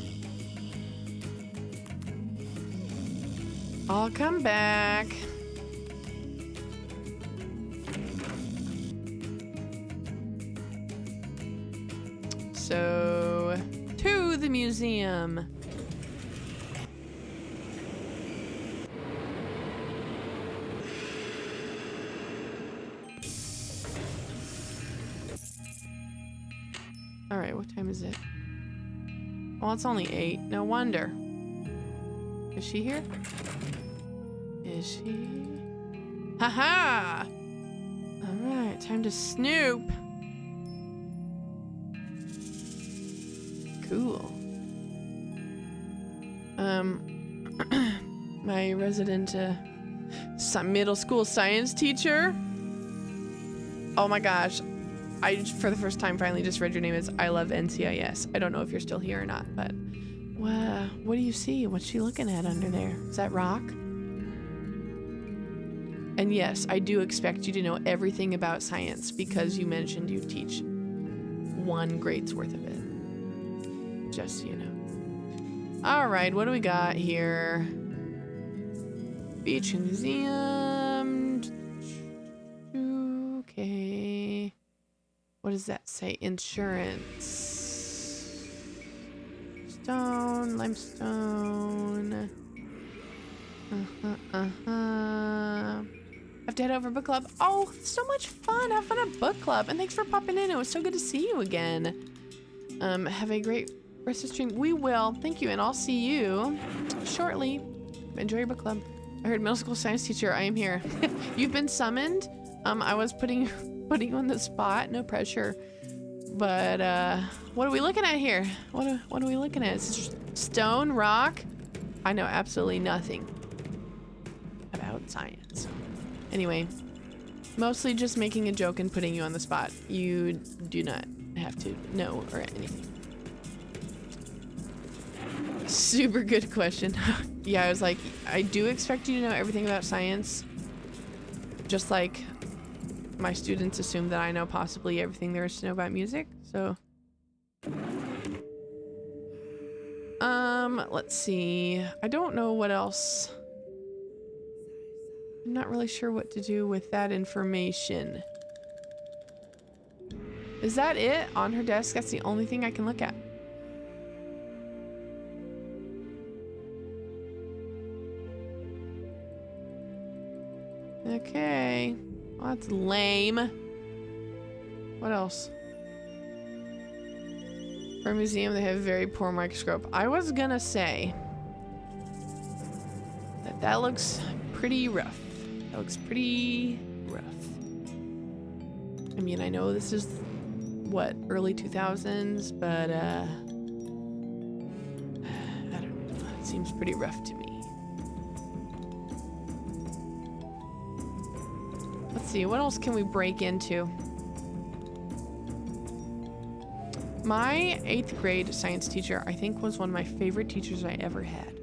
I'll come back. So, to the museum. All right, what time is it? Well, it's only 8. No wonder. Is she here? Is she? Haha! All right, time to snoop. Cool. My resident middle school science teacher. Oh my gosh. I, for the first time, finally just read your name as I love NCIS. I don't know if you're still here or not, but what do you see? What's she looking at under there? Is that rock? And yes, I do expect you to know everything about science because you mentioned you teach 1 grade's worth of it. Just so you know. All right, what do we got here? Beach Museum. Okay. What does that say? Insurance. Stone, limestone. Have to head over book club. Oh, so much fun. Have fun at book club. And thanks for popping in. It was so good to see you again. Have a great rest of the stream. We will. Thank you. And I'll see you shortly. Enjoy your book club. I heard middle school science teacher. I am here. You've been summoned. I was putting you on the spot. No pressure. But what are we looking at here? What are we looking at? Is this stone, rock? I know absolutely nothing about science. Anyway, mostly just making a joke and putting you on the spot. You do not have to know or anything. Super good question. Yeah, I was like, I do expect you to know everything about science. Just like my students assume that I know possibly everything there is to know about music, so. Let's see. I don't know what else. I'm not really sure what to do with that information. Is that it on her desk? That's the only thing I can look at. Okay. Well, that's lame. What else? For a museum, they have a very poor microscope. I was gonna say that looks pretty rough. That looks pretty rough. I mean, I know this is, what, early 2000s, but, I don't know. It seems pretty rough to me. Let's see, what else can we break into? My 8th grade science teacher, I think, was one of my favorite teachers I ever had.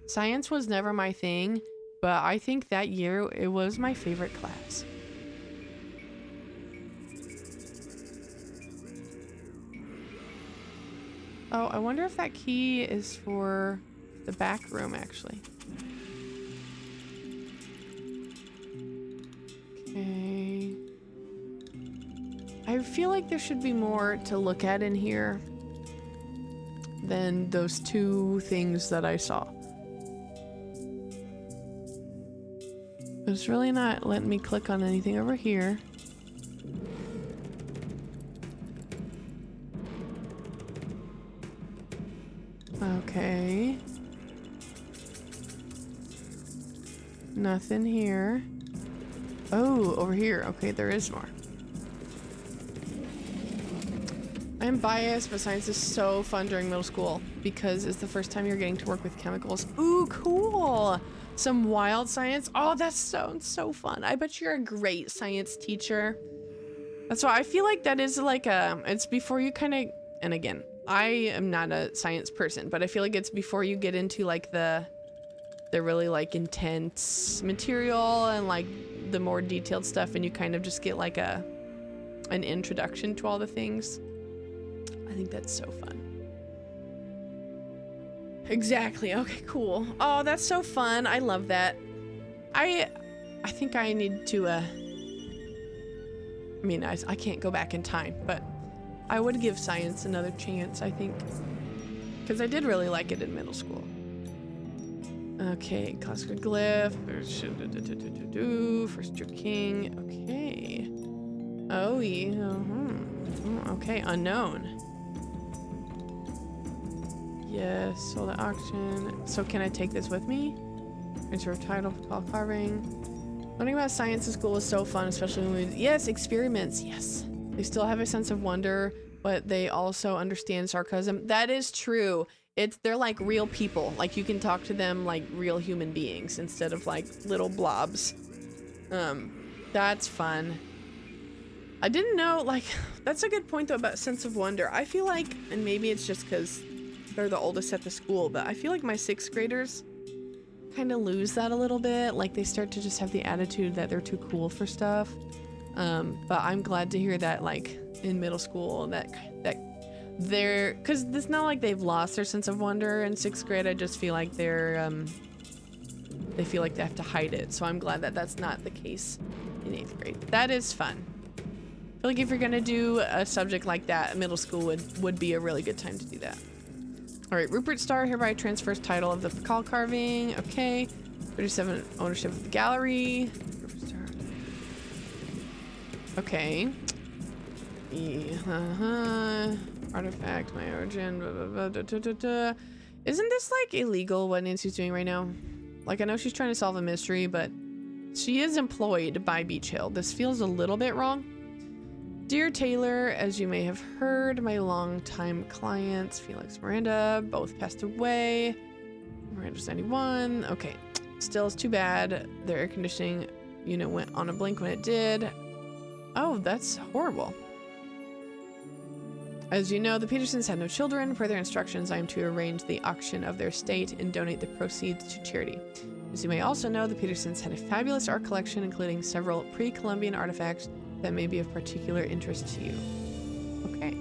Science was never my thing, but I think that year it was my favorite class. Oh, I wonder if that key is for the back room, actually. Okay. I feel like there should be more to look at in here than those 2 things that I saw. it's really not letting me click on anything over here. Okay. Nothing here. Oh, over here. Okay, there is more. I'm biased, but science is so fun during middle school because it's the first time you're getting to work with chemicals. Ooh, cool. Some wild science. Oh, that sounds so fun. I bet you're a great science teacher. That's why I feel like that is like it's before you kind of, and again, I am not a science person, but I feel like it's before you get into like the really like intense material and like the more detailed stuff, and you kind of just get like an introduction to all the things. I think that's so fun. Exactly. Okay, cool. Oh, that's so fun. I love that. I think I need to I mean, I can't go back in time, but I would give science another chance, I think, because I did really like it in middle school. Okay, classical glyph. First your king. Okay. Oh, yeah. Okay, unknown. Yes, sold at auction. So can I take this with me? Reserve title for call carving. Learning about science in school was so fun, especially when we... Yes, experiments. Yes. They still have a sense of wonder, but they also understand sarcasm. That is true. They're like real people. Like you can talk to them like real human beings instead of like little blobs. That's fun. I didn't know, like, that's a good point though about sense of wonder. I feel like, and maybe it's just because they're the oldest at the school, but I feel like my 6th graders kind of lose that a little bit. Like they start to just have the attitude that they're too cool for stuff. But I'm glad to hear that like in middle school that they're, because it's not like they've lost their sense of wonder in 6th grade. I just feel like they feel like they have to hide it. So I'm glad that that's not the case in 8th grade. That is fun. I feel like if you're gonna do a subject like that, middle school would be a really good time to do that. All right, Rupert Starr hereby transfers title of the call carving. Okay, 37 ownership of the gallery. Rupert Starr. Okay. Artifact, my origin. Blah, blah, blah, Isn't this like illegal what Nancy's doing right now? Like I know she's trying to solve a mystery, but she is employed by Beach Hill. This feels a little bit wrong. Dear Taylor, as you may have heard, my longtime clients, Felix and Miranda, both passed away. Miranda's 91. Okay. Still, it's too bad. Their air conditioning unit went on a blink when it did. Oh, that's horrible. As you know, the Petersons had no children. Per their instructions, I am to arrange the auction of their estate and donate the proceeds to charity. As you may also know, the Petersons had a fabulous art collection, including several pre-Columbian artifacts that may be of particular interest to you. Okay.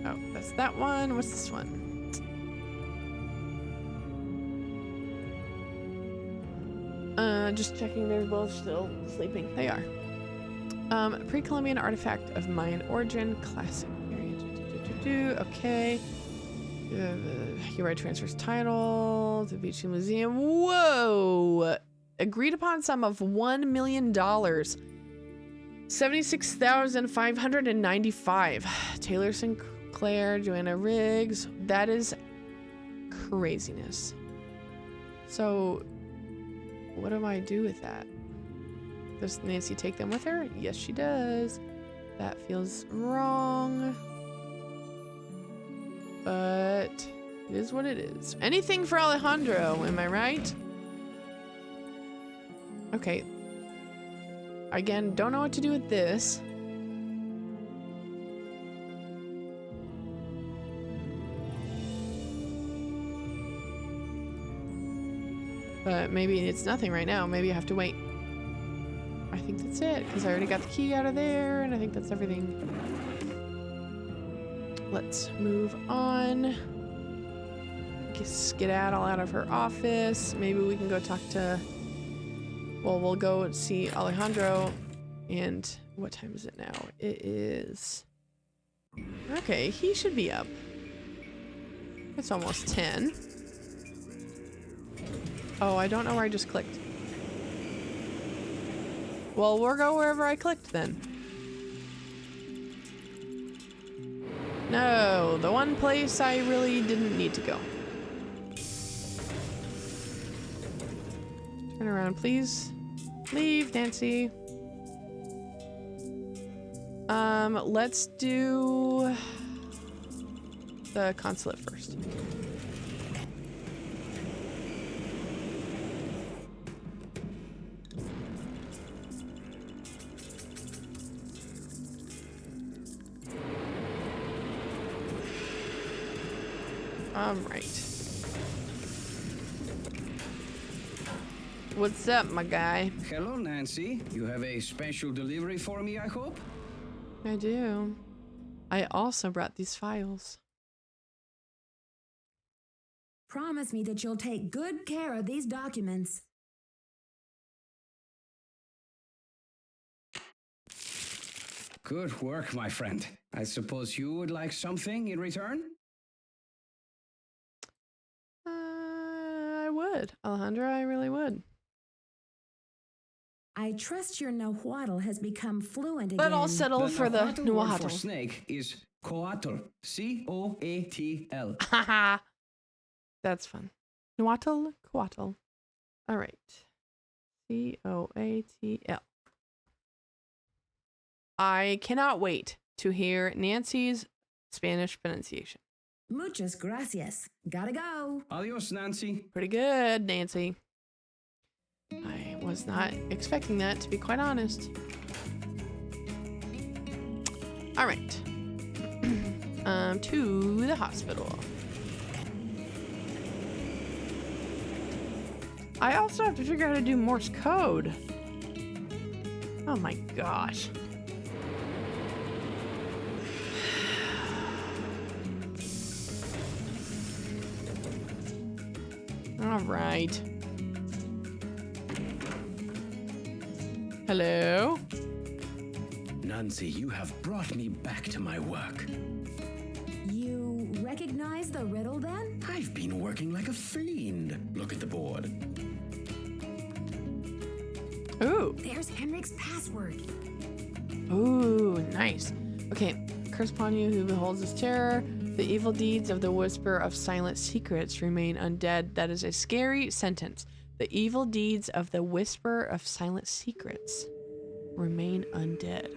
Oh, that's that one. What's this one? Just checking they're both still sleeping. They are. Pre-Columbian artifact of Mayan origin, classic area. Okay. HeRInteractive transfers title to Beach Museum. Whoa! Agreed upon sum of $1 million. 76,595. Taylor Sinclair, Joanna Riggs. That is craziness. So, what do I do with that? Does Nancy take them with her? Yes, she does. That feels wrong. But it is what it is. Anything for Alejandro, am I right? Okay. Again, don't know what to do with this. But maybe it's nothing right now. Maybe I have to wait. I think that's it, because I already got the key out of there, and I think that's everything. Let's move on. Skedaddle out of her office. Maybe we can go talk to... Well, we'll go see Alejandro. And what time is it now? It is... Okay, he should be up. It's almost 10. Oh, I don't know where I just clicked. Well, we'll go wherever I clicked then. No, the one place I really didn't need to go. Turn around, please. Leave, Nancy. Let's do the consulate first. All right. What's up, my guy? Hello, Nancy. You have a special delivery for me, I hope? I do. I also brought these files. Promise me that you'll take good care of these documents. Good work, my friend. I suppose you would like something in return? I would, Alejandra, I really would. I trust your Nahuatl has become fluent again. But I'll settle for the Nahuatl word for Nahuatl. snake is coatl. C-O-A-T-L. Haha. That's fun. Nahuatl, coatl. All right. C-O-A-T-L. I cannot wait to hear Nancy's Spanish pronunciation. Muchas gracias. Gotta go. Adios, Nancy. Pretty good, Nancy. I was not expecting that, to be quite honest. All right. To the hospital. I also have to figure out how to do Morse code. Oh my gosh. All right. Hello? Nancy, you have brought me back to my work. You recognize the riddle then? I've been working like a fiend. Look at the board. Ooh. There's Henrik's password. Ooh, nice. Okay, curse upon you who beholds this terror. The evil deeds of the whisper of silent secrets remain undead. That is a scary sentence. The evil deeds of the whisper of silent secrets remain undead.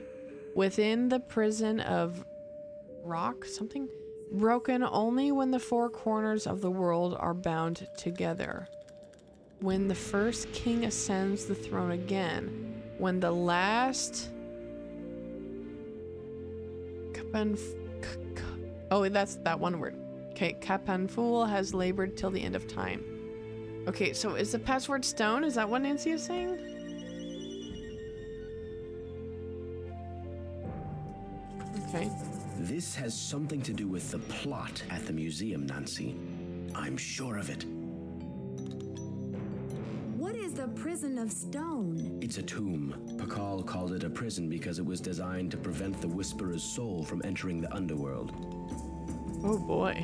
Within the prison of rock, something broken only when the four corners of the world are bound together. When the first king ascends the throne again. When the last... Oh, that's that one word. Okay, Kapan Fool has labored till the end of time. Okay, so is the password stone? Is that what Nancy is saying? Okay. This has something to do with the plot at the museum, Nancy. I'm sure of it. What is the prison of stone? It's a tomb. Pakal called it a prison because it was designed to prevent the Whisperer's soul from entering the underworld. Oh boy.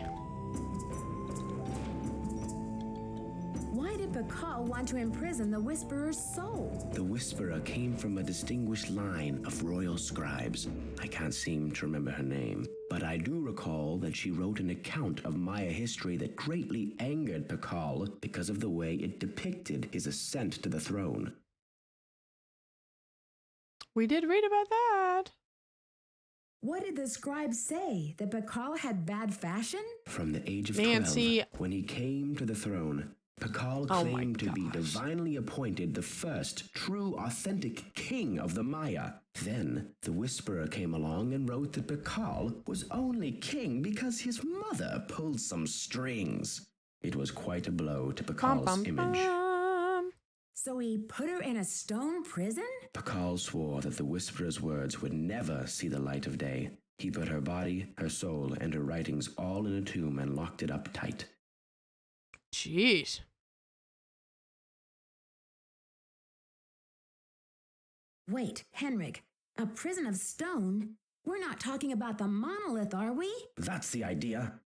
Why did Pakal want to imprison the Whisperer's soul? The Whisperer came from a distinguished line of royal scribes. I can't seem to remember her name, but I do recall that she wrote an account of Maya history that greatly angered Pakal because of the way it depicted his ascent to the throne. We did read about that. What did the scribe say? That Pakal had bad fashion? From the age of Nancy. 12, when he came to the throne, Pakal claimed to be divinely appointed the first true authentic king of the Maya. Then the Whisperer came along and wrote that Pakal was only king because his mother pulled some strings. It was quite a blow to Pakal's image. So he put her in a stone prison? Pakal swore that the Whisperer's words would never see the light of day. He put her body, her soul, and her writings all in a tomb and locked it up tight. Jeez. Wait, Henrik, a prison of stone? We're not talking about the monolith, are we? That's the idea.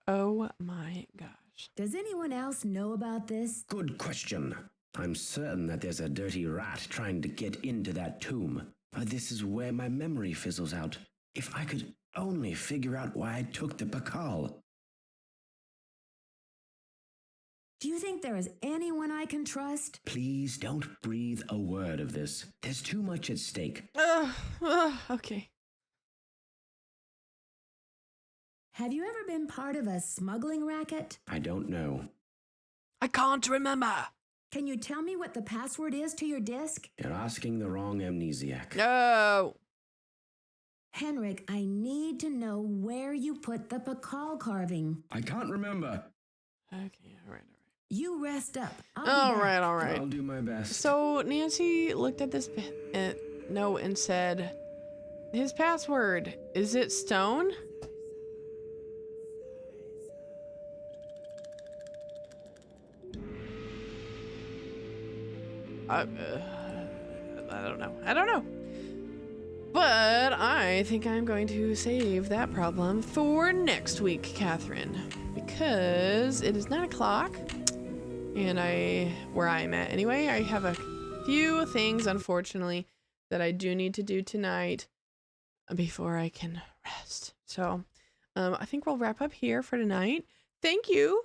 Oh my gosh. Does anyone else know about this? Good question. I'm certain that there's a dirty rat trying to get into that tomb. But this is where my memory fizzles out. If I could only figure out why I took the Pakal. Do you think there is anyone I can trust? Please don't breathe a word of this. There's too much at stake. Okay. Have you ever been part of a smuggling racket? I don't know. I can't remember. Can you tell me what the password is to your disk? You're asking the wrong amnesiac. No. Henrik, I need to know where you put the Pakal carving. I can't remember. Okay, all right. You rest up. All right. I'll do my best. So Nancy looked at this note and said, his password, is it stone? I don't know. But I think I'm going to save that problem for next week, Kathryn, because it is 9 o'clock. And where I'm at anyway, I have a few things, unfortunately, that I do need to do tonight before I can rest. So I think we'll wrap up here for tonight. Thank you,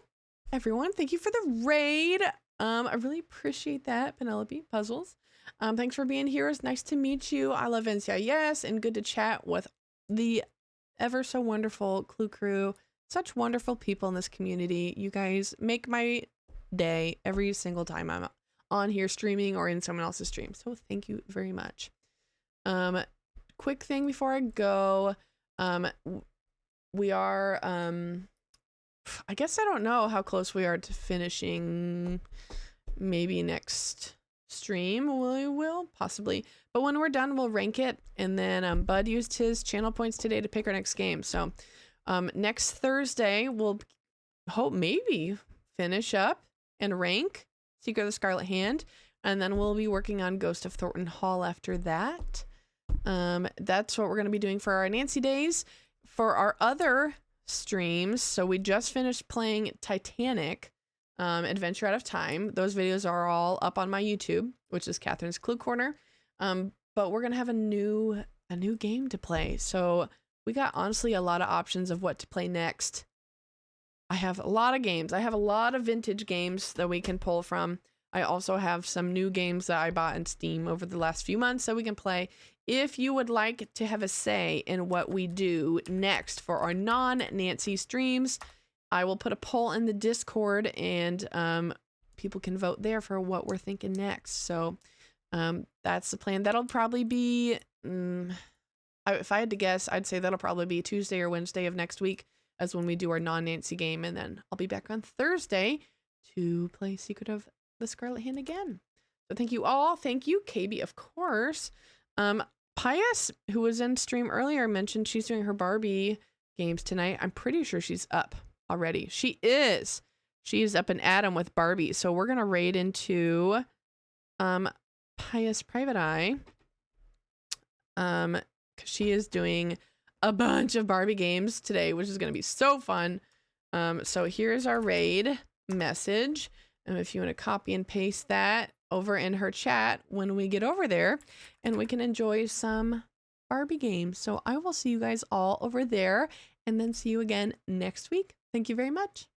everyone. Thank you for the raid. I really appreciate that, Penelope Puzzles. Thanks for being here. It's nice to meet you. I love NCIS and good to chat with the ever so wonderful Clue Crew. Such wonderful people in this community. You guys make my day every single time I'm on here streaming or in someone else's stream. So thank you very much. Quick thing before I go. We are, I guess I don't know how close we are to finishing. Maybe next stream we will possibly, but when we're done we'll rank it, and then Bud used his channel points today to pick our next game. So next Thursday we'll maybe finish up and rank Secret of the Scarlet Hand, and then we'll be working on Ghost of Thornton Hall after that. That's what we're going to be doing for our Nancy days. For our other streams, so we just finished playing Titanic, Adventure Out of Time. Those videos are all up on my YouTube, which is Kathryn's Clue Corner. But we're going to have a new game to play. So we got honestly a lot of options of what to play next. I have a lot of games. I have a lot of vintage games that we can pull from. I also have some new games that I bought in Steam over the last few months that we can play. If you would like to have a say in what we do next for our non-Nancy streams, I will put a poll in the Discord, and people can vote there for what we're thinking next. So that's the plan. That'll probably be, if I had to guess, I'd say that'll probably be Tuesday or Wednesday of next week as when we do our non-Nancy game, and then I'll be back on Thursday to play Secret of the Scarlet Hand again. So thank you all. Thank you, KB, of course. Pius, who was in stream earlier, mentioned she's doing her Barbie games tonight. I'm pretty sure she's up already. She is up and at 'em with Barbie. So we're gonna raid into Pius Private Eye, because she is doing a bunch of Barbie games today, which is gonna be so fun. So here's our raid message, and if you want to copy and paste that over in her chat when we get over there, and we can enjoy some Barbie games. So I will see you guys all over there, and then see you again next week. Thank you very much.